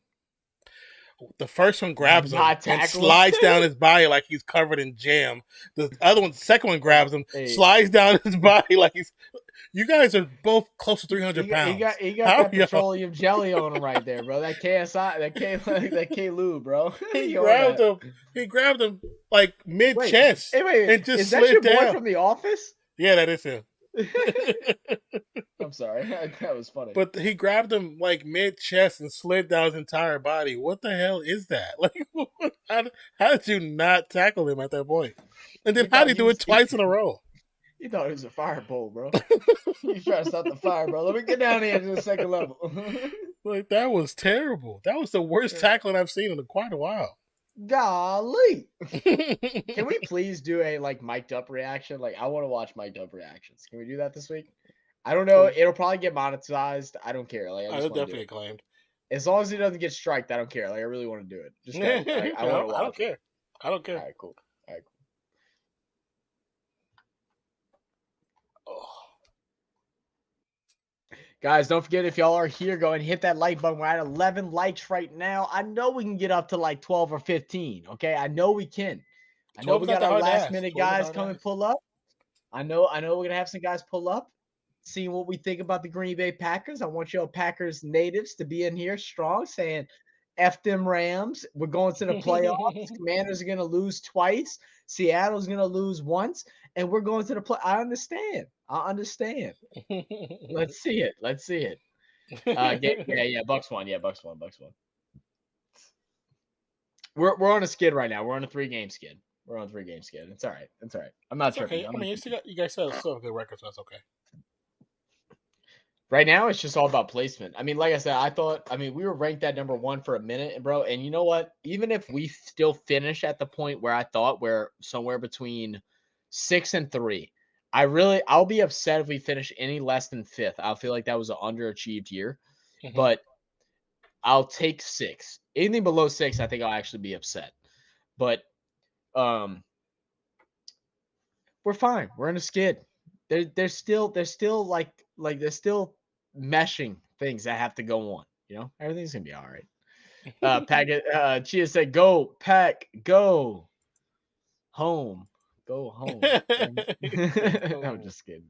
the first one grabs him Not and tackle slides him? down his body like he's covered in jam. The second one grabs him, Hey. slides down his body like he's... You guys are both close to 300 pounds. He got How that y'all- petroleum jelly on him right there, bro. That KSI, that K-Lube, bro. He You on grabbed that. him. He grabbed him like mid-chest. Wait, and just is that your slid boy down. from The Office? Yeah, that is him. I'm sorry. That was funny. But he grabbed him like mid-chest and slid down his entire body. What the hell is that? Like, how did you not tackle him at that point? And then He how thought did he he do was- it twice in a row? You thought it was a fire pole, bro. You trying to start the fire, bro. Let me get down here to the second level. Like, that was terrible. That was the worst tackling I've seen in quite a while. Golly. Can we please do a mic'd up reaction? Like, I want to watch mic'd up reactions. Can we do that this week? I don't know. It'll probably get monetized. I don't care. Like, I I just was want to do definitely it. acclaimed. As long as it doesn't get striked, I don't care. Like, I really want to do it. Just go. Like, I want to watch. I don't care. I don't All care. right, cool. Guys, don't forget, if y'all are here, go and hit that like button. We're at 11 likes right now. I know we can get up to like 12 or 15. Okay, I know we can. I know 12 we is not got that our hard to last ask. minute 12 is guys hard to come and ask. pull up. I know we're gonna have some guys pull up, seeing what we think about the Green Bay Packers. I want y'all Packers natives to be in here strong, saying F them Rams. We're going to the playoffs. Commanders are gonna lose twice. Seattle's gonna lose once, and we're going to the play. I understand. Let's see it. Yeah, Bucks won. Yeah, Bucks won. We're on a skid right now. We're on a 3-game skid. It's all right. I'm not It's tripping. okay. I mean, you guys still have a good record, so that's okay. Right now, it's just all about placement. I mean, like I said, we were ranked at number 1 for a minute, bro. And you know what? Even if we still finish at the point where I thought we're somewhere between 6 and 3, I'll be upset if we finish any less than 5th. I'll feel like that was an underachieved year. Mhm. But I'll take 6. Anything below 6, I think I'll actually be upset. But we're fine. We're in a skid. There's still like there's still meshing things that have to go on. You know, everything's gonna be all right. Chia said, "Go Pack, go home, go home." I'm just kidding.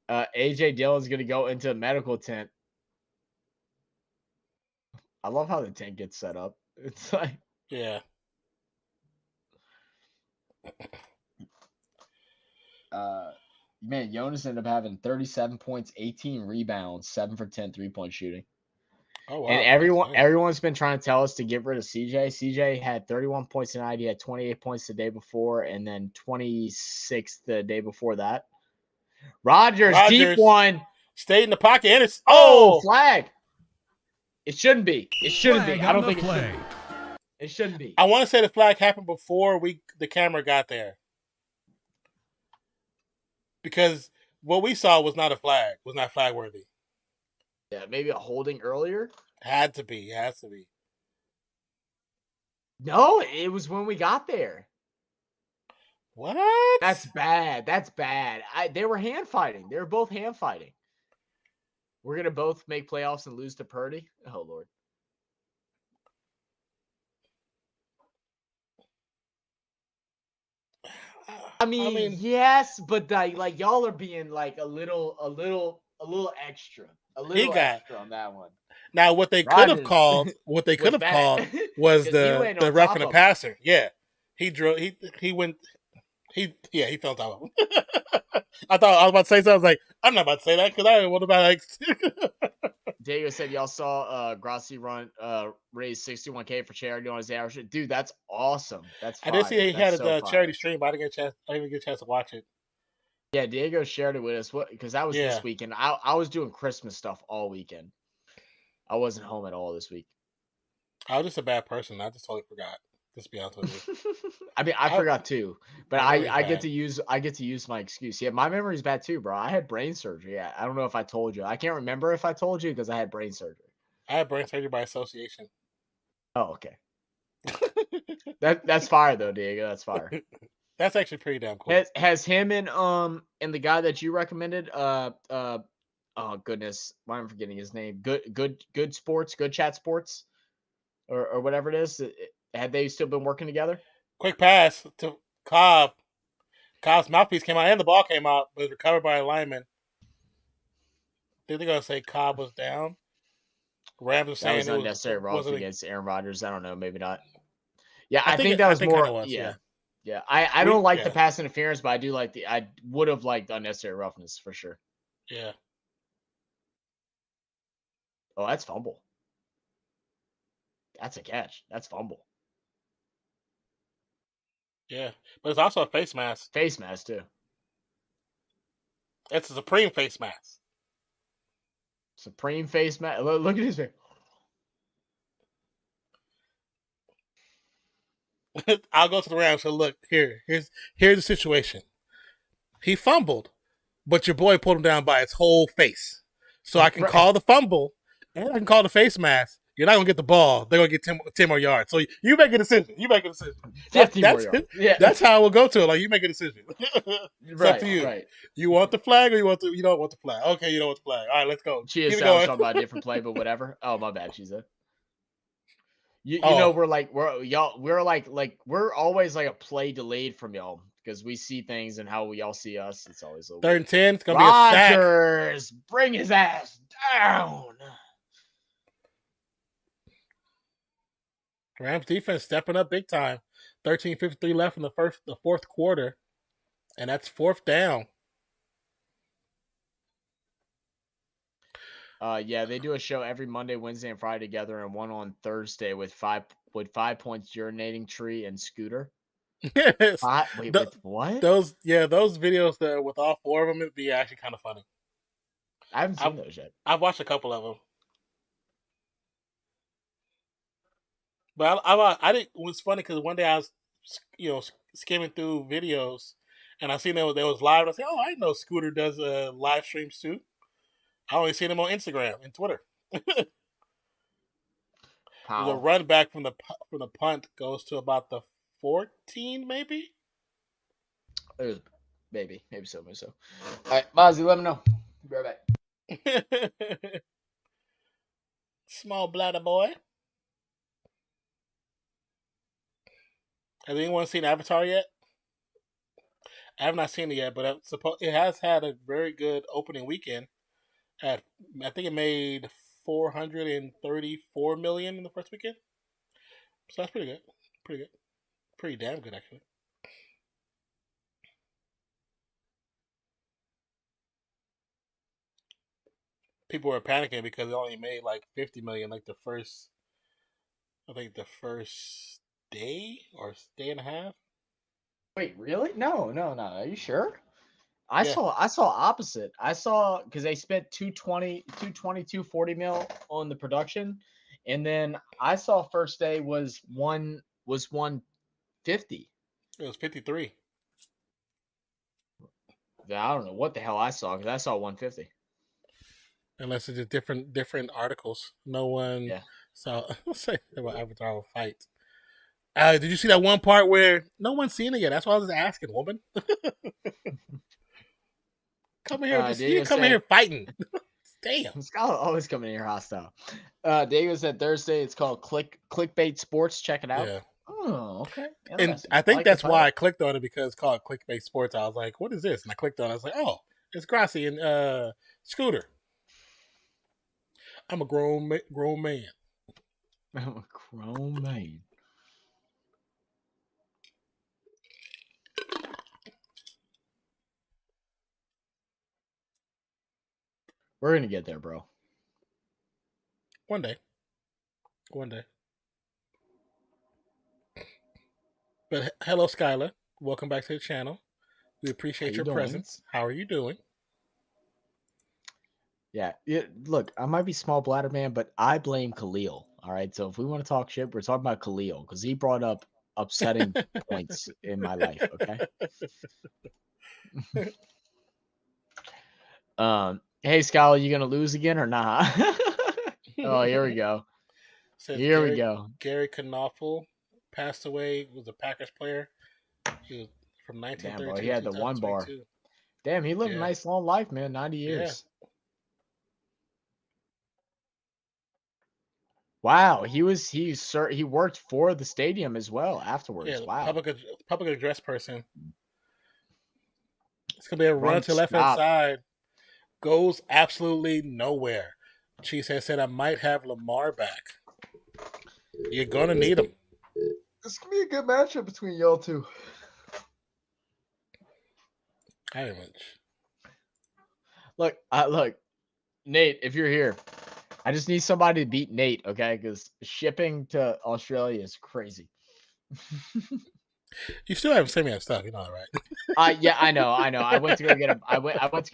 AJ Dillon's gonna go into a medical tent. I love how the tent gets set up. It's like, Yeah. man, Jonas ended up having 37 points, 18 rebounds, 7 for 10 3-point shooting. Oh wow. And Nice. everyone's been trying to tell us to get rid of CJ. CJ had 31 points tonight. He had 28 points the day before, and then 26 the day before that. Rodgers, deep one. Stayed in the pocket, and it's Flag. It shouldn't be. It shouldn't be. Flag I don't on the think play. it should be. I want to say the flag happened before the camera got there, because what we saw was not flag worthy. Yeah, maybe a holding earlier. Has to be. No, it was when we got there. What? That's bad. They were hand fighting. They were both hand fighting. We're gonna both make playoffs and lose to Purdy. Oh Lord. I mean, yes, but like y'all are being like a little extra. Extra on that one. Now what they could have Rodgers called was 'Cause he the went on roughing top the of him. passer. Yeah. He fell on top of him. I thought I was about to say something. I was like, I'm not about to say that because I what about like Diego said y'all saw Grassi raise $61K for charity on his hours. Dude, that's awesome. That's I did see he had a a charity stream, but I didn't even get a chance to watch it. Yeah, Diego shared it with us because that was Yeah. this weekend. I was doing Christmas stuff all weekend. I wasn't home at all this week. I was just a bad person. I just totally forgot. Just to be honest with you. I mean, I forgot too, but My memory's I get bad. to use my excuse. Yeah, my memory's bad too, bro. I had brain surgery. I don't know if I told you. I can't remember if I told you because I had brain surgery. I had brain surgery by association. Oh, okay. That's fire though, Diego. That's fire. That's actually pretty damn cool. Has him and the guy that you recommended, oh goodness, why am I forgetting his name? Good sports, good chat sports, or whatever it is. Had they still been working together? Quick pass to Cobb. Cobb's mouthpiece came out and the ball came out, but was recovered by a lineman. They're gonna say Cobb was down. Rams are saying that was unnecessary rough against Aaron Rodgers. I don't know, maybe not. Yeah, I think that was more. Yeah. I don't like the pass interference, but I do like I would have liked unnecessary roughness for sure. Yeah. Oh, that's fumble. That's a catch. That's fumble. Yeah, but it's also a face mask. Face mask too. It's a supreme face mask. Supreme face mask. Look at his face. I'll go to the Rams. So look, here's the situation. He fumbled, but your boy pulled him down by his whole face. So I can call the fumble and I can call the face mask. You're not gonna get the ball. They're gonna get 10 more yards. So you make a decision. 50 more yards. Yeah. That's how we'll go to it. Like you make a decision. It's up to you. Right. You want the flag or you don't want the flag? Okay, you don't want the flag. All right, let's go. She is talking about a different play, but whatever. Oh, my bad. She said. You know, we're always like a play delayed from y'all because we see things and how we all see us. It's always a 3rd and 10. It's gonna be a sack. Rodgers, bring his ass down. Rams defense stepping up big time. 13:53 left in the fourth quarter, and that's 4th down. Yeah, they do a show every Monday, Wednesday, and Friday together, and one on Thursday with 5 points, urinating tree and Scooter. Yes. With what? Those videos with all 4 of them would be actually kind of funny. I haven't seen those yet. I've watched a couple of them. But I didn't. It was funny because one day I was, skimming through videos, and I seen there was live. I said, "Oh, I know Scooter does live streams too." I only seen him on Instagram and Twitter. The run back from the punt goes to about the 14, maybe. Maybe so. All right, Mozzie, let me know. Be right back. Small bladder boy. Has anyone seen Avatar yet? I have not seen it yet, but it has had a very good opening weekend. I think it made $434 million in the first weekend. So that's pretty good. Pretty damn good, actually. People were panicking because it only made like $50 million, like the first day or day and a half. Wait, really? No. Are you sure? I saw opposite. I saw because they spent 240 mil on the production, and then I saw first day was 150. It was 53. I don't know what the hell I saw because I saw 150. Unless it's just different articles. No one saw. Say about Avatar fight. Did you see that one part where no one's seen it yet? That's why I was asking, woman. Come here, here fighting. Damn. Scott always coming in here hostile. Diego said Thursday it's called Clickbait Sports. Check it out. Yeah. Oh, okay. And I think that's why I clicked on it because it's called Clickbait Sports. I was like, what is this? And I clicked on it. I was like, oh, it's Grassy and Scooter. I'm a grown man. I'm a grown man. We're going to get there, bro. One day. But hello, Skylar. Welcome back to the channel. We appreciate your presence. How are you doing? Yeah. Look, I might be small bladder man, but I blame Khalil. All right. So if we want to talk shit, we're talking about Khalil because he brought up upsetting points in my life. Okay. Hey, Skylar, you gonna lose again or not? Oh, here we go. We go. Gary Knaufel passed away. Was a Packers player. He was from Damn, bro, 1932 he to had the one bar. 2022. Damn, he lived a Yeah. nice long life, man. 90 Yeah. years. Wow, he worked for the stadium as well afterwards. Yeah, Wow. public address person. It's gonna be a run Run to left hand stop. side. Goes absolutely nowhere. Cheesehead said I might have Lamar back. You're gonna need him. This could be a good matchup between y'all two. Very much. Look, Nate, if you're here, I just need somebody to beat Nate, okay? Because shipping to Australia is crazy. You still haven't sent me that stuff, you know that, right? Yeah, I know. I went to go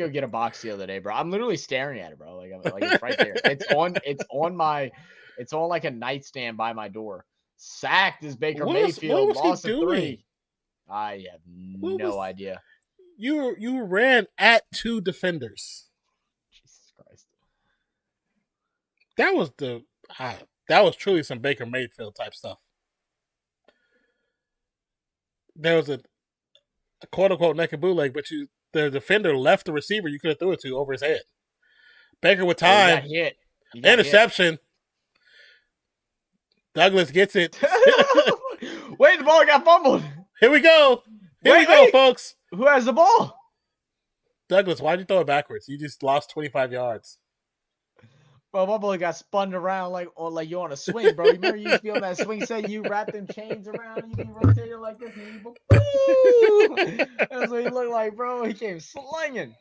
get a box the other day, bro. I'm literally staring at it, bro. Like it's right there. It's on like a nightstand by my door. Sacked is Baker Mayfield. What was Lost he of doing? 3. I have no idea. You ran at 2 defenders. Jesus Christ. That was truly some Baker Mayfield type stuff. There was a quote unquote naked bootleg, but the defender left the receiver you could have threw it to over his head. Baker with time. He got Interception. Hit. Douglas gets it. Wait, the ball got fumbled. Here we go. Here we go, folks. Who has the ball? Douglas, why'd you throw it backwards? You just lost 25 yards. Bro, my boy got spun around like you're on a swing, bro. You remember you used to be on that swing set, you wrap them chains around and you be rotating like this and you go, that's what he looked like, bro. He came slinging.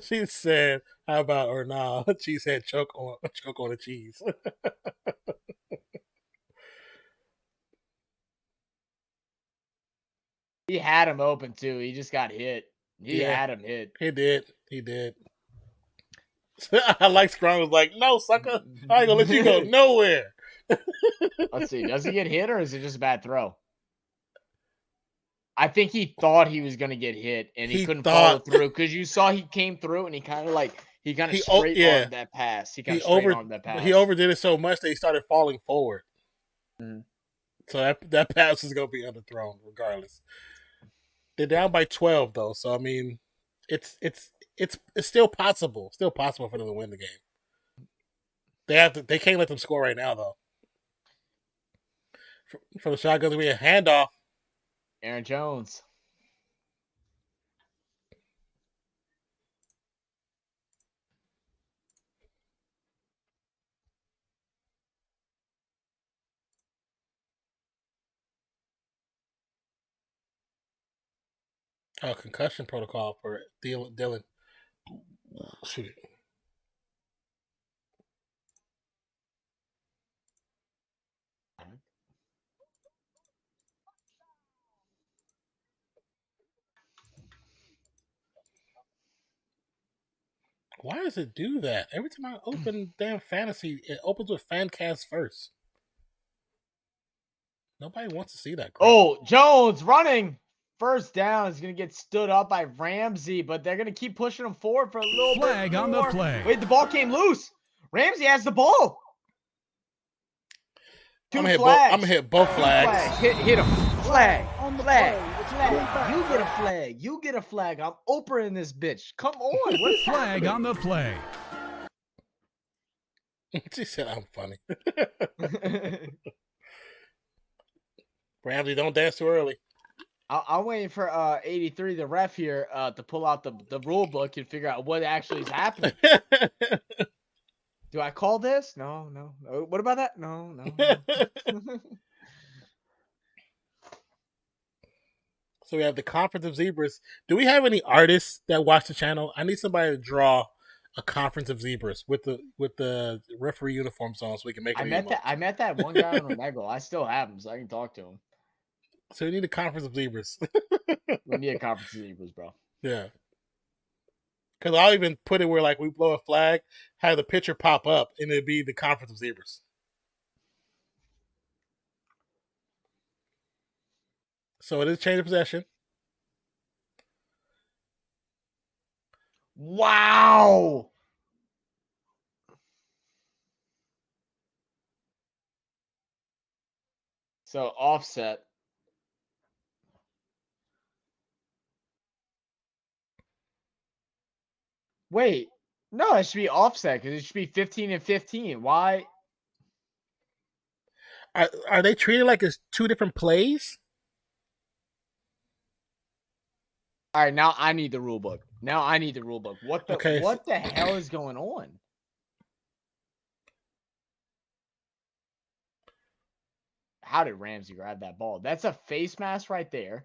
She said, how about, or nah, she said choke on the cheese. He had him open too. He just got hit. He had him hit. He did. I like Strong was like, no, sucker. I ain't gonna let you go nowhere. Let's see. Does he get hit or is it just a bad throw? I think he thought he was going to get hit and he couldn't follow through because you saw he came through and he kind of straight-armed that pass. He straight-armed that pass. He overdid it so much that he started falling forward. Mm-hmm. So that pass is going to be underthrown regardless. They're down by 12 though, so I mean, it's still possible. Still possible for them to win the game. They can't let them score right now though. For the shotgun to be a handoff. Aaron Jones. Oh, concussion protocol for Dylan. Shoot it. Why does it do that? Every time I open damn fantasy, it opens with Fancast first. Nobody wants to see that crap. Oh, Jones running. First down is going to get stood up by Ramsey, but they're going to keep pushing him forward for a little flag bit on more. the play. Wait, the ball came loose. Ramsey has the ball. I'm gonna hit both flags. Hit him. Flag. Flag. You get a flag. You get a flag. I'm opening this bitch. Come on. What is flag on the play? She said I'm funny. Ramsey, don't dance too early. I'm waiting for 83, the ref here, to pull out the rule book and figure out what actually is happening. Do I call this? No. What about that? No. So we have the Conference of Zebras. Do we have any artists that watch the channel? I need somebody to draw a Conference of Zebras with the referee uniforms on so we can make it. I met that one guy on Omegle. I still have him, so I can talk to him. So we need a Conference of Zebras. We need a Conference of Zebras, bro. Yeah. Because I'll even put it where, like, we blow a flag, have the picture pop up, and it'd be the Conference of Zebras. So it is change of possession. Wow. So offset. Wait, no, it should be offset because it should be 15 and 15. Why? Are they treated like it's two different plays? All right, now I need the rule book. What the hell is going on? How did Ramsey grab that ball? That's a face mask right there.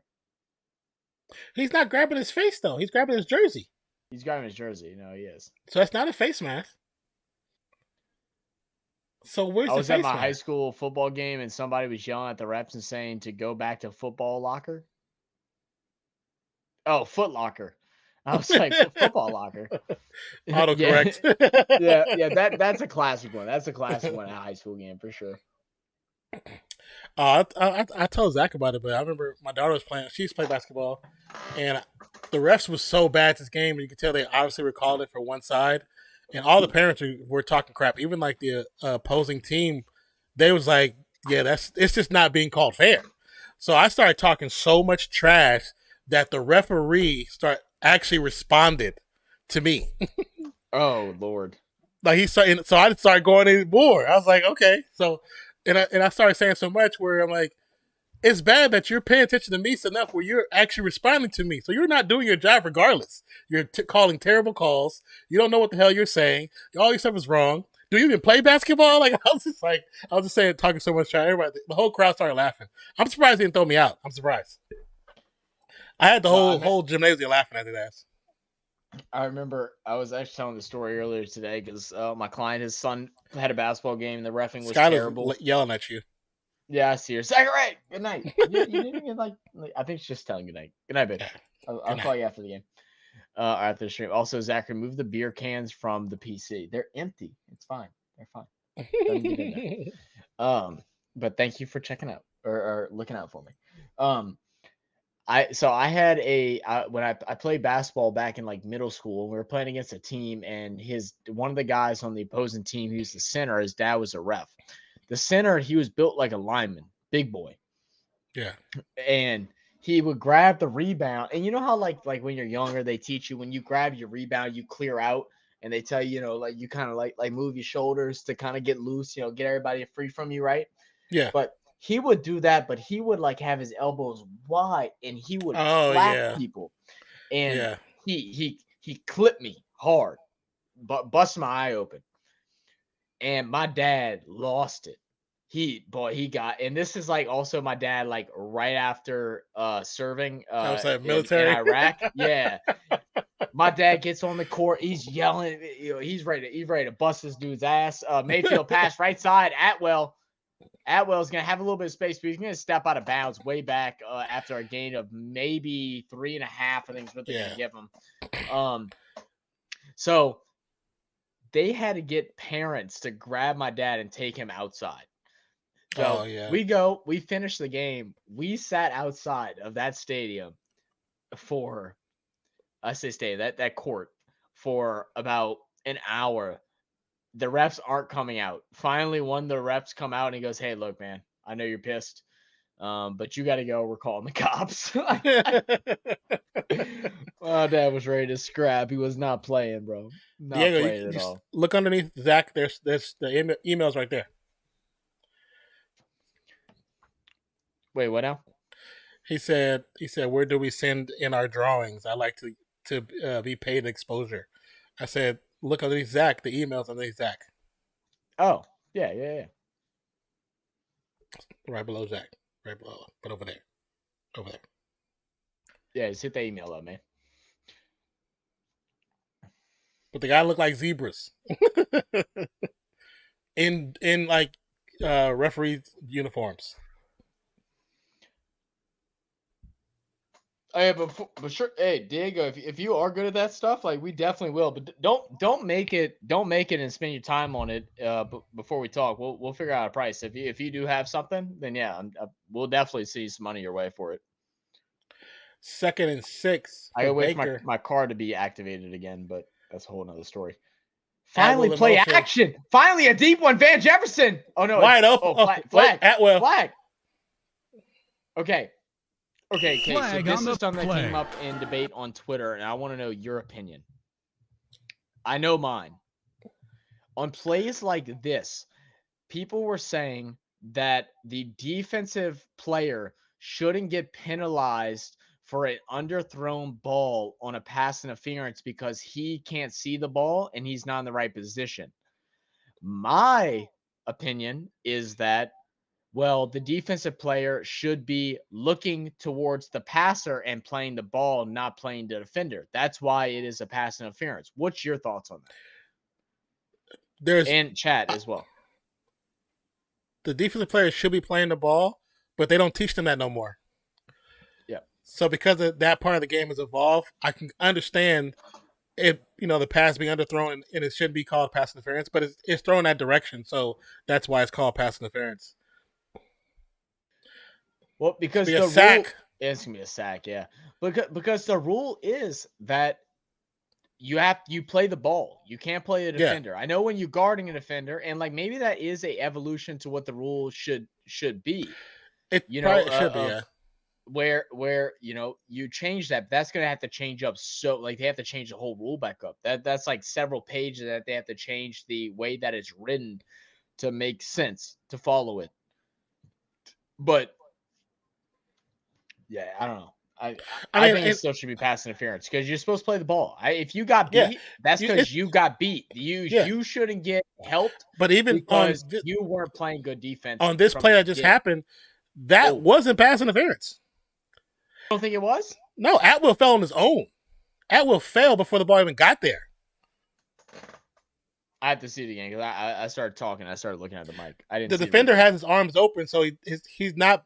He's not grabbing his face though. He's grabbing his jersey. He's grabbing his jersey. No, he is. So that's not a face mask. So where's the face mask? I was at my high school football game and somebody was yelling at the refs and saying to go back to football locker. Oh, Foot Locker. I was like, football locker. Autocorrect. That's a classic one. That's a classic one at a high school game for sure. I told Zach about it, but I remember my daughter was playing. She used to play basketball, and the refs was so bad this game, and you could tell they obviously recalled it for one side, and all the parents were talking crap. Even like the opposing team, they was like, "Yeah, it's just not being called fair." So I started talking so much trash that the referee actually responded to me. Oh Lord! Like so I started going in more. I was like, okay, so. And I started saying so much where I'm like, it's bad that you're paying attention to me enough where you're actually responding to me. So you're not doing your job regardless. You're calling terrible calls. You don't know what the hell you're saying. All your stuff is wrong. Do you even play basketball? Like I was just saying, talking so much trash. Everybody, the whole crowd started laughing. I'm surprised they didn't throw me out. I'm surprised. I had the whole gymnasium laughing at his ass. I remember I was actually telling the story earlier today because my client, his son, had a basketball game and the reffing was terrible. Yelling at you. Yeah, I see her. Zachary, good night. You didn't even like. I think she's just telling good night. Good night, babe. I'll call you after the game. After the stream. Also, Zachary, move the beer cans from the PC. They're empty. It's fine. They're fine. Doesn't get in there. But thank you for checking out or looking out for me. I had when I played basketball back in like middle school, we were playing against a team and one of the guys on the opposing team, he was the center, his dad was a ref. The center, he was built like a lineman, big boy. Yeah. And he would grab the rebound. And you know how like when you're younger, they teach you when you grab your rebound, you clear out and they tell you, like you kind of like move your shoulders to kind of get loose, get everybody free from you, right? Yeah. But he would do that, but he would like have his elbows wide and he would slap people. And he clipped me hard, but busted my eye open. And my dad lost it. He got, and this is like also my dad, like right after serving military in Iraq. Yeah. My dad gets on the court, he's yelling, he's ready to bust this dude's ass. Mayfield pass right side, Atwell's going to have a little bit of space, but he's going to step out of bounds way back after a gain of maybe 3.5, I think is what they're going to give him. So they had to get parents to grab my dad and take him outside. So we finished the game. We sat outside of that stadium for, that court for about an hour. The refs aren't coming out. Finally, one of the refs come out and he goes, "Hey, look, man, I know you're pissed, but you got to go. We're calling the cops." My dad was ready to scrap. He was not playing, bro. Not playing at all. Look underneath Zach. There's the emails right there. Wait, what now? He said, "Where do we send in our drawings? I like to be paid exposure." I said, "Look underneath Zach, the emails underneath Zach." Oh, yeah. Right below Zach. Right below, but over there. Yeah, just hit the email up, man. But the guy looked like zebras. in like referee uniforms. Hey, but sure. Hey, Diego, if you are good at that stuff, like we definitely will. But don't make it and spend your time on it. Before we talk, we'll figure out a price. If you do have something, then yeah, we'll definitely see some money your way for it. 2nd and 6. I gotta wait for my card to be activated again, but that's a whole nother story. Finally, play action. Finally, a deep one, Van Jefferson. Oh no, wide open. Flag. Atwell. Flag. Okay. Okay, so Flag this on the is something that came play. up in debate on Twitter, and I want to know your opinion. I know mine. On plays like this, people were saying that the defensive player shouldn't get penalized for an underthrown ball on a pass interference because he can't see the ball and he's not in the right position. My opinion is that, well, the defensive player should be looking towards the passer and playing the ball, not playing the defender. That's why it is a pass interference. What's your thoughts on that? There's And chat as well. the defensive players should be playing the ball, but they don't teach them that no more. Yeah. So because of that part of the game has evolved, I can understand if the pass being underthrown and it shouldn't be called pass interference, but it's thrown that direction, so that's why it's called pass interference. Well, because It's the sack. rule, it's gonna be a sack, yeah. Because the rule is that you play the ball. You can't play the Yeah. defender. I know when you're guarding a defender, and like maybe that is a evolution to what the rule should be. It probably should be, yeah. Where you change that, but that's gonna have to change up. So like they have to change the whole rule back up. That's like several pages that they have to change the way that it's written to make sense to follow it. But yeah, I don't know. I think it still should be pass interference because you're supposed to play the ball. If you got beat, that's because you got beat. You shouldn't get helped. But even because you weren't playing good defense on this play that just happened, that wasn't pass interference. You don't think it was? No, Atwell fell on his own. Atwell fell before the ball even got there. I have to see it again because I started talking. I started looking at the mic. I didn't. The defender has his arms open, so he's not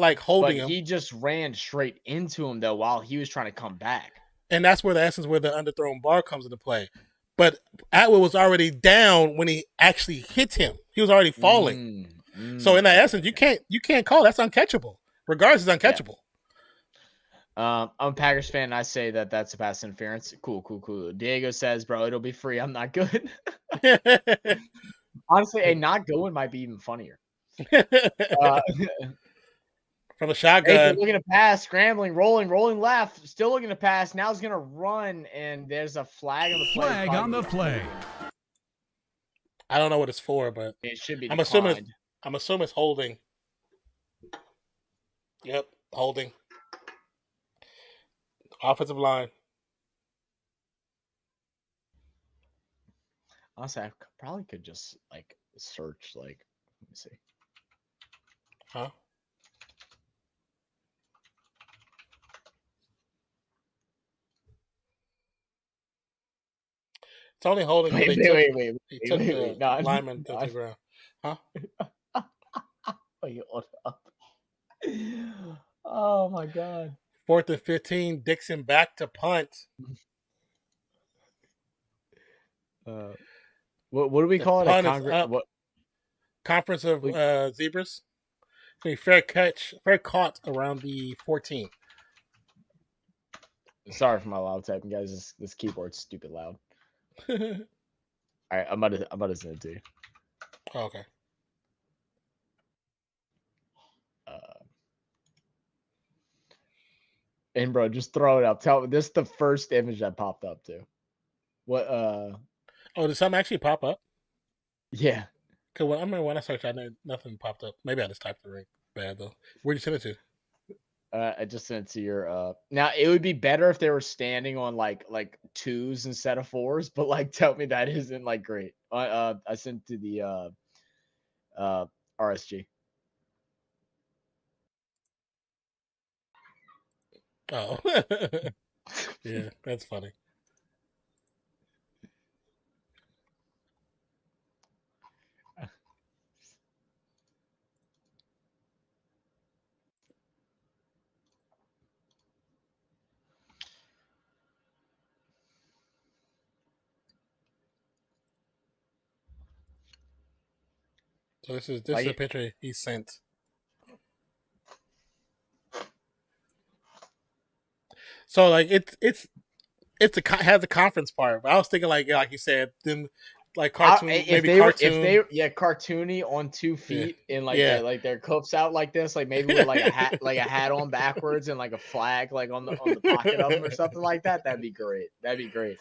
like holding him. He just ran straight into him though while he was trying to come back. And that's where the underthrown bar comes into play. But Atwell was already down when he actually hit him. He was already falling. So in that essence, you can't call. That's uncatchable. Regardless, it's uncatchable. I'm a Packers fan. And I say that's a pass interference. Cool. Diego says, "Bro, it'll be free. I'm not good." Honestly, a not going might be even funnier. From the shotgun, looking to pass, scrambling, rolling left, still looking to pass. Now he's gonna run, and there's a flag on the play. Flag on the play. I don't know what it's for, but it should be. I'm assuming it's holding. Yep, holding. Offensive line. Honestly, I probably could just like search. Like, let me see. Huh? It's only holding. Wait. He took the lineman to the ground. Huh? Wait, hold up. Oh my God. 4th and 15. Dixon back to punt. What do we call it? Conference of zebras. Fair caught around the 14. Sorry for my loud typing, guys. This keyboard's stupid loud. All right, I'm about to send it to you. Oh, okay. And bro, just throw it up. Tell me this is the first image that popped up too. What? Oh, did something actually pop up? Yeah. Cause I remember when I searched, nothing popped up. Maybe I just typed the right bad though. Where'd you send it to? I just sent it to your. Now it would be better if they were standing on like 2s instead of 4s, but like tell me that isn't like great. I sent to the RSG. Oh, yeah, that's funny. So this is a picture he sent. So like it has a conference part, but I was thinking like you said, them like cartoon, maybe cartoon. Cartoony on 2 feet and like Yeah. their cuffs out like this, like maybe with like a hat on backwards and like a flag like on the pocket of them or something like that. That'd be great. That'd be great.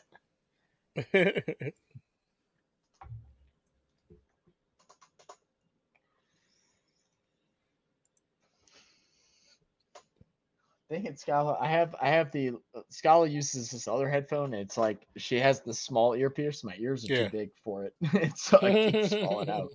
Dang it, Scala. I have the Scala uses this other headphone. And it's like she has the small earpiece. My ears are too big for it. So I keep falling out.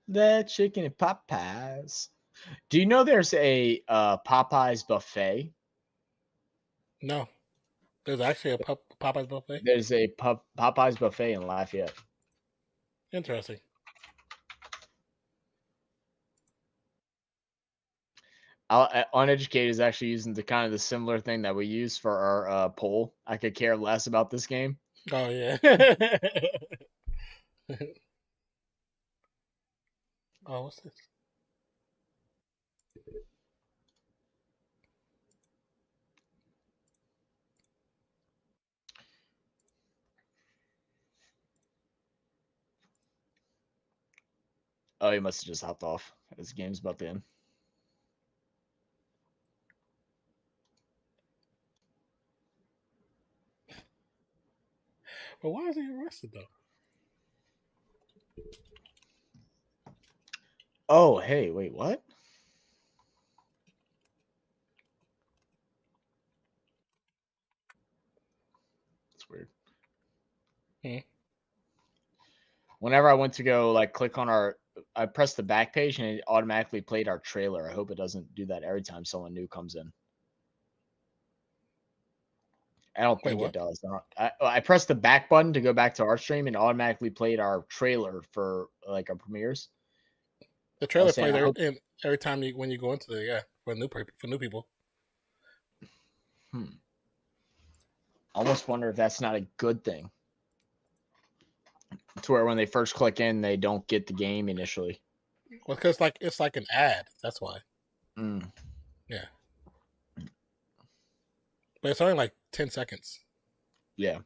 The chicken and Popeyes. Do you know there's a Popeyes buffet? No. There's actually a Popeyes buffet? There's a Popeyes buffet in Lafayette. Interesting. Uneducated is actually using the kind of the similar thing that we use for our poll. I could care less about this game. Oh, yeah. Oh, what's this? Oh, he must have just hopped off. His game's about to end. But why is he arrested, though? Oh, hey, wait, what? It's weird. Whenever I went to go like click on I pressed the back page and it automatically played our trailer. I hope it doesn't do that every time someone new comes in. I don't think it does. I pressed the back button to go back to our stream and automatically played our trailer for like our premieres. The trailer plays every time when you go into for new people. Almost wonder if that's not a good thing. To where when they first click in, they don't get the game initially. Well, because it's like an ad. That's why. Yeah. But it's only like 10 seconds. Yeah.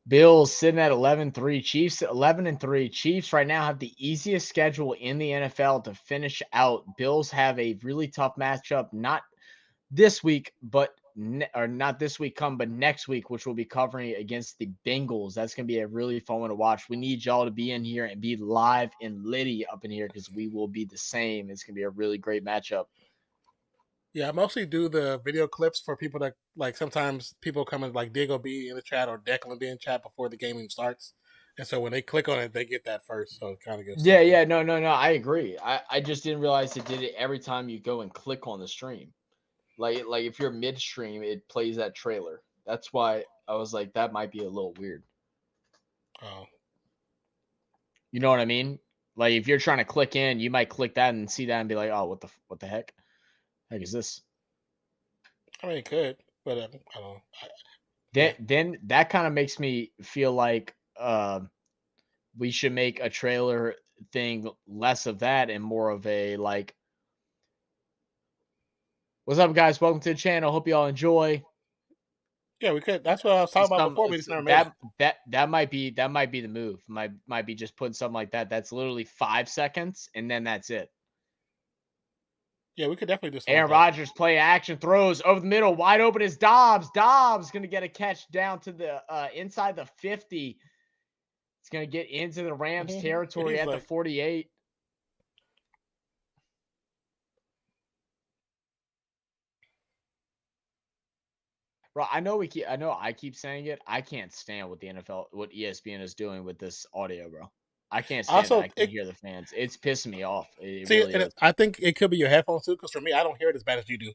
Bills sitting at 11-3. Chiefs 11-3. Chiefs right now have the easiest schedule in the NFL to finish out. Bills have a really tough matchup, not this week, but not this week but next week, which we'll be covering against the Bengals. That's going to be a really fun one to watch. We need y'all to be in here and be live and litty up in here because we will be the same. It's going to be a really great matchup. Yeah, I mostly do the video clips for people that like sometimes people come in like Diego B in the chat or Declan B in chat before the game even starts. And so when they click on it, they get that first. So it kind of gives. Yeah. No. I agree. I just didn't realize it did it every time you go and click on the stream. Like if you're midstream, it plays that trailer. That's why I was like, that might be a little weird. Oh. You know what I mean? Like if you're trying to click in, you might click that and see that and be like, oh, what the heck? Heck is this? I mean, it could, but I don't know. Then that kind of makes me feel like we should make a trailer thing less of that and more of a like, what's up, guys? Welcome to the channel. Hope you all enjoy. Yeah, we could. That's what I was talking about before. We just never made it. That might be the move. Might be just putting something like that. That's literally 5 seconds, and then that's it. Yeah, we could definitely do something. Aaron Rodgers play action, throws over the middle, wide open is Dobbs. Dobbs going to get a catch down to the inside the 50. It's going to get into the Rams territory at the 48. Bro, I keep saying it. I can't stand what what ESPN is doing with this audio, bro. I can't stand it. I can hear the fans. It's pissing me off. I think it could be your headphones too, because for me, I don't hear it as bad as you do.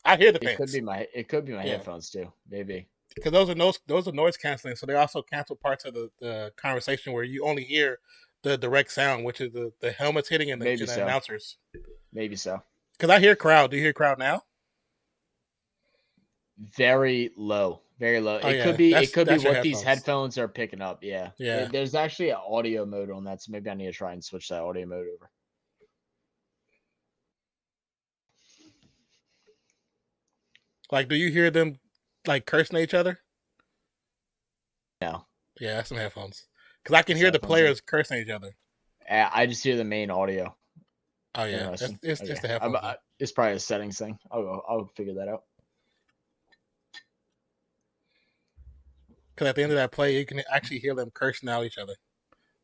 I hear the fans. It could be my headphones too, maybe. Because those are noise canceling, so they also cancel parts of the conversation where you only hear the direct sound, which is the helmets hitting and the announcers. Maybe so. Because I hear crowd. Do you hear crowd now? Very low. Very low. Oh, It yeah. could be. That's- It could be that's your what these headphones. headphones are picking up. Yeah. Yeah. There's actually an audio mode on that, so maybe I need to try and switch that audio mode over. Like, do you hear them like cursing at each other? No. Yeah, that's some headphones. Because I can hear the Headphones, players cursing at each other. I just hear the main audio. Oh yeah, it's Interesting. just Okay. the headphones. It's probably a settings thing. I'll figure that out. Because at the end of that play, you can actually hear them cursing out each other.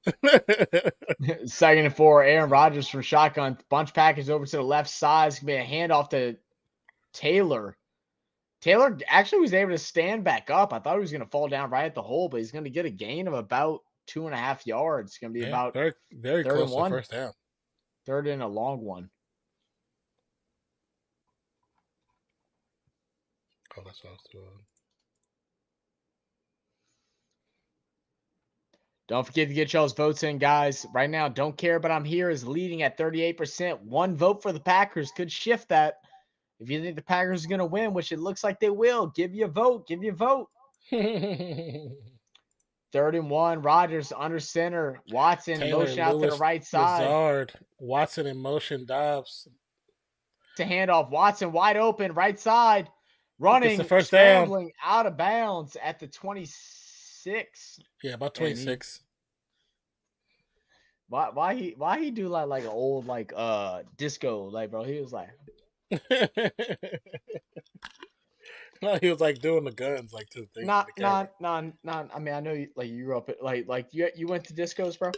2nd and 4. Aaron Rodgers from shotgun. Bunch package over to the left side. It's going to be a handoff to Taylor. Taylor actually was able to stand back up. I thought he was going to fall down right at the hole, but he's going to get a gain of about 2.5 yards. It's going to be about very, very third close and to one. first down. Third and a long one. Oh, that's what I was doing. Don't forget to get y'all's votes in, guys. Right now, Don't Care But I'm Here is leading at 38%. One vote for the Packers could shift that. If you think the Packers are going to win, which it looks like they will, give you a vote. Give you a vote. 3rd and 1. Rodgers under center. Watson Taylor, motion out to Lewis, the right side. Lazard, Watson in motion. Dobbs. To handoff. Watson wide open. Right side. Running. Gets the first down. Scrambling out of bounds at the 26. Yeah, about 26. Why he do like an old disco, like, bro? He was like No, he was like doing the guns like to the thing. not. I mean, I know you grew up at like you went to discos, bro.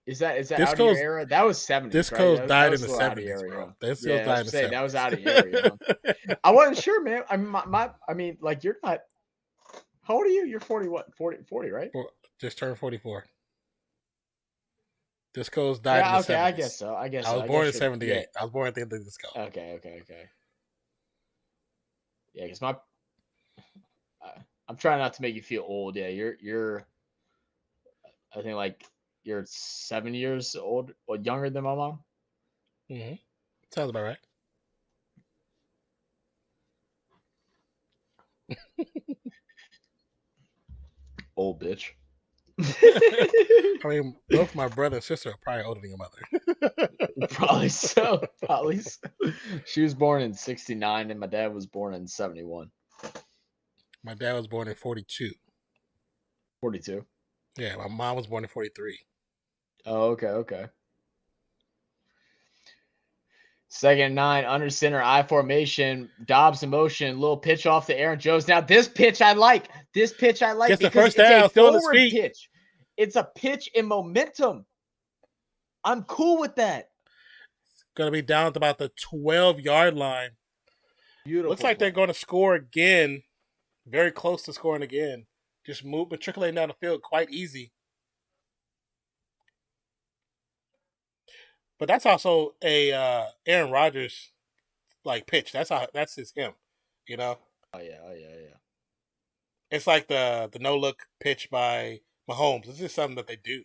Is that out of your era? That was 70s. Discos right? died was in the a little out of 70s, your bro. era. Discos died in the 70s. That was out of your era. I wasn't sure, man. I mean, I mean, like, you're not. How old are you? You're 40. What? 40, right? Just turned 44. Discos died in the 70s. I guess so. I was born in 78. Yeah. I was born at the end of disco. Okay. Yeah, because I'm trying not to make you feel old. Yeah, you're. I think like you're 7 years old or younger than my mom. Mm-hmm. Sounds about right. Old bitch. I mean, both my brother and sister are probably older than your mother. Probably so. She was born in 69 and my dad was born in 71. My dad was born in 42. 42. Yeah, my mom was born in 43. Oh, okay. 2nd and 9, under center, I formation, Dobbs in motion, little pitch off to Aaron Jones. Now this pitch I like. Gets the first down, still on his feet. Pitch. It's a pitch in momentum. I'm cool with that. It's gonna be down to about the 12-yard line. Beautiful. Looks like they're going to score again. Very close to scoring again. Just matriculating down the field quite easy. But that's also a Aaron Rodgers pitch. That's him, you know. Oh yeah. It's like the no look pitch by Mahomes. This is something that they do.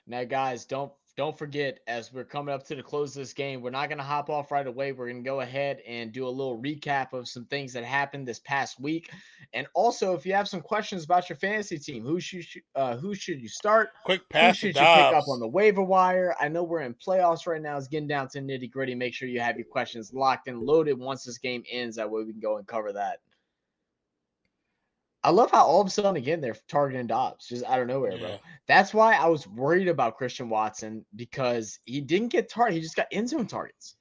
Now, guys, don't forget, as we're coming up to the close of this game, we're not going to hop off right away. We're going to go ahead and do a little recap of some things that happened this past week. And also, if you have some questions about your fantasy team, who should you start? Quick pass who should to you Dobbs. pick up on the waiver wire? I know we're in playoffs right now. It's getting down to nitty gritty. Make sure you have your questions locked and loaded once this game ends. That way we can go and cover that. I love how all of a sudden, again, they're targeting Dobbs just out of nowhere, bro. That's why I was worried about Christian Watson, because he didn't get targeted. He just got end zone targets.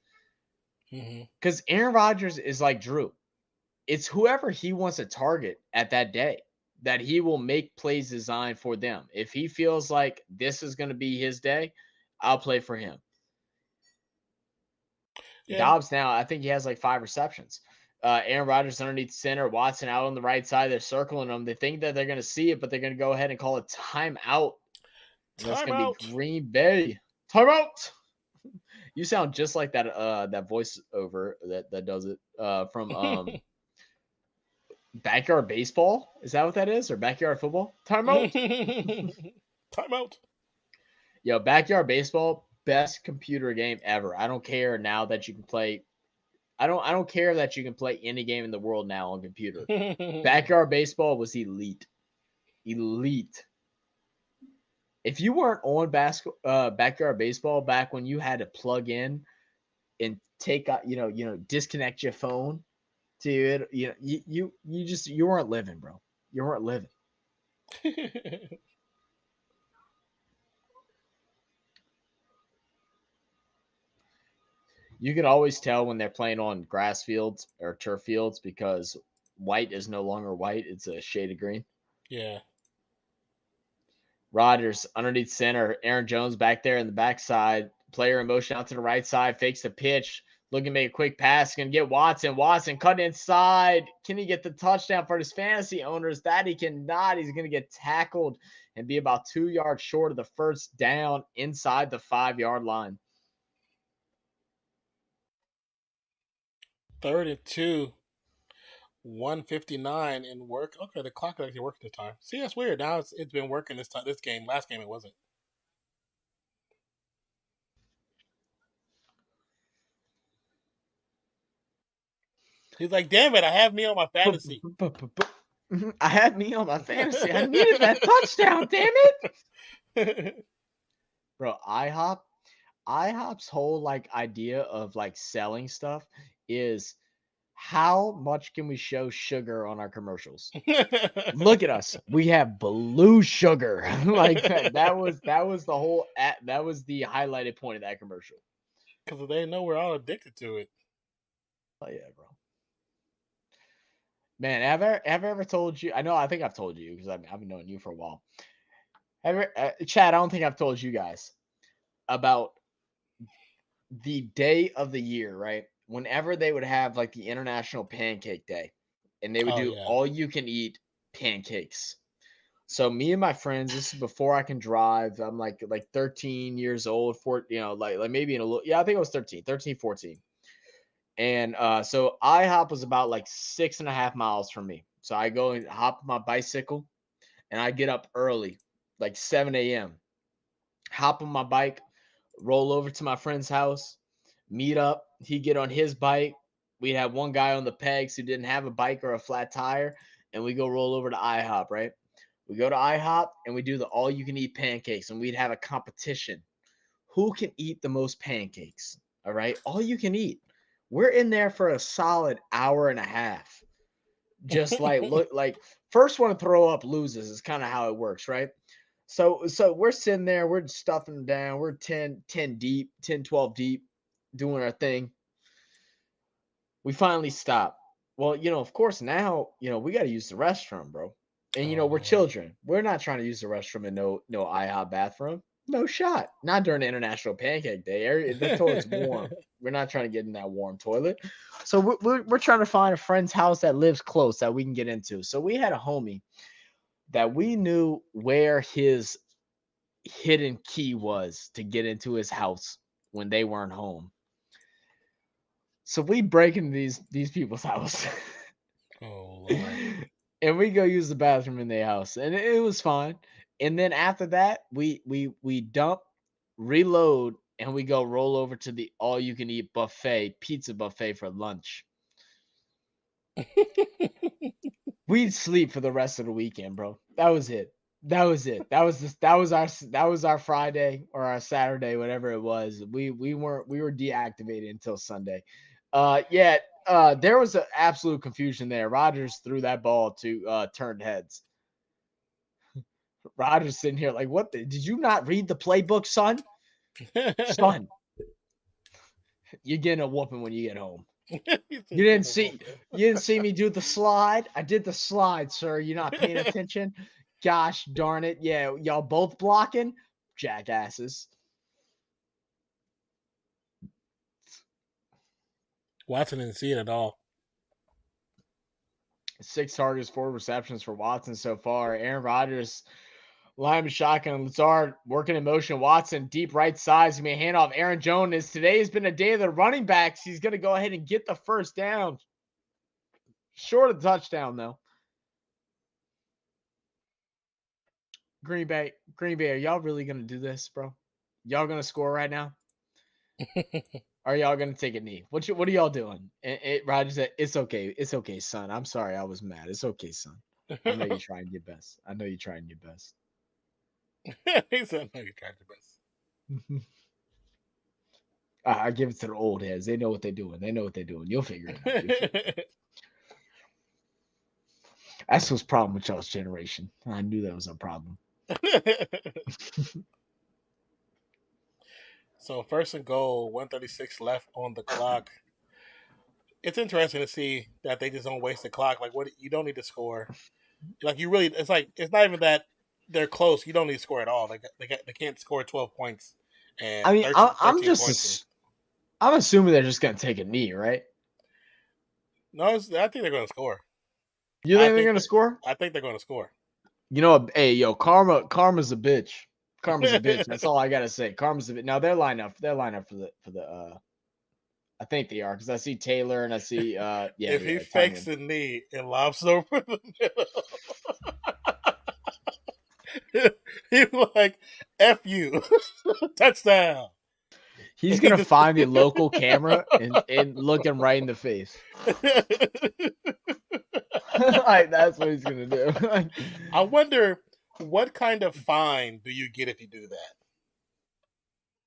Because Aaron Rodgers is like Drew. It's whoever he wants to target at that day that he will make plays designed for them. If he feels like this is going to be his day, I'll play for him. Yeah. Dobbs now, I think he has like 5 receptions. Aaron Rodgers underneath center, Watson out on the right side. They're circling them. They think that they're going to see it, but they're going to go ahead and call a timeout. That's going to be Green Bay. Timeout. You sound just like that that voiceover that does it from Backyard Baseball. Is that what that is? Or Backyard Football? Timeout. Timeout. Yo, Backyard Baseball, best computer game ever. I don't care now that you can play I don't care that you can play any game in the world now on computer. Backyard baseball was elite. Elite. If you weren't on backyard baseball back when you had to plug in and take out, disconnect your phone to it, you weren't living, bro. You weren't living. You can always tell when they're playing on grass fields or turf fields because white is no longer white; it's a shade of green. Yeah. Rodgers underneath center. Aaron Jones back there in the backside. Player in motion out to the right side. Fakes the pitch. Looking to make a quick pass. Going to get Watson. Watson cut inside. Can he get the touchdown for his fantasy owners? That he cannot. He's going to get tackled and be about 2 yards short of the first down inside the 5-yard line. 3rd and 2. 1:59 in work. Okay, the clock actually worked this time. See, that's weird. Now it's been working this time. This game, last game, it wasn't. He's like, damn it, I have me on my fantasy. I had me on my fantasy. I needed that touchdown, damn it. Bro, IHOP's whole idea of selling stuff is how much can we show sugar on our commercials? Look at us. We have blue sugar. that was the highlighted point of that commercial. Because they know we're all addicted to it. Oh yeah, bro. Man, have I ever told you? I think I've told you because I've been knowing you for a while. Chad, I don't think I've told you guys about the day of the year, right? Whenever they would have the International Pancake Day, and they would do all you can eat pancakes. So me and my friends, this is before I can drive. I'm like 13 years old, maybe in a little, I think I was 13, 14. And so IHOP was about 6.5 miles from me. So I go and hop on my bicycle and I get up early, 7 a.m. Hop on my bike, roll over to my friend's house, meet up. He get on his bike. We'd have one guy on the pegs who didn't have a bike or a flat tire, and we go roll over to IHOP, right? We go to IHOP and we do the all-you-can-eat pancakes, and we'd have a competition. Who can eat the most pancakes? All right, all you can eat. We're in there for a solid hour and a half. Just first one to throw up loses is kind of how it works, right? So we're sitting there, we're stuffing them down. We're 10 deep, 10, 12 deep, doing our thing. We finally stop. Well, of course now, we got to use the restroom, bro. And we're children. We're not trying to use the restroom in no IHOP bathroom. No shot. Not during International Pancake Day. The toilet's warm. We're not trying to get in that warm toilet. So we're trying to find a friend's house that lives close that we can get into. So we had a homie that we knew where his hidden key was to get into his house when they weren't home. So we break into these people's house. Oh, Lord. And we go use the bathroom in their house, and it was fine. And then after that, we dump, reload, and we go roll over to the all-you-can-eat pizza buffet for lunch. We'd sleep for the rest of the weekend, bro. That was it. That was our Friday or our Saturday, whatever it was. We were deactivated until Sunday. There was an absolute confusion there. Rodgers threw that ball to turned heads. Rodgers sitting here what? Did you not read the playbook, son? Son, you're getting a whooping when you get home. You didn't see me do the slide. I did the slide, sir. You're not paying attention. Gosh darn it! Yeah, y'all both blocking, jackasses. Watson didn't see it at all. 6 targets, 4 receptions for Watson so far. Aaron Rodgers, line shotgun. Lazard working in motion. Watson deep right side. He's gonna be a handoff. Aaron Jones. Today has been a day of the running backs. He's gonna go ahead and get the first down. Short of touchdown though. Green Bay, are y'all really gonna do this, bro? Y'all gonna score right now? Are y'all gonna take a knee? What are y'all doing? And Roger said, "It's okay. It's okay, son. I'm sorry. I was mad. It's okay, son. I know you're trying your best. I know you're trying your best." He said, "No, you tried your best." I give it to the old heads. They know what they're doing. They know what they're doing. You'll figure it out. You'll figure it out. That's what's problem with y'all's generation. I knew that was a problem. So 1st and goal, 1:36 left on the clock. It's interesting to see that they just don't waste the clock. Like, what you don't need to score. Like, you really, it's like it's not even that they're close. You don't need to score at all. Like, they can't score 12 points and I mean, 13 points. I'm assuming they're just gonna take a knee, right? No, I think they're going to score. You think they're gonna score? I think they're going to score. You know, hey, yo, karma's a bitch. Karma's a bitch. That's all I gotta say. Karma's a bitch. Now they're lined up. They're lined up for the. I think they are because I see Taylor and I see If he fakes the knee and lobs over the middle, he's like, "F you, touchdown." He's gonna find the local camera and look him right in the face. Like that's what he's gonna do. I wonder what kind of fine do you get if you do that?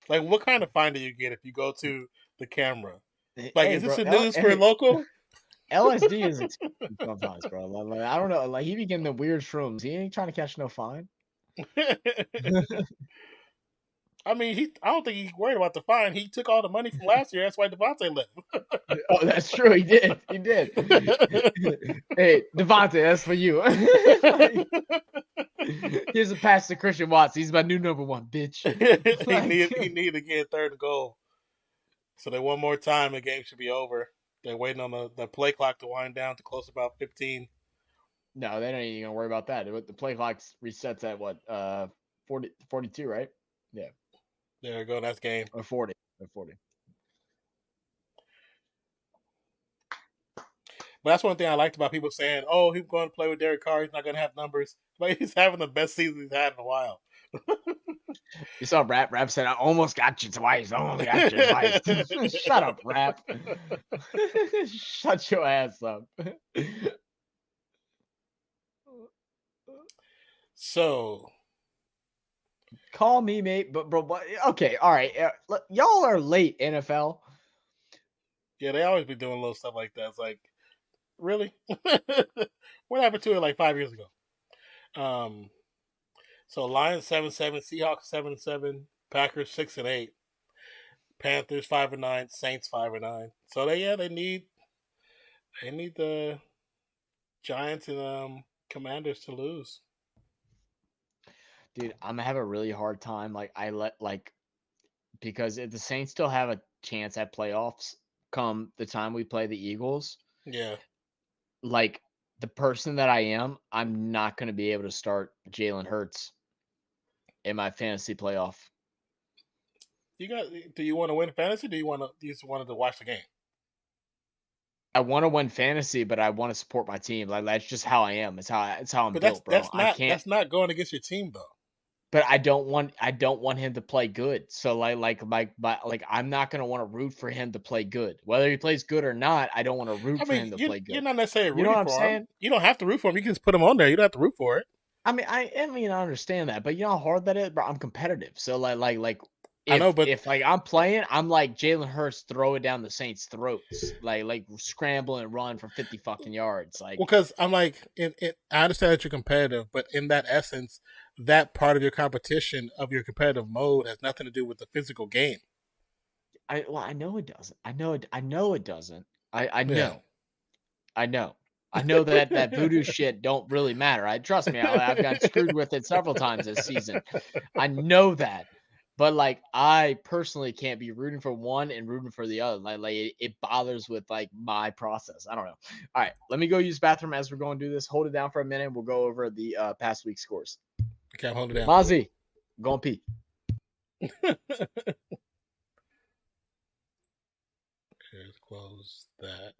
Like, what kind of fine do you get if you go to the camera? Like, is this a news for local? LSD is expensive sometimes, bro. Like, I don't know. Like, he be getting the weird shrooms. He ain't trying to catch no fine. I mean, I don't think he's worried about the fine. He took all the money from last year. That's why Devontae left. Oh, that's true. He did. He did. Hey, Devontae, that's for you. Here's a pass to Christian Watson. He's my new number one, bitch. He needed to get 3rd and goal. So they one more time, the game should be over. They're waiting on the play clock to wind down to close about 15. No, they're not even gonna worry about that. The play clock resets at what 42, right? Yeah. There you go. That's game. Or 40. Or 40. But that's one thing I liked about people saying, "Oh, he's going to play with Derek Carr. He's not going to have numbers." But he's having the best season he's had in a while. You saw Rap said, "I almost got you twice. Almost got you twice." Shut up, Rap. Shut your ass up. So, call me, mate. But bro, okay, all right. Y'all are late, NFL. Yeah, they always be doing little stuff like that. It's like, really? What happened to it like 5 years ago? So Lions 7-7, Seahawks 7-7, Packers 6-8, Panthers 5-9, Saints 5-9. So they need the Giants and Commanders to lose. Dude, I'm gonna have a really hard time. Because if the Saints still have a chance at playoffs come the time we play the Eagles. Yeah. Like the person that I am, I'm not gonna be able to start Jalen Hurts in my fantasy playoff. Do you want to win fantasy? Or do you just wanted to watch the game? I want to win fantasy, but I want to support my team. Like that's just how I am. It's how I'm built, bro. That's not going against your team though. But I don't want him to play good. So I'm not gonna want to root for him to play good. Whether he plays good or not, I don't want to root for him to play good. You're not necessarily rooting for him. You don't have to root for him. You can just put him on there. You don't have to root for it. I mean, I understand that, but you know how hard that is, bro. I'm competitive, so I know, but if I'm playing, I'm like Jalen Hurts, throw it down the Saints' throats, like scramble and run for 50 fucking yards, like. Well, because I'm like, I understand that you're competitive, but in that essence, that part of your competition of your competitive mode has nothing to do with the physical game. I know it doesn't. I know it doesn't. I know. Yeah. I know that voodoo shit don't really matter. Trust me, I've got screwed with it several times this season. I know that. But I personally can't be rooting for one and rooting for the other. It bothers with my process. I don't know. All right, let me go use the bathroom as we're going to do this. Hold it down for a minute. We'll go over the past week's scores. Okay, hold it down. Mozzie, go and pee. Let's close that.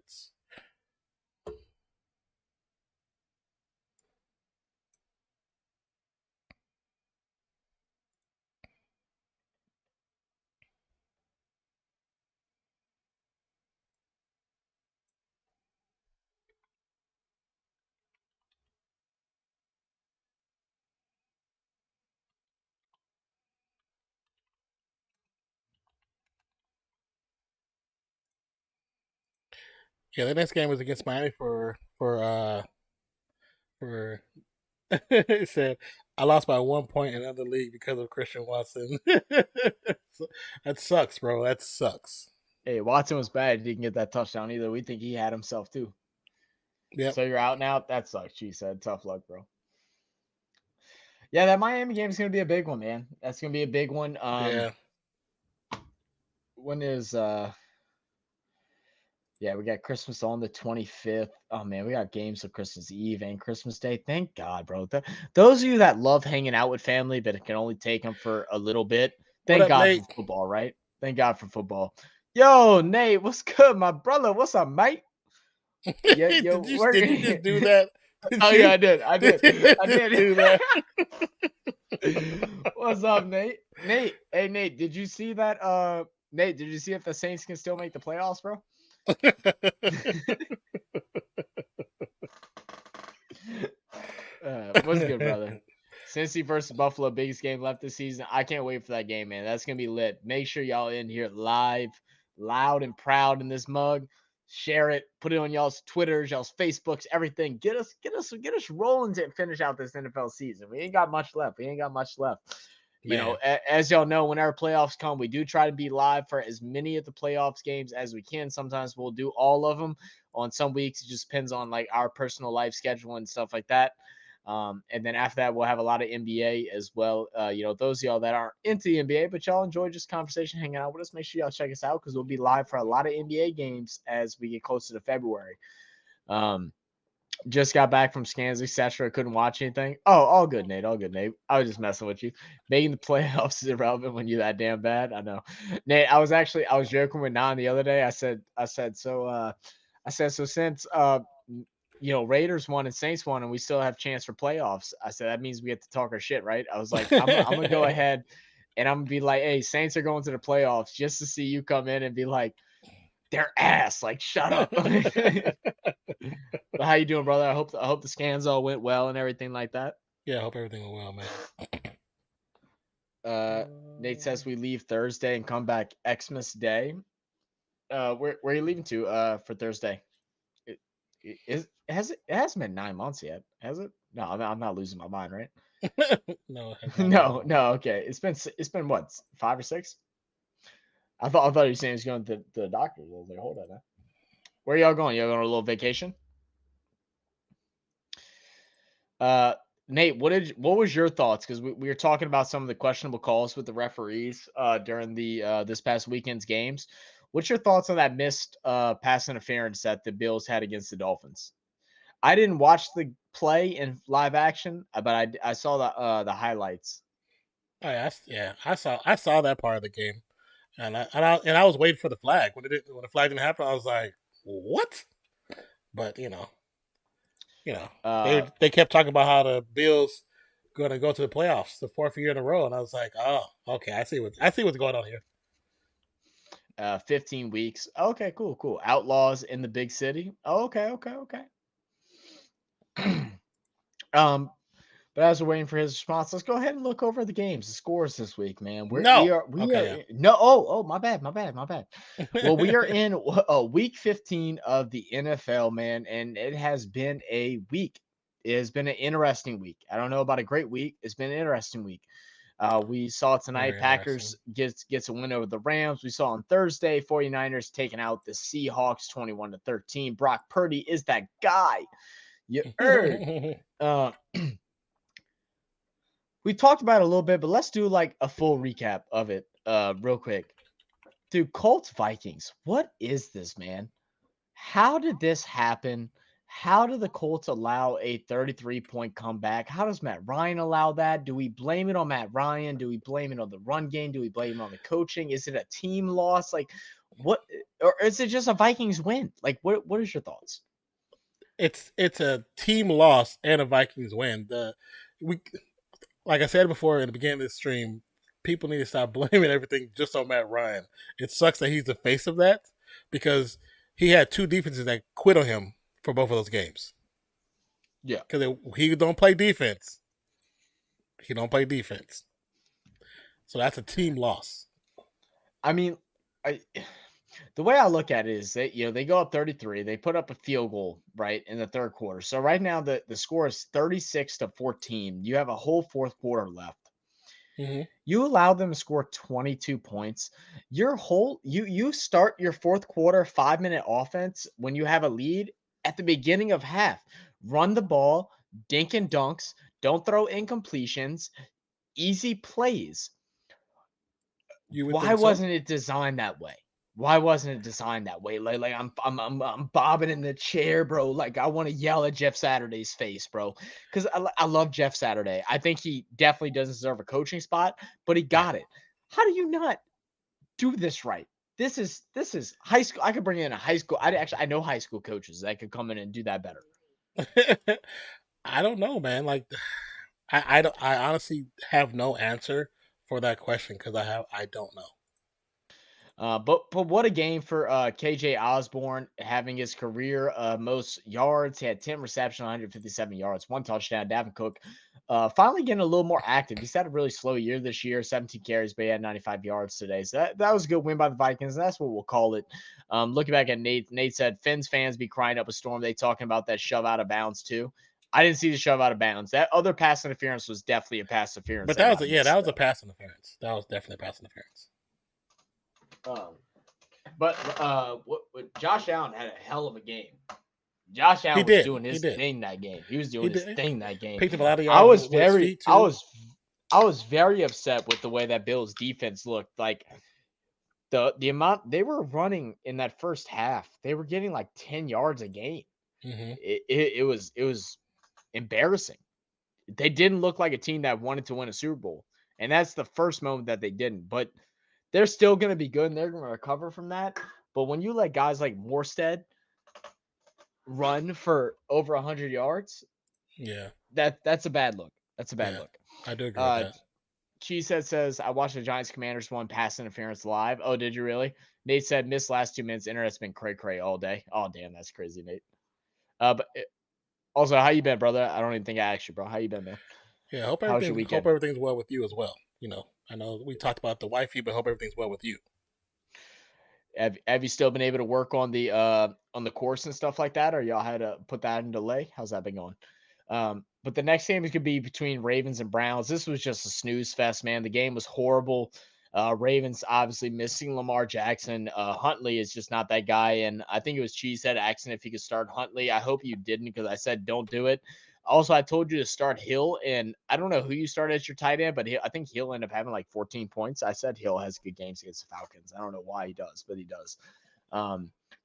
Yeah, the next game was against Miami for it said I lost by 1 point in another league because of Christian Watson. That sucks, bro. That sucks. Hey, Watson was bad. He didn't get that touchdown either. We think he had himself too. Yep. So you're out now? That sucks, she said. Tough luck, bro. Yeah, that Miami game is going to be a big one, man. That's going to be a big one. Yeah. When is yeah, we got Christmas on the 25th. Oh man, we got games of Christmas Eve and Christmas Day. Thank God, bro. Those of you that love hanging out with family, but it can only take them for a little bit. Thank up, God Nate? for football, right? Thank God for football. Yo, Nate, what's good, my brother? What's up, mate? Did you just do that? Yeah, I did. I did do that. What's up, Nate? Nate, hey Nate, did you see that? Nate, did you see if the Saints can still make the playoffs, bro? What's good, brother? Cincy versus Buffalo, biggest game left this season. I can't wait for that game, man. That's gonna be lit. Make sure y'all in here live, loud and proud in this mug. Share it, put it on y'all's Twitters, y'all's Facebooks, everything. Get us rolling to finish out this NFL season. We ain't got much left. You know, as y'all know, whenever playoffs come, we do try to be live for as many of the playoffs games as we can. Sometimes we'll do all of them. On some weeks, it just depends on like our personal life schedule and stuff like that. And then after that, we'll have a lot of NBA as well. You know, those of y'all that aren't into the NBA, but y'all enjoy just conversation, hanging out with us, make sure y'all check us out because we'll be live for a lot of NBA games as we get closer to February. Just got back from scans, etc. Couldn't watch anything. Oh, all good, Nate. All good, Nate. I was just messing with you. Making the playoffs is irrelevant when you're that damn bad. I know, Nate. I was joking with Nan the other day. I said so since you know, Raiders won and Saints won, and we still have chance for playoffs. I said that means we have to talk our shit, right? I was like, I'm gonna go ahead and I'm gonna be like, hey, Saints are going to the playoffs, just to see you come in and be like, they're ass. Like, shut up. But how you doing, brother? I hope the scans all went well and everything like that. Yeah, I hope everything went well, man. Nate says we leave Thursday and come back Xmas Day. Where are you leaving to for Thursday? It hasn't been 9 months yet, has it? No, I'm not losing my mind, right? No. No. Okay, it's been what, 5 or 6? I thought you were saying he's going to the doctor. I was like, hold on, man. Where are y'all going? Y'all going on a little vacation? Nate, what was your thoughts? Because we were talking about some of the questionable calls with the referees during the this past weekend's games. What's your thoughts on that missed pass interference that the Bills had against the Dolphins? I didn't watch the play in live action, but I saw the highlights. Oh, yeah, I saw that part of the game, and I was waiting for the flag when the flag didn't happen. I was like, what? But you know, they kept talking about how the Bills going to go to the playoffs the 4th year in a row, and I was like, oh, okay, I see what's going on here. 15 weeks. Okay, cool. Outlaws in the big city. Okay. But as we're waiting for his response, let's go ahead and look over the games, the scores this week, man. We are no. Oh, my bad. Well, we are in week 15 of the NFL, man, and it has been a week. It has been an interesting week. I don't know about a great week. It's been an interesting week. We saw tonight Packers gets a win over the Rams. We saw on Thursday 49ers taking out the Seahawks 21-13. Brock Purdy is that guy. You heard. We talked about it a little bit, but let's do like a full recap of it real quick. Dude, Colts Vikings. What is this, man? How did this happen? How did the Colts allow a 33-point comeback? How does Matt Ryan allow that? Do we blame it on Matt Ryan? Do we blame it on the run game? Do we blame it on the coaching? Is it a team loss? Like, what? Or is it just a Vikings win? Like, what is your thoughts? It's a team loss and a Vikings win. Like I said before in the beginning of the stream, people need to stop blaming everything just on Matt Ryan. It sucks that he's the face of that because he had 2 defenses that quit on him for both of those games. Yeah. Because he don't play defense. So that's a team loss. I mean, The way I look at it is that they go up 33, they put up a field goal right in the third quarter. So right now the score is 36-14. You have a whole fourth quarter left. Mm-hmm. You allow them to score 22 points. You start your fourth quarter 5-minute offense when you have a lead at the beginning of half. Run the ball, dink and dunks, don't throw incompletions, easy plays. You would Why think so. wasn't it designed that way? Why wasn't it designed that way? Like I'm bobbing in the chair, bro. Like I want to yell at Jeff Saturday's face, bro. Because I love Jeff Saturday. I think he definitely doesn't deserve a coaching spot, but he got it. How do you not do this right? This is high school. I could bring in a high school. I know high school coaches that could come in and do that better. I don't know, man. Like, I honestly have no answer for that question because I don't know. But what a game for KJ Osborne, having his career most yards. He had 10 receptions, 157 yards, 1 touchdown. Davin Cook finally getting a little more active. He's had a really slow year this year, 17 carries, but he had 95 yards today. So that was a good win by the Vikings. And that's what we'll call it. Looking back at Nate said, Finn's fans be crying up a storm. They talking about that shove out of bounds too. I didn't see the shove out of bounds. That other pass interference was definitely a pass interference. But that was a pass interference. That was definitely a pass interference. But Josh Allen had a hell of a game. Josh Allen was doing his thing that game. He was doing his thing that game. Picked up a lot of yards. I was very upset with the way that Bills defense looked. Like the amount they were running in that first half, they were getting like 10 yards a game. Mm-hmm. It was embarrassing. They didn't look like a team that wanted to win a Super Bowl, and that's the first moment that they didn't. But they're still going to be good, and they're going to recover from that. But when you let guys like Morstead run for over 100 yards, that's a bad look. That's a bad look. I do agree with that. Cheesehead says, I watched the Giants Commanders one pass interference live. Oh, did you really? Nate said, missed last 2 minutes. Internet's been cray all day. Oh, damn, that's crazy, Nate. Also, how you been, brother? I don't even think I asked you, bro. How you been, man? Yeah, hope everything's well with you as well. I know we talked about the wifey, but hope everything's well with you. Have you still been able to work on the course and stuff like that, or y'all had to put that in delay? How's that been going? But the next game is going to be between Ravens and Browns. This was just a snooze fest, man. The game was horrible. Ravens obviously missing Lamar Jackson. Huntley is just not that guy, and I think it was Cheesehead asking if he could start Huntley. I hope you didn't because I said don't do it. Also, I told you to start Hill, and I don't know who you started as your tight end, but I think Hill ended up having like 14 points. I said Hill has good games against the Falcons. I don't know why he does, but he does.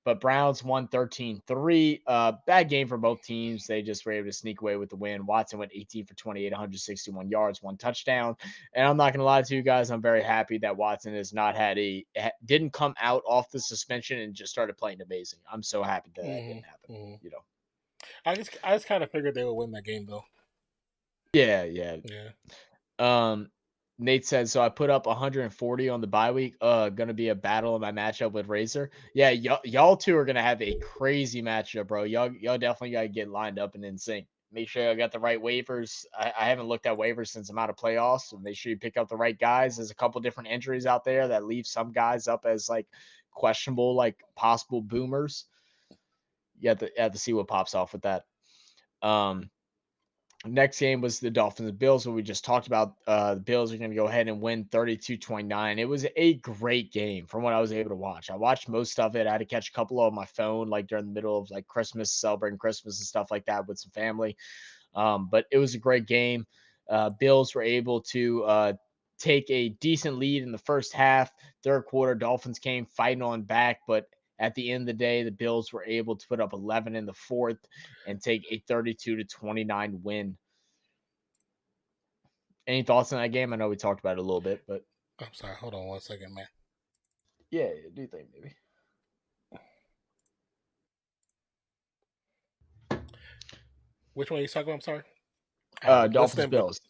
But Browns won 13-3. Bad game for both teams. They just were able to sneak away with the win. Watson went 18 for 28, 161 yards, 1 touchdown. And I'm not going to lie to you guys. I'm very happy that Watson has not didn't come out off the suspension and just started playing amazing. I'm so happy that didn't happen. Mm-hmm. I just kind of figured they would win that game though. Yeah. Nate said, so I put up 140 on the bye week. Gonna be a battle in my matchup with Razor. Yeah, y'all two are gonna have a crazy matchup, bro. Y'all definitely gotta get lined up and in sync. Make sure I got the right waivers. I haven't looked at waivers since I'm out of playoffs. So make sure you pick up the right guys. There's a couple different injuries out there that leave some guys up as like questionable, like possible boomers. You have to see what pops off with that. Next game was the Dolphins and Bills, what we just talked about. The Bills are going to go ahead and win 32-29. It was a great game from what I was able to watch. I watched most of it. I had to catch a couple on my phone, like during the middle of like Christmas, celebrating Christmas and stuff like that with some family. But it was a great game. Bills were able to take a decent lead in the first half. Third quarter, Dolphins came fighting on back, but at the end of the day, the Bills were able to put up 11 in the fourth and take a 32-29 win. Any thoughts on that game? I know we talked about it a little bit, but I'm sorry. Hold on 1 second, man. Yeah, do you think maybe? Which one are you talking about? I'm sorry. Dolphins Bills.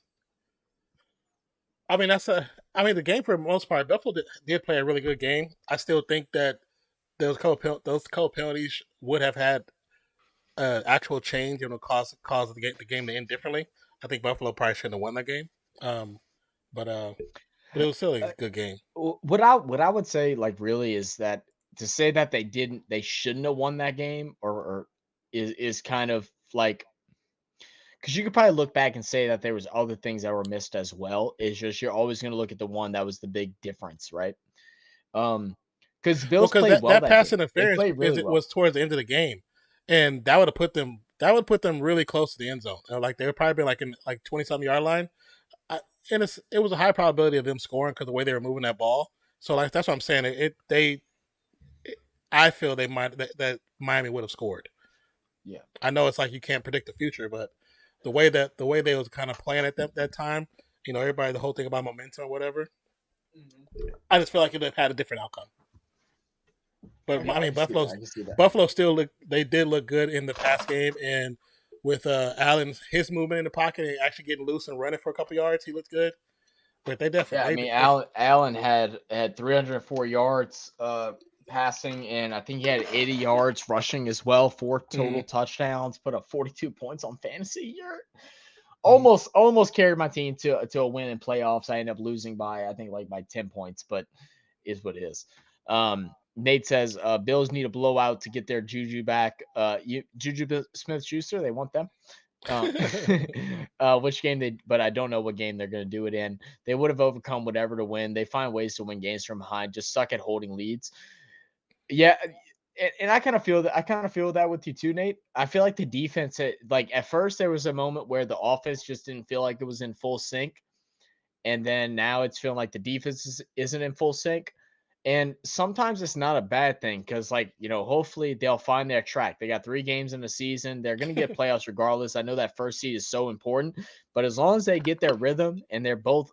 I mean, the game for the most part, Buffalo did play a really good game. I still think that those couple penalties would have had actual change and cause the game to end differently. I think Buffalo probably shouldn't have won that game. But it was still a good game. What I would say, like, really is that to say that they shouldn't have won that game, or is kind of like, because you could probably look back and say that there was other things that were missed as well. It's just you're always going to look at the one that was the big difference, right? Because the Well, Bills because played well that that pass game. They interference played really well. was towards the end of the game, and that would have put them really close to the end zone. Like they would probably be like in like 20-something yard line. And it was a high probability of them scoring because the way they were moving that ball. So like that's what I'm saying. I feel that Miami would have scored. Yeah, I know it's like you can't predict the future, but the way they was kind of playing at that time, everybody, the whole thing about momentum or whatever. I just feel like it would have had a different outcome. But I mean, Buffalo still did look good in the pass game, and with Allen, his movement in the pocket and actually getting loose and running for a couple yards, he looked good. But they definitely, Allen had 304 yards passing, and I think he had 80 yards rushing as well. 4 total touchdowns, put up 42 points on fantasy. Almost carried my team to a win in playoffs. I ended up losing by, I think, like by 10 points, but is what it is. Nate says Bills need a blowout to get their Juju back. Juju Smith-Schuster, they want them. Which game but I don't know what game they're going to do it in. They would have overcome whatever to win. They find ways to win games from behind, just suck at holding leads. Yeah, and I kind of feel that with you too, Nate. I feel like the defense, at first there was a moment where the offense just didn't feel like it was in full sync, and then now it's feeling like the defense isn't in full sync. And sometimes it's not a bad thing because, hopefully they'll find their track. They got 3 games in the season. They're going to get playoffs regardless. I know that first seed is so important, but as long as they get their rhythm and they're both,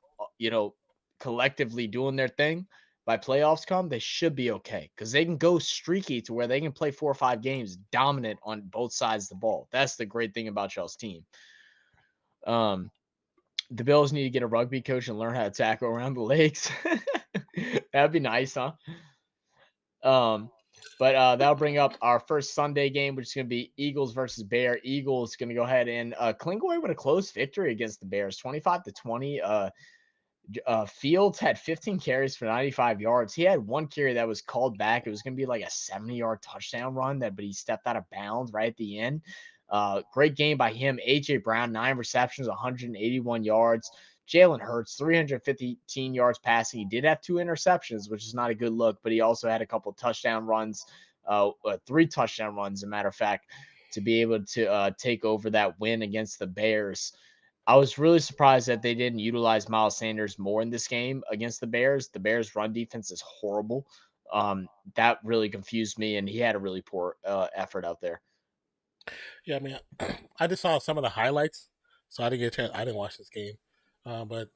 collectively doing their thing, by playoffs come, they should be okay because they can go streaky to where they can play 4 or 5 games dominant on both sides of the ball. That's the great thing about y'all's team. The Bills need to get a rugby coach and learn how to tackle around the legs. That'd be nice, huh? But that'll bring up our first Sunday game, which is going to be Eagles versus Bear. Eagles going to go ahead and clink away with a close victory against the Bears, 25-20. Fields had 15 carries for 95 yards. He had 1 carry that was called back. It was going to be like a 70-yard touchdown run but he stepped out of bounds right at the end. Great game by him. AJ Brown, 9 receptions, 181 yards. Jalen Hurts, 315 yards passing. He did have 2 interceptions, which is not a good look, but he also had a couple touchdown runs, 3 touchdown runs, as a matter of fact, to be able to take over that win against the Bears. I was really surprised that they didn't utilize Miles Sanders more in this game against the Bears. The Bears' run defense is horrible. That really confused me, and he had a really poor effort out there. Yeah, I mean, I just saw some of the highlights, so I didn't get a chance. I didn't watch this game. But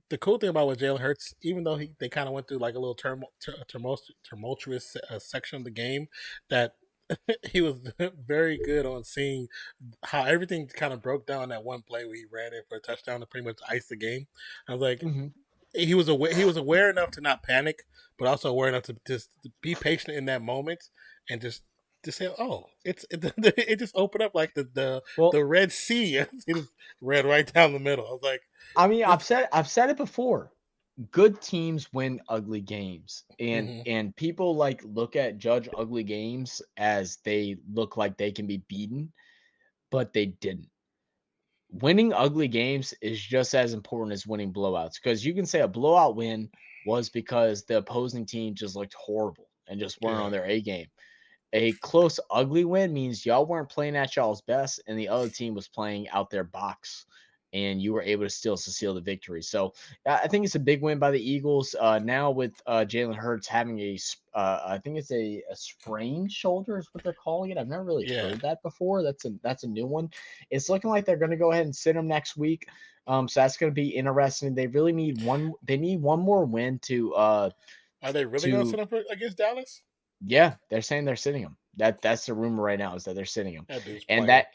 the cool thing about with Jalen Hurts, even though they kind of went through like a little tumultuous section of the game, that he was very good on seeing how everything kind of broke down that one play where he ran in for a touchdown to pretty much ice the game. I was like, he was aware enough to not panic, but also aware enough to just be patient in that moment and just say, "Oh, it just opened up like the Red Sea. It just ran right down the middle." I was like, I mean, I've said it before. Good teams win ugly games, and people look at judge ugly games as they look like they can be beaten, but they didn't. Winning ugly games is just as important as winning blowouts, because you can say a blowout win was because the opposing team just looked horrible and just weren't on their A game. A close, ugly win means y'all weren't playing at y'all's best, and the other team was playing out their box, and you were able to still seal the victory. So I think it's a big win by the Eagles. Now with Jalen Hurts having I think it's a sprained shoulder is what they're calling it. I've never really heard that before. That's a new one. It's looking like they're going to go ahead and sit him next week. So that's going to be interesting. They really need one. They need one more win to. Are they really going to sit him against Dallas? Yeah, they're saying they're sitting him. That's the rumor right now, is that they're sitting him. And they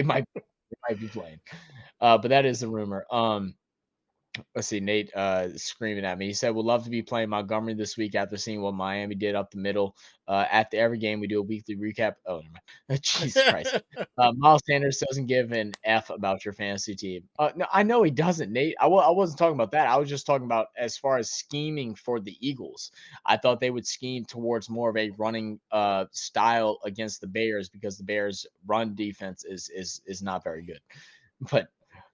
might be playing. But that is the rumor. Let's see, Nate screaming at me. He said, "Would love to be playing Montgomery this week after seeing what Miami did up the middle. After every game, we do a weekly recap." Oh, never mind. Jesus Christ. Miles Sanders doesn't give an F about your fantasy team. No, I know he doesn't, Nate. I wasn't talking about that. I was just talking about as far as scheming for the Eagles. I thought they would scheme towards more of a running style against the Bears because the Bears' run defense is not very good. But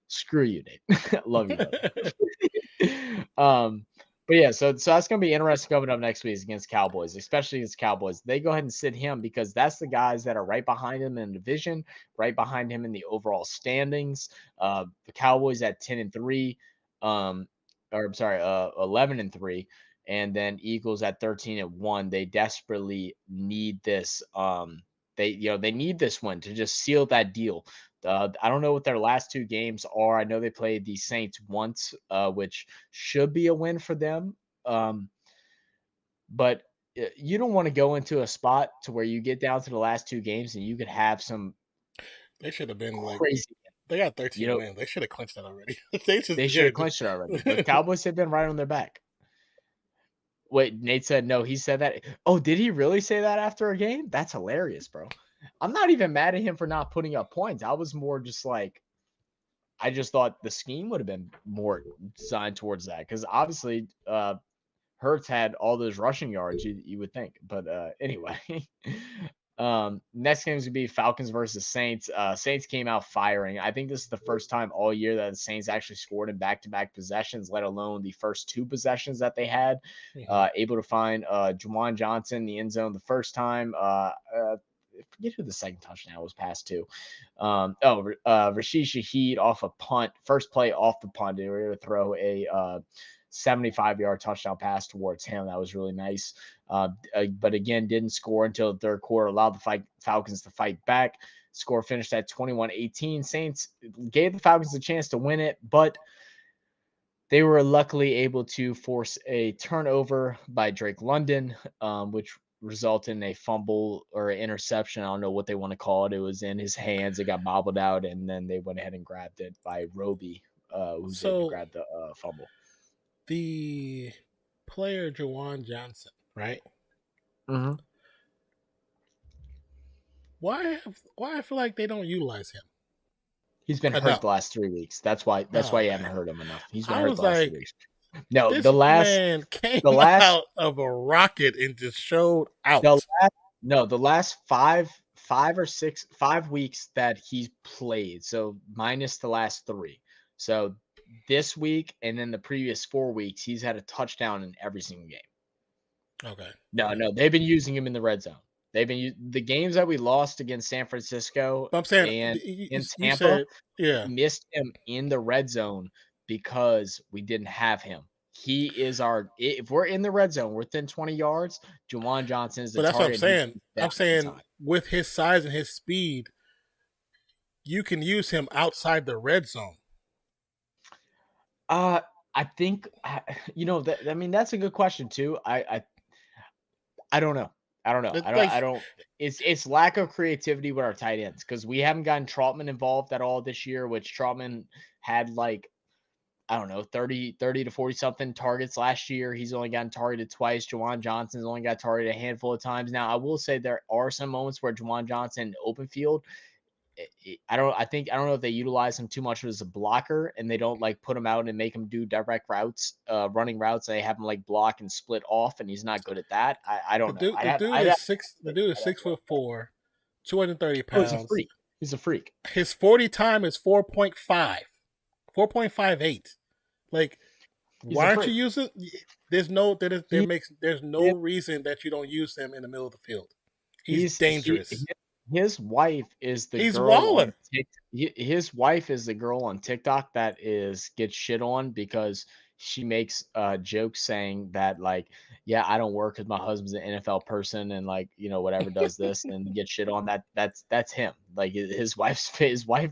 screw you, Nate. Love you, brother. But yeah, so that's gonna be interesting coming up next week against Cowboys, especially against Cowboys. They go ahead and sit him because that's the guys that are right behind him in the division, right behind him in the overall standings. The Cowboys at 10-3, or I'm sorry, 11-3, and then Eagles at 13-1. They desperately need this. They need this one to just seal that deal. I don't know what their last two games are. I know they played the Saints once, which should be a win for them. But you don't want to go into a spot to where you get down to the last two games and you could have some They should have been crazy. They got 13 wins. They should have clinched that already. They should have clinched it already. The Cowboys have been right on their back. Wait, Nate said no. He said that. Oh, did he really say that after a game? That's hilarious, bro. I'm not even mad at him for not putting up points. I was more just like, I just thought the scheme would have been more designed towards that because obviously Hurts had all those rushing yards you would think. But anyway, next game is gonna be Falcons versus Saints. Saints came out firing. I think this is the first time all year that the Saints actually scored in back-to-back possessions, let alone the first two possessions that they had. Able to find Juwan Johnson in the end zone the first time. I forget who the second touchdown was passed to. Rashid Shaheed off a punt, first play off the punt. They were able to throw a 75-yard touchdown pass towards him. That was really nice. But again, didn't score until the third quarter, allowed the Falcons to fight back. Score finished at 21-18. Saints gave the Falcons a chance to win it, but they were luckily able to force a turnover by Drake London, which result in a fumble or an interception. I don't know what they want to call it. It was in his hands. It got bobbled out, and then they went ahead and grabbed it by Roby, who's able to grab the fumble. The player Juwan Johnson, right? Mm-hmm. Why I feel like they don't utilize him? He's been hurt the last 3 weeks. That's why you haven't heard him enough. He's been hurt the last 3 weeks. No, this the last man came out of a rocket and just showed out. The last 5 weeks that he's played, so minus the last 3. So this week and then the previous 4 weeks, he's had a touchdown in every single game. Okay. No, they've been using him in the red zone. They've been the games that we lost against San Francisco I'm saying, and in Tampa. We missed him in the red zone because we didn't have him. He is if we're in the red zone, we're within 20 yards, Juwan Johnson is the target. But that's what I'm saying. I'm saying with his size and his speed, you can use him outside the red zone. I think, that's a good question too. I don't know. I don't. It's lack of creativity with our tight ends because we haven't gotten Trautman involved at all this year, which Trautman had 30 to 40 something targets last year. He's only gotten targeted twice. Juwan Johnson's only got targeted a handful of times. Now, I will say there are some moments where Juwan Johnson open field, I don't know if they utilize him too much as a blocker and they don't put him out and make him do direct routes, running routes. They have him block and split off, and he's not good at that. I don't know. The dude is 6'4", 230 pounds. He's a freak. His 40 time is 4.58. Why aren't you using? There's no reason that you don't use him in the middle of the field. He's dangerous. His wife is the He's girl. Walling. His wife is the girl on TikTok that gets shit on because she makes jokes saying that I don't work because my husband's an NFL person and whatever does this and get shit on. That's him. His wife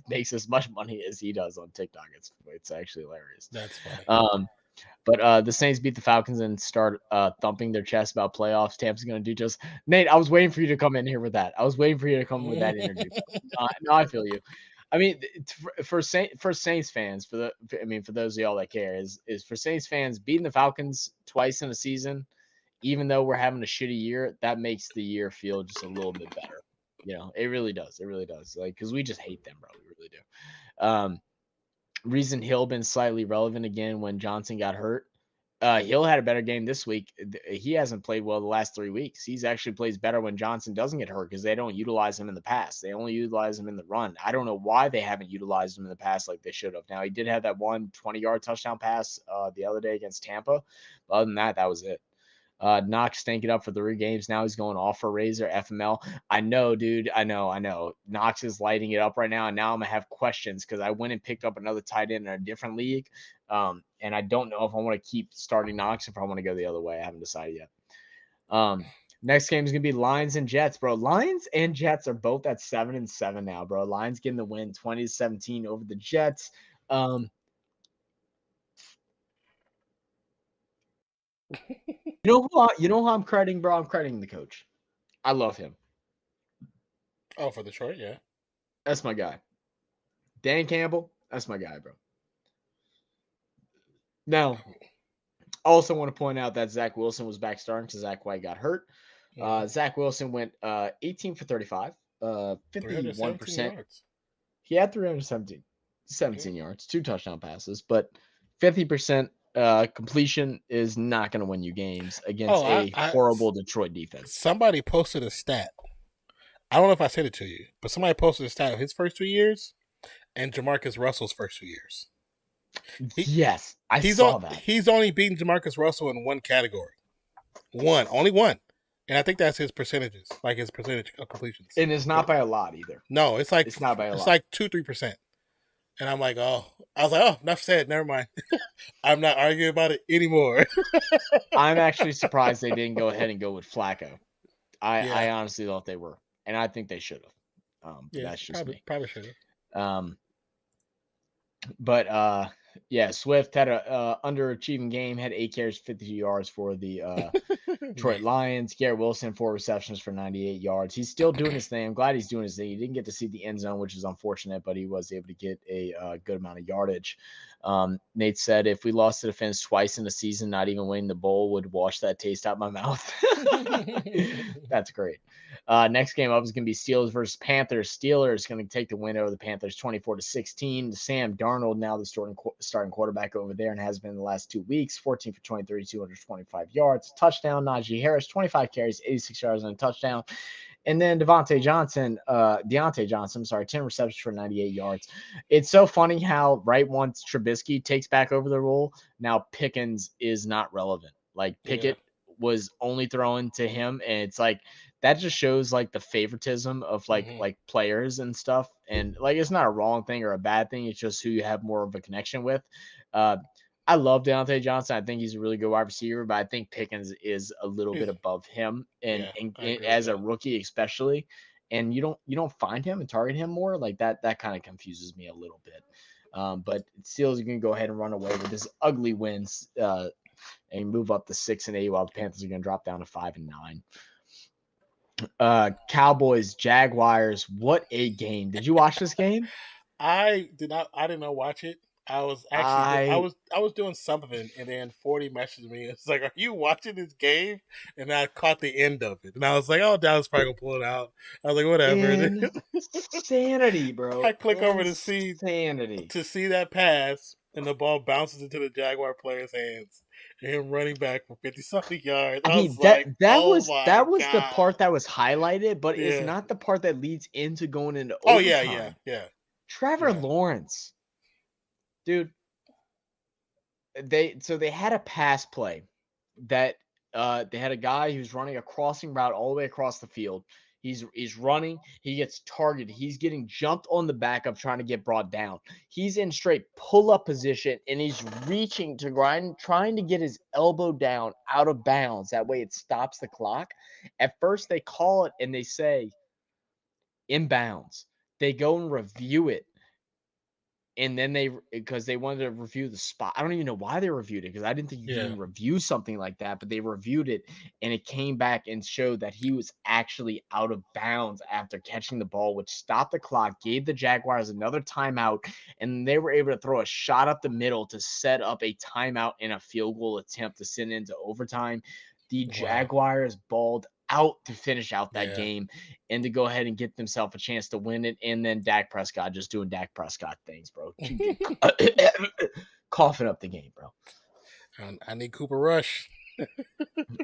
makes as much money as he does on TikTok. It's actually hilarious. That's funny. But the Saints beat the Falcons and start thumping their chest about playoffs. Tampa's going to do just – Nate, I was waiting for you to come in here with that. I was waiting for you to come with that interview. No, I feel you. I mean, for Saints fans, for those of y'all that care, is for Saints fans beating the Falcons twice in a season, even though we're having a shitty year, that makes the year feel just a little bit better. It really does. It really does. Like, because we just hate them, bro. We really do. Reason Hill been slightly relevant again when Johnson got hurt. Hill had a better game this week. He hasn't played well the last 3 weeks. He's actually plays better when Johnson doesn't get hurt because they don't utilize him in the pass. They only utilize him in the run. I don't know why they haven't utilized him in the pass like they should have. Now, he did have that 20-yard touchdown pass the other day against Tampa. But other than that, that was it. Knox stank it up for 3 games. Now he's going off for Razor FML. I know, dude. I know. Knox is lighting it up right now, and now I'm gonna have questions because I went and picked up another tight end in a different league, and I don't know if I want to keep starting Knox if I want to go the other way. I haven't decided yet. Next game is gonna be Lions and Jets, bro. Lions and Jets are both at 7-7 now, bro. Lions getting the win, 20-17 over the Jets. You know who I'm crediting, bro? I'm crediting the coach. I love him. Oh, for Detroit, yeah. That's my guy. Dan Campbell, that's my guy, bro. Now, I also want to point out that Zach Wilson was back starting because Zach White got hurt. Zach Wilson went 18 for 35, 51%. He had 317 yards, 2 touchdown passes, but 50% completion is not going to win you games against a horrible Detroit defense. Somebody posted a stat. I don't know if I said it to you, but somebody posted a stat of his first 2 years and Jamarcus Russell's first 2 years. Yes, I saw that. He's only beaten Jamarcus Russell in one category. Only one. And I think that's his percentages, like his percentage of completions. And it's not by a lot either. No, it's not by a lot. It's like 2-3%. And I'm like, enough said. Never mind. I'm not arguing about it anymore. I'm actually surprised they didn't go ahead and go with Flacco. I honestly thought they were, and I think they should have. That's just me. Probably should have. But Swift had a underachieving game, had 8 carries, 52 yards for the Detroit Lions. Garrett Wilson, 4 receptions for 98 yards. He's still doing his thing. I'm glad he's doing his thing. He didn't get to see the end zone, which is unfortunate, but he was able to get a good amount of yardage. Nate said, if we lost to the Fins twice in the season, not even winning the bowl would wash that taste out my mouth. That's great. Next game up is going to be Steelers versus Panthers. Steelers going to take the win over the Panthers 24-16. Sam Darnold, now the starting quarterback over there, and has been the last 2 weeks. 14 for 23, 225 yards. Touchdown. Najee Harris, 25 carries, 86 yards and a touchdown. And then Deontay Johnson, 10 receptions for 98 yards. It's so funny how right once Trubisky takes back over the role, now Pickens is not relevant. Like Pickett was only throwing to him, and it's like that just shows like the favoritism of like players and stuff. And like it's not a wrong thing or a bad thing. It's just who you have more of a connection with. I love Deontay Johnson. I think he's a really good wide receiver, but I think Pickens is a little bit above him, and as a rookie especially. And you don't find him and target him more like that. That kind of confuses me a little bit. But Steelers are going to go ahead and run away with this ugly wins and move up to 6-8, while the Panthers are going to drop down to 5-9. Cowboys, Jaguars. What a game! Did you watch this game? I did not. I did not watch it. I was actually I was doing something, and then 40 messaged me. It's like, "Are you watching this game?" And I caught the end of it, and I was like, "Oh, Dallas probably gonna pull it out." I was like, "Whatever." Insanity, bro. I click over to see that pass, and the ball bounces into the Jaguar player's hands, and him running back for 50-something yards. I mean, that was the part that was highlighted, but it's not the part that leads into going into overtime. Yeah. Trevor Lawrence. Dude, they had a pass play that they had a guy who's running a crossing route all the way across the field. He's running, he gets targeted, he's getting jumped on the back of trying to get brought down. He's in straight pull-up position, and he's reaching to grind, trying to get his elbow down out of bounds. That way it stops the clock. At first they call it and they say inbounds. They go and review it. And then because they wanted to review the spot. I don't even know why they reviewed it because I didn't think you could Yeah. even review something like that, but they reviewed it and it came back and showed that he was actually out of bounds after catching the ball, which stopped the clock, gave the Jaguars another timeout, and they were able to throw a shot up the middle to set up a timeout and a field goal attempt to send into overtime. The Jaguars balled out to finish out that game and to go ahead and get themselves a chance to win it. And then Dak Prescott just doing Dak Prescott things, bro. Coughing up the game, bro. I need Cooper Rush.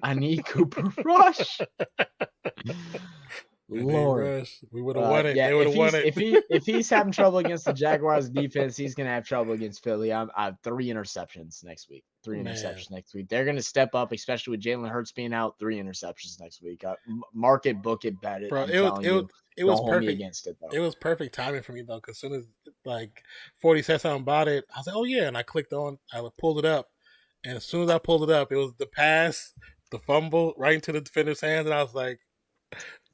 I need Cooper Rush. Lord, Rush. We would have won it. They would have won it. If he's having trouble against the Jaguars defense, he's gonna have trouble against Philly. I have 3 interceptions next week. 3 interceptions next week. They're gonna step up, especially with Jalen Hurts being out. 3 interceptions next week. Mark it, book it, bet it. Bro, it was perfect against it though. It was perfect timing for me though, because as soon as like 40 said something about it, I was like, oh yeah, and I clicked on, I pulled it up, and as soon as I pulled it up, it was the pass, the fumble right into the defender's hands, and I was like,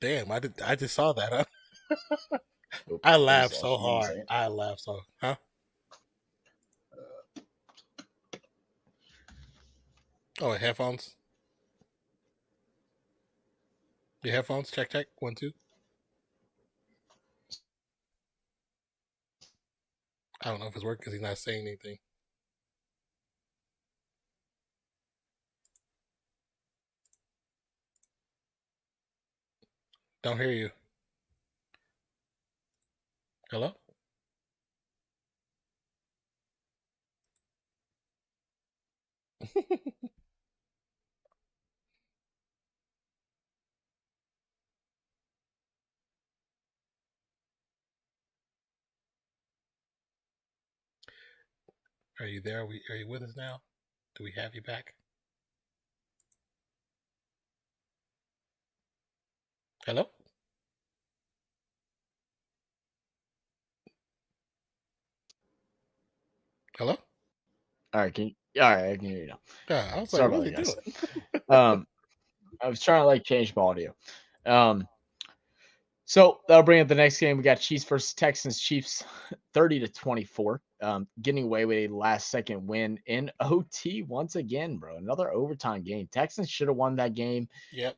damn, I just saw that. Huh? I laughed so hard. I laughed so. Huh? Oh, headphones. Your headphones. Check. 1 2. I don't know if it's working because he's not saying anything. Don't hear you. Hello? Are you there? Are you with us now? Do we have you back? Hello? Hello? All right, I can hear you now. Yeah, I was like, what are you doing? I was trying to change my audio. So that'll bring up the next game. We got Chiefs versus Texans. Chiefs 30-24. Getting away with a last-second win in OT once again, bro. Another overtime game. Texans should have won that game. Yep.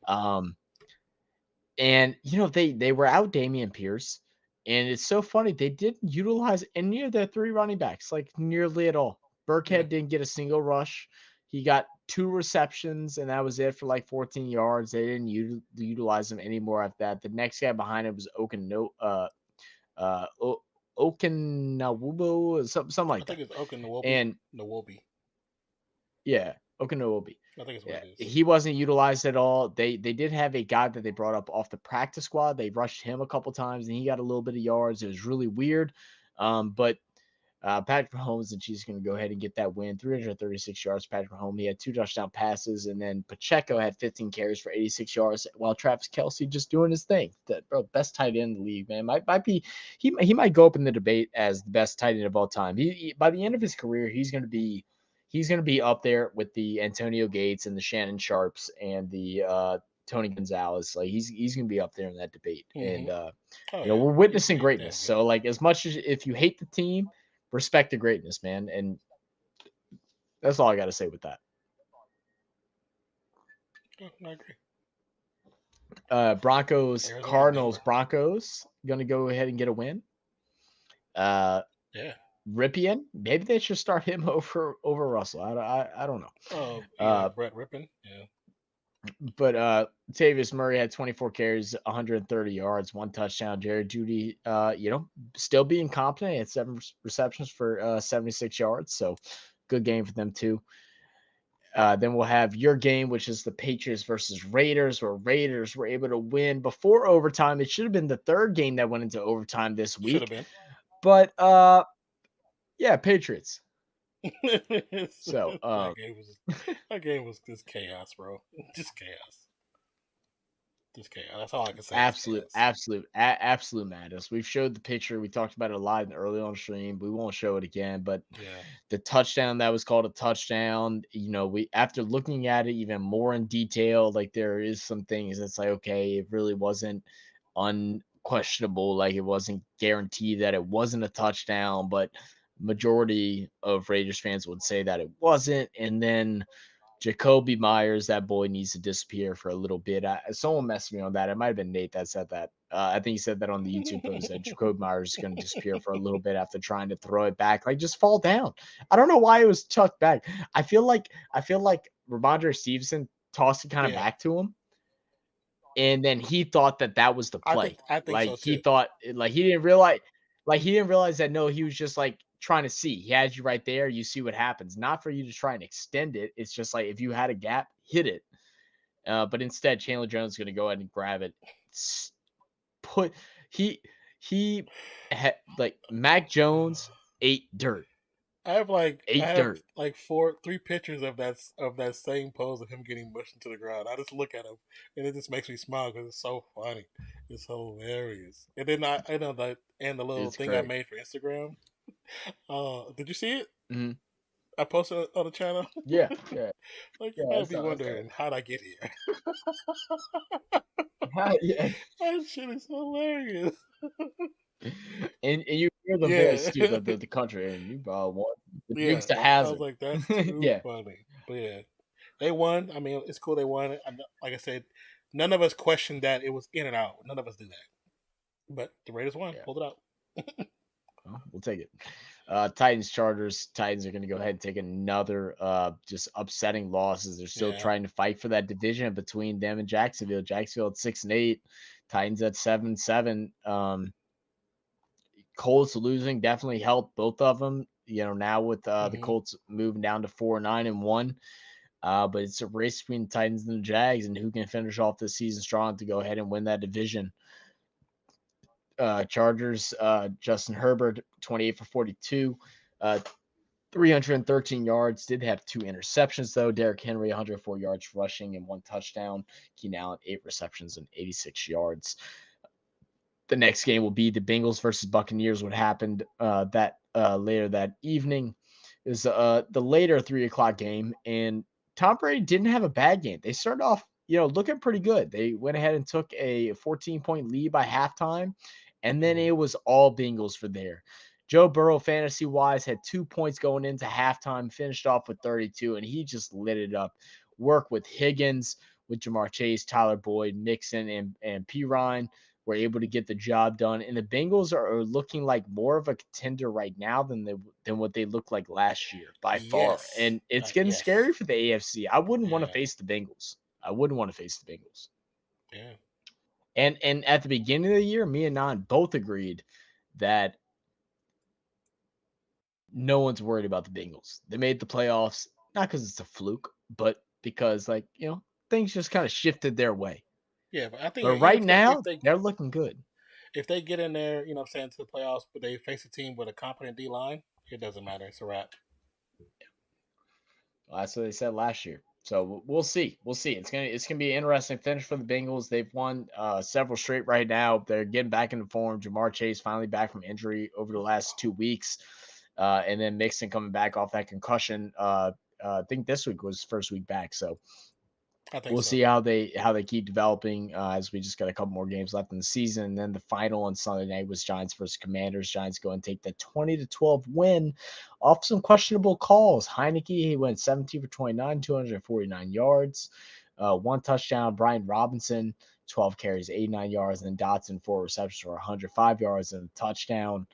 And they were out Dameon Pierce, and it's so funny they didn't utilize any of their 3 running backs nearly at all. Burkhead didn't get a single rush. He got 2 receptions, and that was it for 14 yards. They didn't utilize him anymore after that. The next guy behind him was Okunawubu, something like that. I think it's Okunawubu. And Nwobi. Yeah, Okunawubi. I think it's what it is. He wasn't utilized at all. They did have a guy that they brought up off the practice squad. They rushed him a couple times, and he got a little bit of yards. It was really weird. But Patrick Mahomes and Chiefs going to go ahead and get that win. 336 yards. Patrick Mahomes, he had 2 touchdown passes, and then Pacheco had 15 carries for 86 yards, while Travis Kelce just doing his thing. Best tight end in the league, man. He might go up in the debate as the best tight end of all time. He by the end of his career, he's going to be up there with the Antonio Gates and the Shannon Sharps and the Tony Gonzalez. He's going to be up there in that debate. Mm-hmm. And we're witnessing greatness. So as much as if you hate the team, respect the greatness, man. And that's all I got to say with that. I agree. Broncos, Cardinals, Broncos going to go ahead and get a win. Ripien, maybe they should start him over Russell. I don't know. Brett Rippin, yeah. But Tavius Murray had 24 carries, 130 yards, 1 touchdown. Jerry Jeudy, still being competent. He had 7 receptions for 76 yards. So good game for them too. Then we'll have your game, which is the Patriots versus Raiders, where Raiders were able to win before overtime. It should have been the 3rd game that went into overtime this week. Should have been. But yeah, Patriots. So that game was just chaos, bro. Just chaos. That's all I can say. Absolute madness. We've showed the picture. We talked about it live and early on stream. We won't show it again. But the touchdown that was called a touchdown. We after looking at it even more in detail, there is some things that's okay, it really wasn't unquestionable. It wasn't guaranteed that it wasn't a touchdown, but majority of Raiders fans would say that it wasn't. And then Jacoby Myers, that boy needs to disappear for a little bit. Someone messed me on that. It might have been Nate that said that. I think he said that on the YouTube post that Jacoby Myers is going to disappear for a little bit after trying to throw it back. Like, just fall down. I don't know why it was chucked back. I feel like Ramondre Stevenson tossed it kind of back to him, and then he thought that was the play. I think like so he too. thought, like he didn't realize that. No, he was just like trying to see. He had you right there. You see what happens. Not for you to try and extend it. It's just like if you had a gap, hit it. But instead, Chandler Jones is going to go ahead and grab it. Like Mac Jones ate dirt. I have like dirt. like 3 pictures of that same pose of him getting mushed into the ground. I just look at him and it just makes me smile because it's so funny. It's hilarious. And then I know that, and the little thing I made for Instagram. Did you see it? Mm-hmm. I posted it on the channel. Yeah. Like you might be wondering how'd I get here. That shit is hilarious. And you hear the voice too, the country, and you won. The Dukes to Hazzard. I was like, that's too funny. But yeah, they won. I mean, it's cool they won. Like I said, none of us questioned that it was in and out. None of us did that. But the Raiders won. Yeah. Pulled it out. Well, we'll take it. Titans, Chargers. Titans are going to go ahead and take another just upsetting losses. They're still trying to fight for that division between them and Jacksonville. Jacksonville at 6-8, Titans at 7-7. Colts losing definitely helped both of them. Now with the Colts moving down to 4-9-1. But it's a race between the Titans and the Jags, and who can finish off this season strong to go ahead and win that division. Chargers, Justin Herbert, 28 for 42, 313 yards. Did have 2 interceptions, though. Derrick Henry, 104 yards rushing and 1 touchdown. Keenan Allen, 8 receptions and 86 yards. The next game will be the Bengals versus Buccaneers. What happened later that evening is the later 3:00 game, and Tom Brady didn't have a bad game. They started off, looking pretty good. They went ahead and took a 14-point lead by halftime, and then it was all Bengals for there. Joe Burrow, fantasy-wise, had 2 points going into halftime, finished off with 32, and he just lit it up. Work with Higgins, with Jamar Chase, Tyler Boyd, Mixon, and P. Ryan were able to get the job done. And the Bengals are looking like more of a contender right now than what they looked like last year by far. And it's getting scary for the AFC. I wouldn't want to face the Bengals. Yeah. And at the beginning of the year, me and Nan both agreed that no one's worried about the Bengals. They made the playoffs, not because it's a fluke, but because, things just kind of shifted their way. Yeah, but I think right now, they're looking good. If they get in there, to the playoffs, but they face a team with a competent D-line, it doesn't matter. It's a wrap. Well, that's what they said last year. So we'll see. It's gonna be an interesting finish for the Bengals. They've won several straight right now. They're getting back into form. Jamar Chase finally back from injury over the last 2 weeks, and then Mixon coming back off that concussion. I think this week was first week back. So we'll see how they keep developing as we just got a couple more games left in the season. And then the final on Sunday night was Giants versus Commanders. Giants go and take the 20-12 win off some questionable calls. Heineke, he went 17 for 29, 249 yards, 1 touchdown. Brian Robinson, 12 carries, 89 yards. And then Dotson, 4 receptions for 105 yards and a touchdown.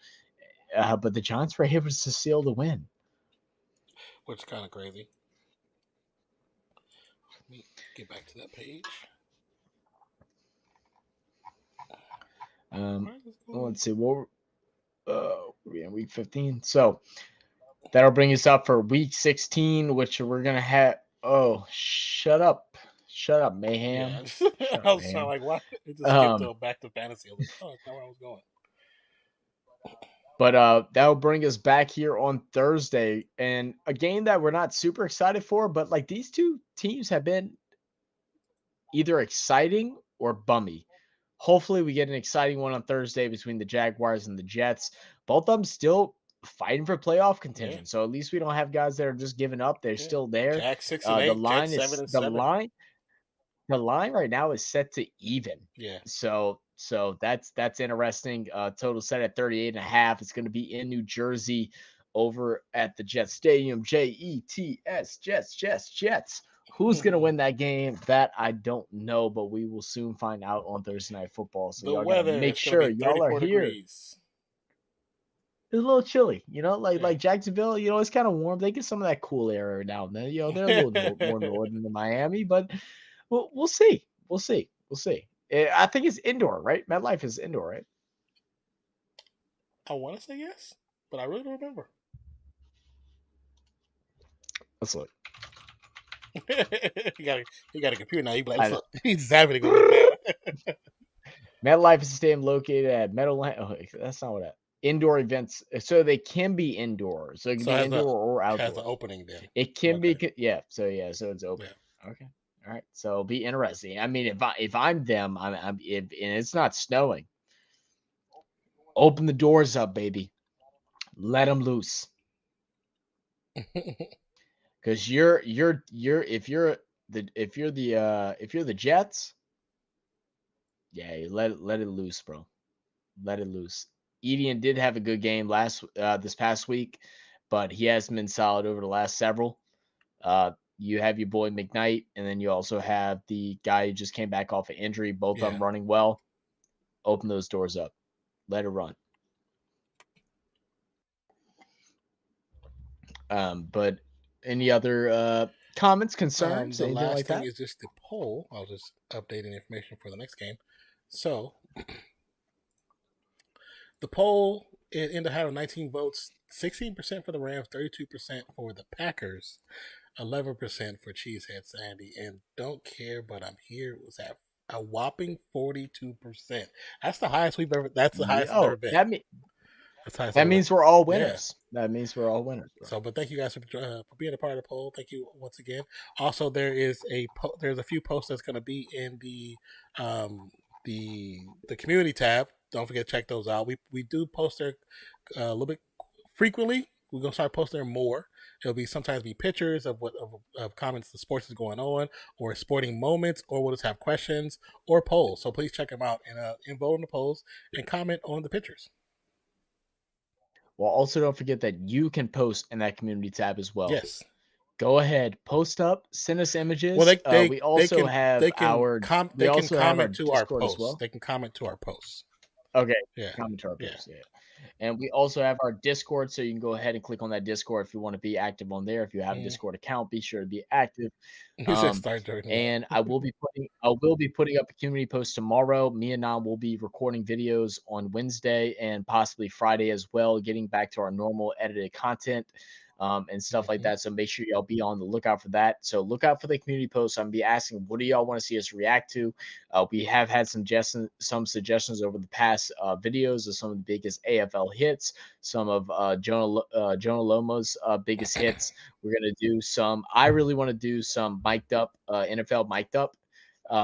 But the Giants were able to seal the win. Which is kind of crazy. Get back to that page. Let's see. We're in week 15. So that'll bring us up for week 16, which we're gonna have. Oh, shut up, Mayhem. Yeah. I was like, why? It just skipped back to fantasy. I was like, oh, that's not where I was going. But that'll bring us back here on Thursday, and a game that we're not super excited for. But these two teams have been either exciting or bummy. Hopefully we get an exciting one on Thursday between the Jaguars and the Jets. Both of them still fighting for playoff contention. Yeah. So at least we don't have guys that are just giving up. They're still there. Jack 6-8, the line Jets is 7-7. The line right now is set to even. Yeah. So that's interesting. Total set at 38.5. It's going to be in New Jersey. over at the Jets Stadium. Jets, Jets. Who's going to win that game? That I don't know, but we will soon find out on Thursday Night Football. So The y'all got to weather make is going to sure be y'all are 34 here. degrees. It's a little chilly, like Yeah. Jacksonville, it's kind of warm. They get some of that cool air every now and then. They're a little more northern than Miami, but we'll see. We'll see. I think it's indoor, right? MetLife is indoor, right? I want to say yes, but I really don't remember. Let's look. He got a computer now. I know. He's zapping to go look now. MetLife is a stadium located at Meadowland. Oh, that's not what that. Indoor events, so they can be indoor. So it can So it be has indoor or Has outdoor. an opening then. It can Okay. be, yeah. So it's open. Yeah. Okay, all right. So it'll be interesting. I mean, if I'm them, and it's not snowing, open the doors up, baby. Let them loose. Because if you're the Jets, yeah, you let it loose, bro. Let it loose. Edian did have a good game this past week, but he hasn't been solid over the last several. You have your boy McKnight, and then you also have the guy who just came back off an injury. Both of them running well. Open those doors up. Let it run. But any other comments, concerns, The anything last like thing that? is just the poll. I'll just update any information for the next game. So the poll it ended up having 19 votes, 16% for the Rams, 32% for the Packers, 11% for Cheesehead Sandy, and don't care, but I'm here was at a whopping 42%. That's the highest we've ever. That's the highest it's ever been. That means we're all winners. Yeah. That means we're all winners. Bro. So, but thank you guys for being a part of the poll. Thank you once again. Also, there's a few posts that's going to be in the community tab. Don't forget to check those out. We do post there a little bit frequently. We're gonna start posting there more. It'll be sometimes be pictures of comments the sports is going on, or sporting moments, or we'll just have questions or polls. So please check them out and vote on the polls and comment on the pictures. Well, also don't forget that you can post in that community tab as well. Yes. Go ahead, post up, send us images. Well, we also have our Discord as well. They can comment to our posts. Okay. Yeah. Comment to our posts. Yeah. And we also have our Discord, so you can go ahead and click on that Discord if you want to be active on there. If you have a Discord account, be sure to be active. And I will be putting up a community post tomorrow. Me and Nam will be recording videos on Wednesday and possibly Friday as well, getting back to our normal edited content. And stuff like that. So make sure y'all be on the lookout for that. So look out for the community posts. I'm gonna be asking, what do y'all want to see us react to? We have had some suggestions over the past videos of some of the biggest AFL hits, some of Jonah Lomo's biggest hits. We're gonna do some. I really want to do some mic'd up NFL mic'd up.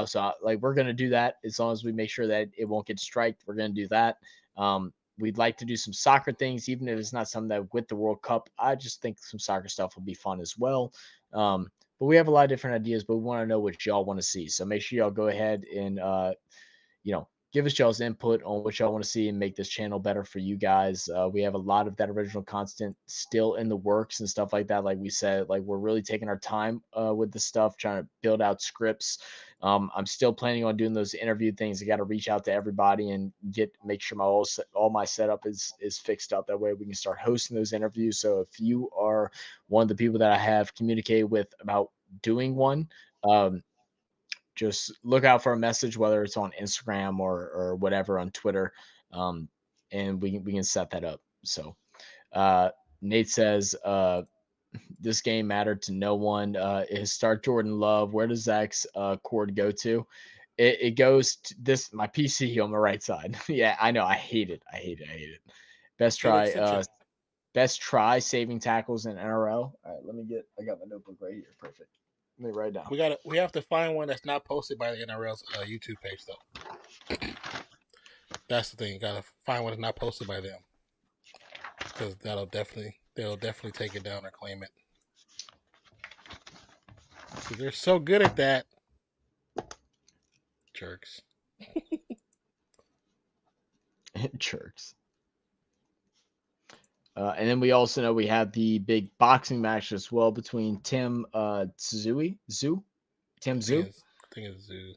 So we're gonna do that as long as we make sure that it won't get striked. We're gonna do that. We'd like to do some soccer things, even if it's not something that with the World Cup. I just think some soccer stuff will be fun as well. But we have a lot of different ideas, but we want to know what y'all want to see. So make sure y'all go ahead and, give us y'all's input on what y'all want to see and make this channel better for you guys. We have a lot of that original content still in the works and stuff like that. Like we said, we're really taking our time with this stuff, trying to build out scripts. I'm still planning on doing those interview things. I got to reach out to everybody and make sure all my setup is fixed up. That way we can start hosting those interviews. So if you are one of the people that I have communicated with about doing one, just look out for a message, whether it's on Instagram or whatever on Twitter, and we can set that up. So Nate says this game mattered to no one. Is start Jordan Love. Where does Zach's cord go to? It goes to this my PC on the right side. Yeah, I know. I hate it. Best try saving tackles in NRL. All right, I got my notebook right here. Perfect. Let me write it down. We have to find one that's not posted by the NRL's YouTube page though. That's the thing. You gotta find one that's not posted by them, because they'll definitely take it down or claim it. They're so good at that. Jerks. Jerks. And then we also know we have the big boxing match as well between Tim Tim Zoo. I think it's Zoo.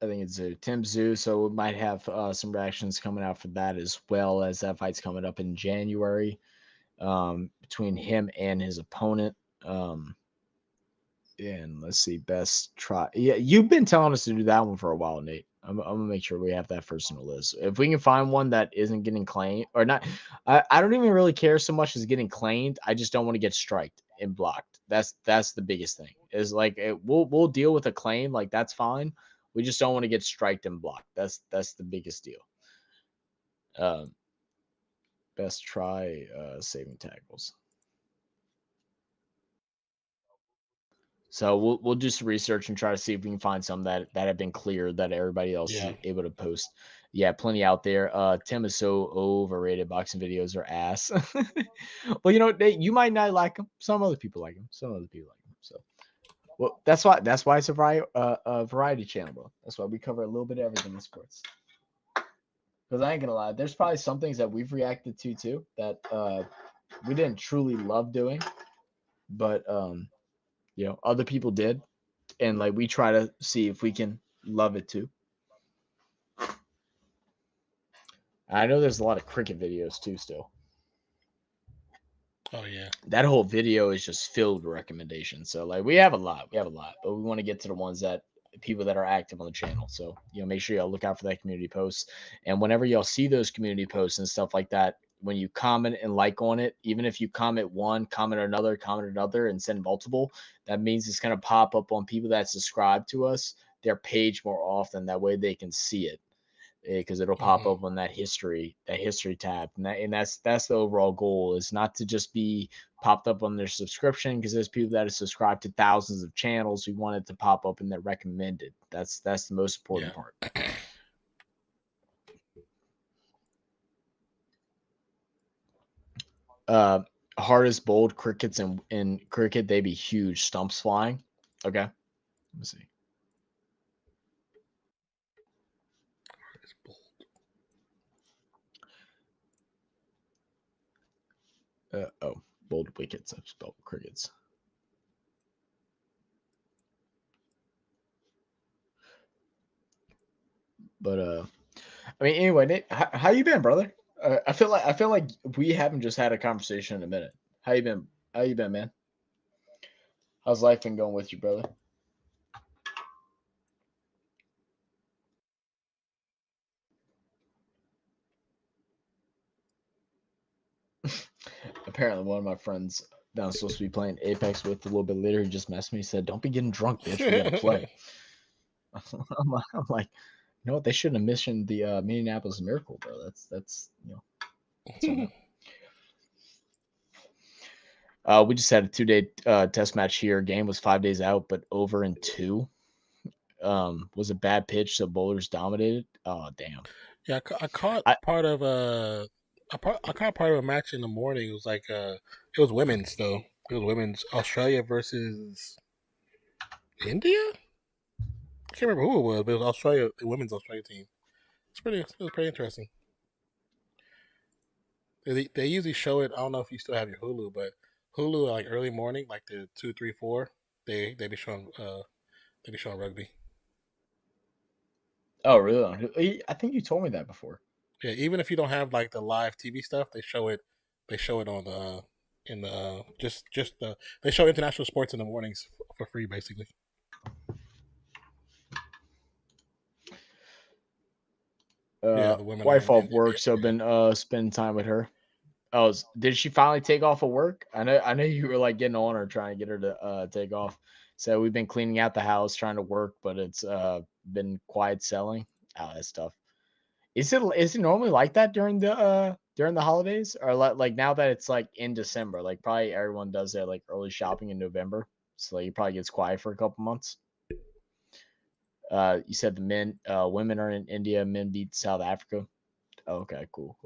I think it's Tim Zoo. So we might have some reactions coming out for that, as well as that fight's coming up in January between him and his opponent. And let's see, best try. Yeah, you've been telling us to do that one for a while, Nate. I'm gonna make sure we have that first on the list. If we can find one that isn't getting claimed or not, I don't even really care so much as getting claimed. I just don't want to get striked and blocked. That's the biggest thing. Is like we'll deal with a claim, like that's fine. We just don't want to get striked and blocked. That's the biggest deal. Best try saving tackles. So we'll do some research and try to see if we can find some that have been cleared that everybody else is able to post. Yeah, plenty out there. Tim is so overrated. Boxing videos are ass. Well, you know, you might not like them. Some other people like them. Some other people like them. So, well, that's why it's a variety channel, bro. That's why we cover a little bit of everything in sports. Because I ain't gonna lie, there's probably some things that we've reacted to too that we didn't truly love doing, but you know, other people did, and like we try to see if we can love it too. I know there's a lot of cricket videos too still. Oh yeah, that whole video is just filled with recommendations. So like we have a lot, but we want to get to the ones that people that are active on the channel. So you know, make sure y'all look out for that community posts, and whenever y'all see those community posts and stuff like that, when you comment and like on it, even if you comment one, comment another, and send multiple, that means it's going to pop up on people that subscribe to us, their page more often. That way they can see it, because it'll pop up on that history tab. And that's the overall goal, is not to just be popped up on their subscription, because there's people that are subscribed to thousands of channels. We want it to pop up in their recommended. That's the most important part. Hardest bowled crickets in cricket, they be huge stumps flying. Okay, let me see. Bowled wickets. I've spelled crickets. But I mean, anyway, Nate, how you been, brother? I feel like we haven't just had a conversation in a minute. How you been? How you been, man? How's life been going with you, brother? Apparently, one of my friends that I'm supposed to be playing Apex with a little bit later, he just messaged me. He said, "Don't be getting drunk, bitch. We gotta play." I'm like, you know what? They shouldn't have mentioned the Minneapolis Miracle, bro. That's you know. We just had a 2-day test match here. Game was 5 days out, but over in 2. Was a bad pitch, so bowlers dominated. Oh damn. Yeah, I caught part of I caught part of a match in the morning. It was like it was women's though. It was women's Australia versus India. I can't remember who it was, but it was Australia, the women's Australia team. It was pretty interesting. They usually show it. I don't know if you still have your Hulu, but Hulu like early morning, like the 2, 3, 4. They be showing rugby. Oh really? I think you told me that before. Yeah, even if you don't have like the live TV stuff, they show it. They show it on they show international sports in the mornings for free, basically. The wife off work, so I've been spending time with her. Oh, did she finally take off of work? I know you were like getting on her, trying to get her to take off. So we've been cleaning out the house, trying to work, but it's been quiet selling. Oh, that's tough. Is it normally like that during the holidays, or like now that it's like in December, like probably everyone does their like early shopping in November, so like, it probably gets quiet for a couple months. You said women are in India, men beat South Africa. Oh, okay, cool.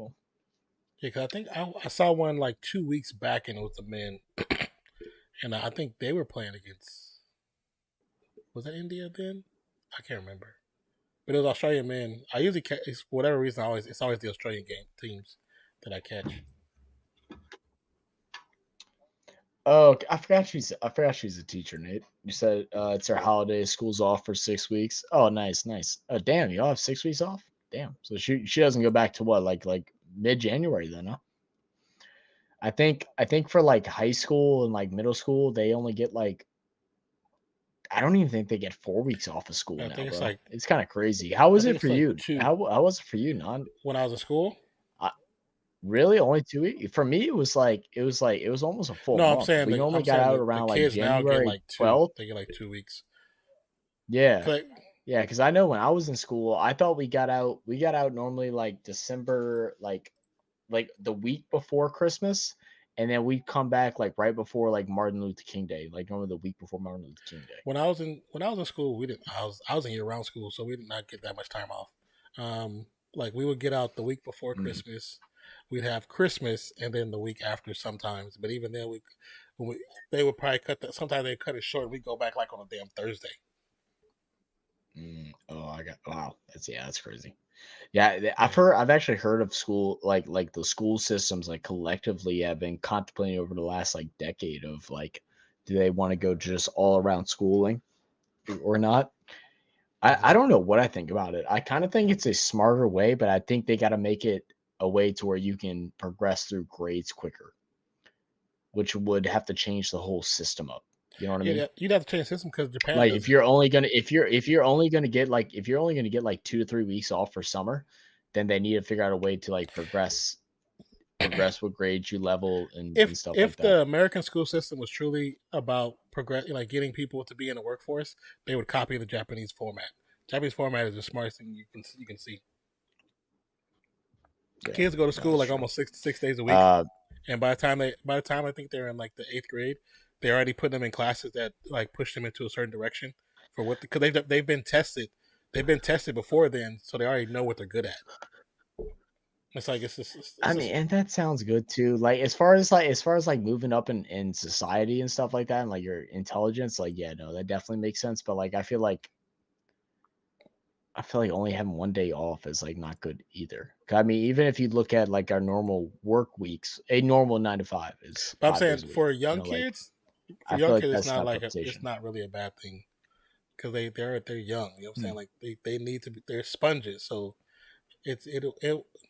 Yeah, cause I think I saw one like 2 weeks back, and it was the men, and I think they were playing against. Was that India then? I can't remember, but it was Australian men. I usually for whatever reason it's always the Australian teams that I catch. Oh, I forgot she's a teacher, Nate. You said it's her holiday, school's off for 6 weeks. Oh, nice, nice. Oh, damn, you all have 6 weeks off? Damn. So she doesn't go back to what, like mid-January then, huh? I think for like high school and like middle school, they only get like I don't even think they get 4 weeks off of school I now, think it's bro. like It's kind of crazy. How I was think it it's for like you? two. How was it for you, non? When I was in school. Really, only 2 weeks? For me, it was almost a full No, I'm month. saying We normally I'm got saying out the around like kids now get January like two. 12th. They get like 2 weeks. Yeah. 'Cause, like, Yeah, because I know when I was in school, I thought we got out normally like December, like the week before Christmas, and then we come back like right before like Martin Luther King Day, like normally the week before Martin Luther King Day. when I was in school, we didn't. I was in year round school, so we did not get that much time off. Like we would get out the week before Mm. Christmas. We'd have Christmas, and then the week after sometimes. But even then, when we they would probably cut that. Sometimes they cut it short. We go back like on a damn Thursday. Oh, wow. That's crazy. Yeah, Yeah. I've actually heard of school like the school systems like collectively have been contemplating over the last like decade of like, do they want to go just all around schooling or not? I hmm don't know what I think about it. I kind of think it's a smarter way, but I think they got to make it a way to where you can progress through grades quicker, which would have to change the whole system up. You know what I Yeah, mean? you'd have to change the system because Japan Like does if it. you're only gonna if you're only gonna get like if you're only gonna get like 2 to 3 weeks off for summer, then they need to figure out a way to like progress what grades you level and stuff like If that. the American school system was truly about progress, like getting people to be in the workforce, they would copy the Japanese format. Japanese format is the smartest thing you can see. Yeah, Kids go to no, school that's like true. almost 6 days a week, Uh, and by the time I think they're in like the 8th grade, they already put them in classes that like push them into a certain direction for what because they've been tested. They've been tested before then, so they already know what they're good at. It's like I it's mean, just and that sounds good too. Like as far as like moving up in society and stuff like that, and like your intelligence, like yeah, no, that definitely makes sense. But like I feel like only having 1 day off is like not good either. 'Cause I mean, even if you look at like our normal work weeks, a normal 9 to 5 is But I'm 5 days saying a week. Like I feel like it's that's not kind of like it's reputation. not really a bad thing because they're young. You know what I'm Hmm. saying? Like they need to be they're sponges, so it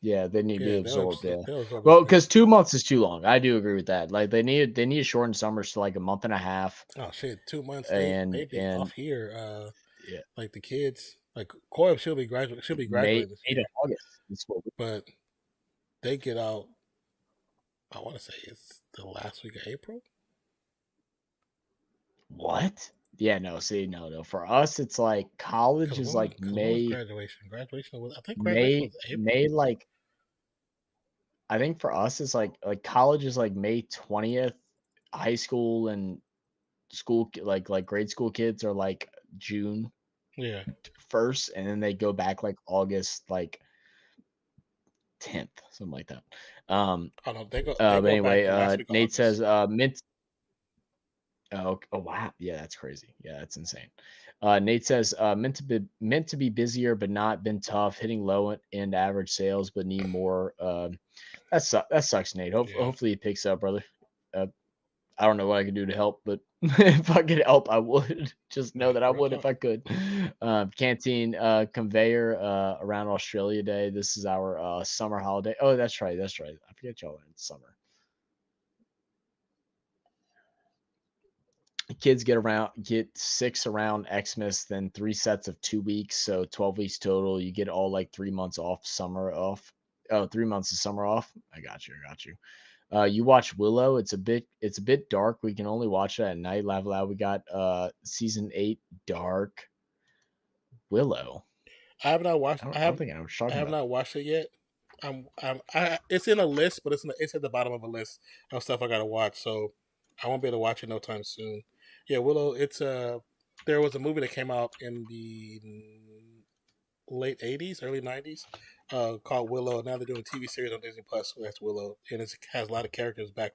Yeah, they need to be yeah absorbed. Yeah, they'll absorb it well, quick. because 2 months is too long. I do agree with that. Like they need to shorten summers to like a month and a half, Oh shit, 2 months and they'd be and off here. yeah, Like the kids like Coy she'll be graduating this May to year, August. Is what but they get out. I want to say it's the last week of April. what? Yeah, no. See, no. For us, it's like college is like Because when was graduation? Graduation was I think graduation was April. May. Like I think for us, it's like college is like May 20th. High school and like grade school kids are like June Yeah, 1st, and then they go back like August like 10th, something like that. I don't know they But go back anyway, the last week of Nate August. says mint. Oh wow, yeah, that's crazy. Yeah, that's insane. Nate says meant to be busier, but not been tough. Hitting low end average sales, but need more. That sucks, Nate. Yeah, Hopefully it picks up, brother. Uh, I don't know what I can do to help, but if I could help, I would. Just know that I real would talk. if I could. Canteen conveyor around Australia Day. This is our summer holiday. Oh, that's right. That's right. I forget y'all are in summer. Kids get 6 around Xmas, then 3 sets of 2 weeks, so 12 weeks total. You get all like 3 months off, summer off. Oh, 3 months of summer off. I got you. I got you. You watch Willow. It's a bit dark. We can only watch it at night. Laugh Loud. We got season 8 Dark Willow. I have not watched. I don't think I know what you're I talking have about. not watched it yet. It's in a list, but it's at the bottom of a list of stuff I gotta watch. So I won't be able to watch it no time soon. Yeah, Willow. There was a movie that came out in the late '80s, early '90s, called Willow. Now they're doing a TV series on Disney Plus. So that's Willow, and it has a lot of characters back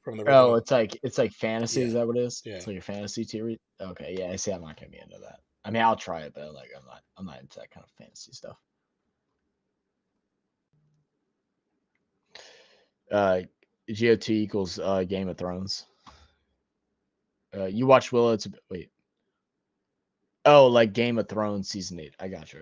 from the Oh, original. it's like fantasy. Yeah, Is that what it is? yeah. It's like a fantasy series. Okay, yeah. I see. I'm not gonna be into that. I mean, I'll try it, but like, I'm not into that kind of fantasy stuff. Uh, GOT equals Game of Thrones. You watch Willow to wait. Oh, like Game of Thrones season 8. I got you.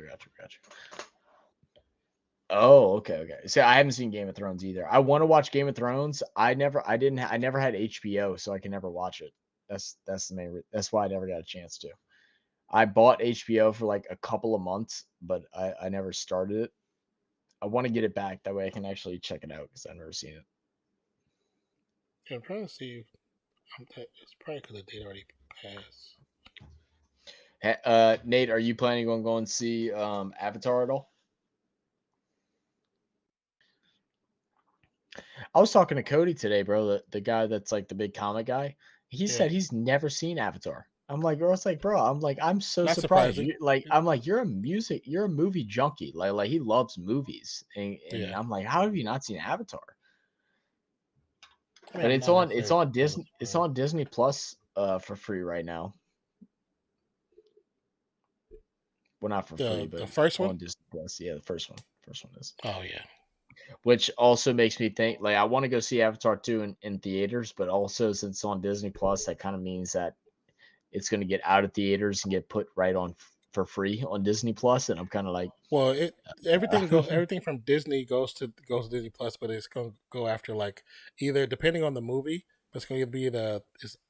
Oh, okay. See, I haven't seen Game of Thrones either. I want to watch Game of Thrones. I never had HBO, so I can never watch it. That's the main. That's why I never got a chance to. I bought HBO for like a couple of months, but I never started it. I want to get it back. That way I can actually check it out because I've never seen it. Yeah, I'm trying to see. It's probably because the date already passed. Nate, are you planning on going to see Avatar at all? I was talking to Cody today, bro. The guy that's like the big comic guy. He said he's never seen Avatar. I'm like, bro, I'm so Not surprised. surprising. I'm like, you're a movie junkie. Like he loves movies, and I'm like, how have you not seen Avatar? But it's on Disney Plus for free right now. Well, not for free, but the first one on Disney Plus. Yeah, the first one is. Oh yeah. Which also makes me think, like, I want to go see Avatar 2 in theaters, but also since it's on Disney Plus, that kind of means that it's going to get out of theaters and get put right on for free on Disney Plus, and I'm kind of like, well, everything from Disney goes to Disney Plus, but it's going to go after like either depending on the movie, it's going to be a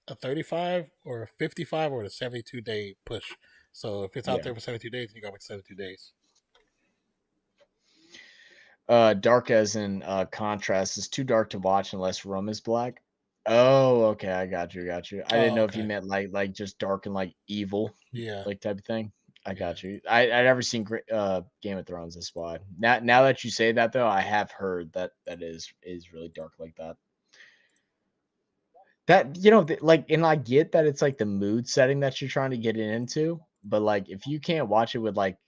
35 or a 55 or a 72-day push. So if it's out there for 72 days, you got 72 days. Dark as in contrast is too dark to watch unless rum is black. Oh, okay, I got you. I didn't know if you meant like just dark and like evil, like type of thing. I got you. I never seen Game of Thrones. That's why. Now that you say that though, I have heard that is really dark like that. That like, and I get that it's like the mood setting that you're trying to get into, but like if you can't watch it with like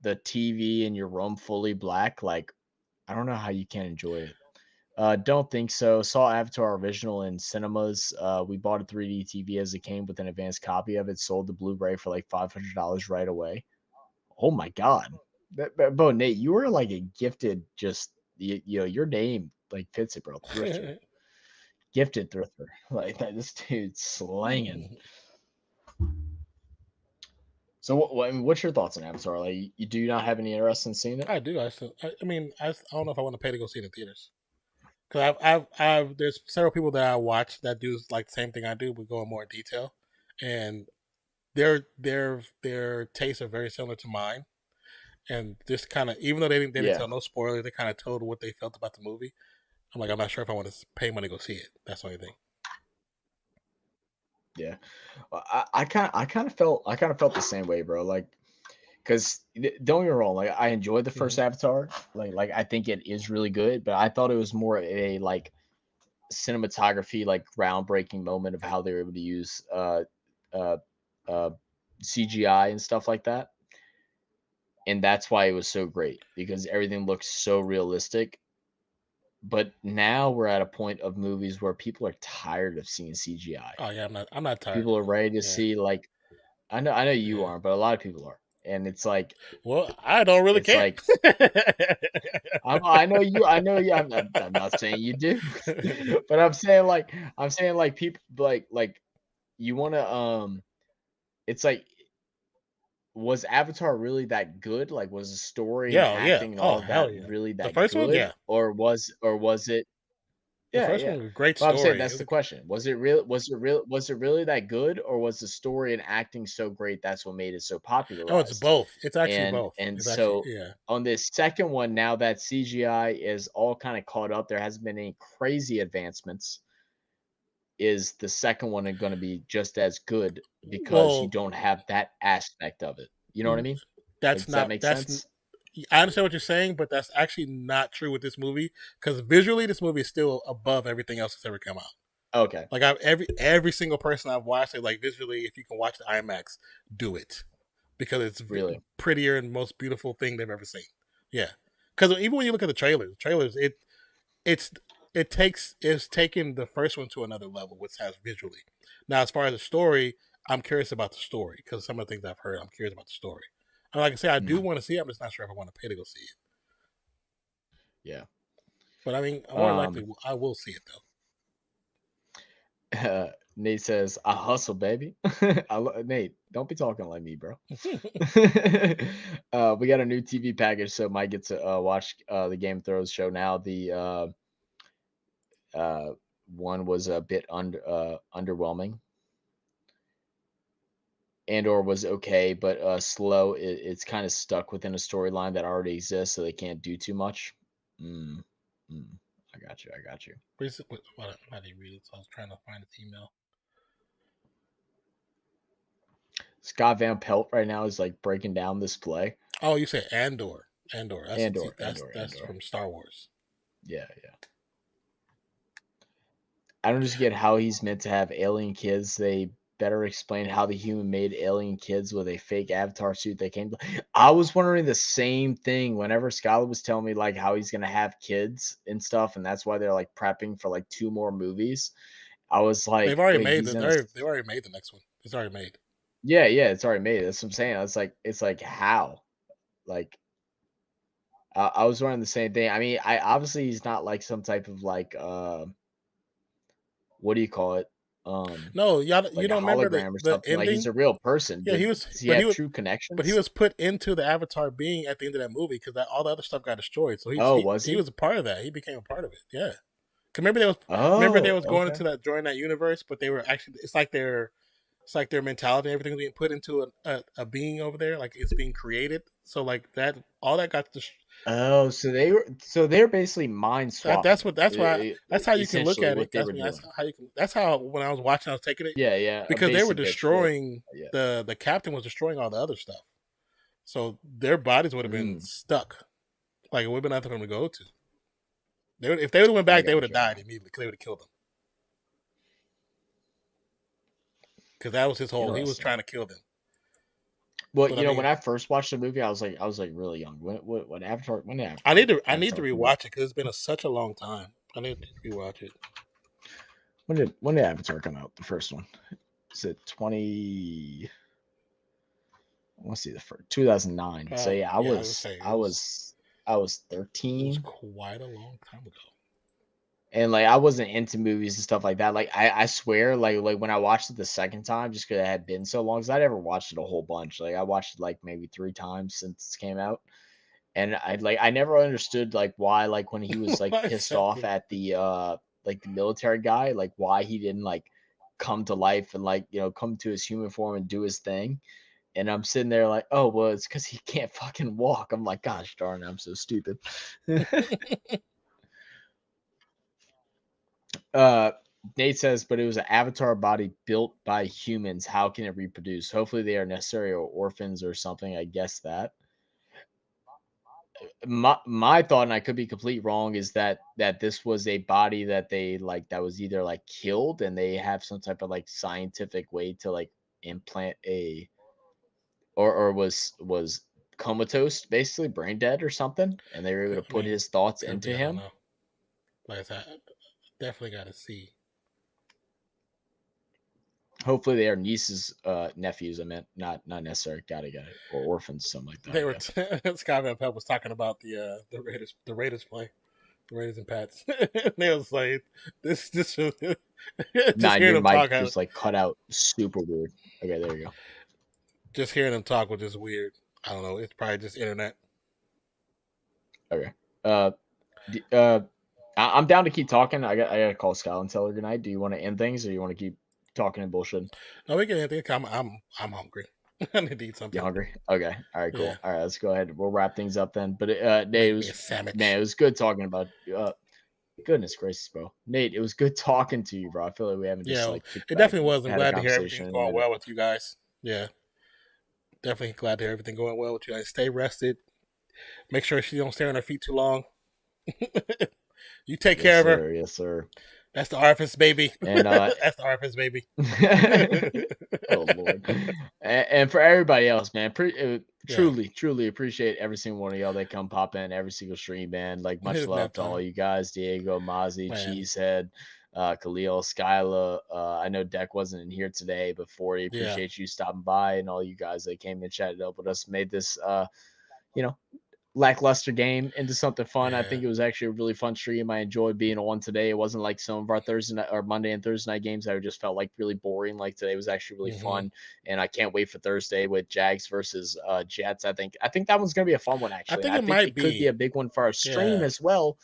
the TV in your room fully black, like I don't know how you can enjoy it. Don't think so. Saw Avatar original in cinemas. We bought a 3D TV as it came with an advanced copy of it. Sold the Blu-ray for like $500 right away. Oh my god, bro, Nate, you were like a gifted. Just your name like fits it, bro. Thrifter, gifted thrifter. Like that, this dude's slanging. So, what's your thoughts on Avatar? Like, you do not have any interest in seeing it? I do. I mean, I don't know if I want to pay to go see it in theaters. Because there's several people that I watch that do like the same thing I do, but go in more detail, and their tastes are very similar to mine. And just kind of, even though they didn't tell no spoilers, they kind of told what they felt about the movie. I'm like, I'm not sure if I want to pay money to go see it. That's the only thing. Yeah, I kind of felt the same way, bro. Like, because don't get me wrong, like I enjoyed the first Avatar, like I think it is really good, but I thought it was more a like cinematography, like groundbreaking moment of how they were able to use CGI and stuff like that, and that's why it was so great because everything looks so realistic. But now we're at a point of movies where people are tired of seeing CGI. Oh yeah, I'm not tired. People are ready to see like, I know you aren't, but a lot of people are, and it's like, well, I don't really care. Like, I know you. I'm not saying you do, but I'm saying like people like you want to It's like, was Avatar really that good? Like, was the story and acting and all of that really that first good? one, Or was it? The first one was a great Well, story. I'm saying that's the question. Was it really that good, or was the story and acting so great that's what made it so popular? No, it's both. It's actually both. And it's so actually, on this second one, now that CGI is all kind of caught up, there hasn't been any crazy advancements. Is the second one going to be just as good because you don't have that aspect of it? You know what I mean? Does that make sense? I understand what you're saying, but that's actually not true with this movie because visually, this movie is still above everything else that's ever come out. Okay. Like every single person I've watched, they like visually. If you can watch the IMAX, do it because it's really prettier and most beautiful thing they've ever seen. Yeah, because even when you look at the trailers, it's taking the first one to another level, which has visually. Now, as far as the story, I'm curious about the story because some of the things I've heard, I'm curious about the story. And like I say, I do want to see it. I'm just not sure if I want to pay to go see it. Yeah, but I mean, more likely, I will see it though. Nate says, "I hustle, baby." Nate, don't be talking like me, bro. We got a new TV package, so Mike gets to watch the Game of Thrones show now. The one was a bit underwhelming. Andor was okay, but slow. It's kind of stuck within a storyline that already exists, so they can't do too much. Mm, I got you. I got you. How do you read it? So I was trying to find his email. Scott Van Pelt right now is like breaking down this play. Oh, you say Andor. Andor. Andor. That's from Star Wars. Yeah. I don't just get how he's meant to have alien kids. They better explain how the human made alien kids with a fake avatar suit they came to. I was wondering the same thing whenever Skylar was telling me like how he's gonna have kids and stuff, and that's why they're like prepping for like 2 more movies. I was like, they've already wait, made they've already made the next one. It's already made. Yeah, it's already made. That's what I'm saying. It's like how, like, I was wondering the same thing. I mean, I obviously he's not like some type of like what do you call it? No, y'all, Like you a don't remember hologram or the something. Like ending? he's a real person. Yeah, but he was. Does he have true connections? But he was put into the Avatar being at the end of that movie because all the other stuff got destroyed. So was he was a part of that. He became a part of it. Yeah. Remember they was going into that join that universe, but they were actually it's like their mentality and everything being put into a being over there, like it's being created. So like that all that got destroyed. Oh, so they're basically mind swapping. That's how you can look at it. That's how when I was watching, I was taking it. Yeah. Because they were destroying the captain was destroying all the other stuff. So their bodies would have been stuck. Like it would have been nothing for them to go to. If they would have went back, they would have died immediately because they would have killed them. Because that was his whole. He was trying to kill them. Well, but, when I first watched the movie, I was like really young. When Avatar? I need to rewatch it because it's been such a long time. I need to rewatch it. When did Avatar come out? The first one. Is it 20? I want to see the first 2009. So yeah, I was 13. It was quite a long time ago. And like I wasn't into movies and stuff like that. Like I swear, like when I watched it the second time, just because it had been so long, because I never watched it a whole bunch. Like I watched it like maybe 3 times since it came out, and I never understood like why like when he was like pissed off at the like the military guy, like why he didn't like come to life and like come to his human form and do his thing. And I'm sitting there like, oh well, it's because he can't fucking walk. I'm like, gosh darn, I'm so stupid. Nate says, but it was an avatar body built by humans. How can it reproduce? Hopefully they are necessary or orphans or something. I guess that. My thought, and I could be completely wrong, is that this was a body that they like that was either like killed and they have some type of like scientific way to like implant a or was comatose, basically brain dead or something, and they were able to put his thoughts into him. Like I definitely got to see. Hopefully they are nieces, nephews. I meant not necessarily got it, or orphans, something like that. They were Scott Van Pelt was talking about the Raiders play, the Raiders and Pats. They was like this. Nah, your mic was like cut out, super weird. Okay, there you go. Just hearing them talk was just weird. I don't know. It's probably just internet. Okay. I'm down to keep talking. I got to call Scott and tell her good night. Do you want to end things, or you want to keep talking and bullshit? No, we can end things. I'm hungry. I need to eat something. You hungry? Okay. All right. Cool. Yeah. All right. Let's go ahead. We'll wrap things up then. But Nate, it was good talking about. Goodness gracious, bro. Nate, it was good talking to you, bro. I feel like we haven't just like. It definitely was. I'm glad to hear everything's going well with you guys. Yeah. Definitely glad to hear everything going well with you guys. Stay rested. Make sure she don't stay on her feet too long. You take care of her. Yes, sir. That's the orifice, baby. And that's the orifice, baby. Oh Lord. And for everybody else, man, truly appreciate every single one of y'all that come pop in every single stream, man. Like much love to all you guys, Diego, Mozzie, Cheesehead, Khalil, Skyla. I know Deck wasn't in here today, but 40, appreciate you stopping by, and all you guys that came and chatted up with us, made this lackluster game into something fun. I Yeah. think it was actually a really fun stream. I enjoyed being on today. It wasn't like some of our Thursday night or Monday and Thursday night games that just felt like really boring. Like today was actually really fun, and I can't wait for Thursday with Jags versus Jets. I think that one's gonna be a fun one. Actually, think it might could be be. a big one for our stream Yeah. as well,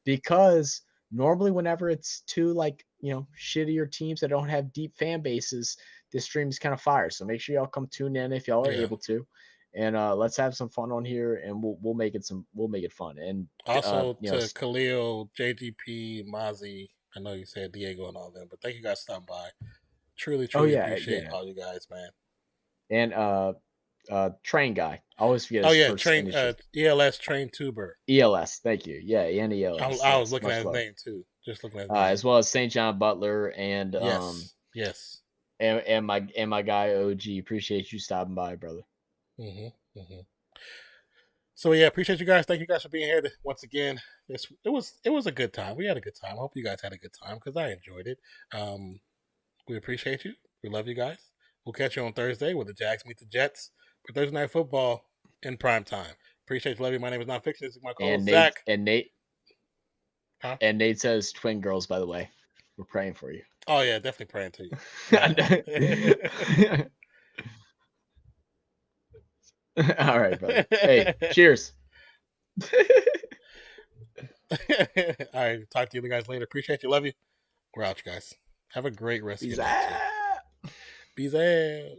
because normally whenever it's two like shittier teams that don't have deep fan bases, this stream is kind of fire. So make sure y'all come tune in if y'all are Yeah. able to. And let's have some fun on here, and we'll make it fun. And Also to Khalil, JGP, Mozzie, I know you said Diego and all them, but thank you guys for stopping by. Truly appreciate all you guys, man. And Train Guy, I always forget his first Train ELS Train Tuber. ELS, thank you. Yeah, and ELS. I was looking at his name too. Just looking at his name. As well as St. John Butler and yes. And my guy OG. Appreciate you stopping by, brother. So yeah, appreciate you guys. Thank you guys for being here once again. It was a good time. We had a good time. I hope you guys had a good time because I enjoyed it. We appreciate you. We love you guys. We'll catch you on Thursday where the Jags meet the Jets for Thursday Night Football in prime time. Appreciate you, love you. My name is Nonpfixion. This is my co-host Zach. And Nate says twin girls. By the way, we're praying for you. Oh yeah, definitely praying to you. All right, brother. Hey, cheers. All right, talk to you guys later. Appreciate you. Love you. We're out, you guys. Have a great rest of your day. Peace out.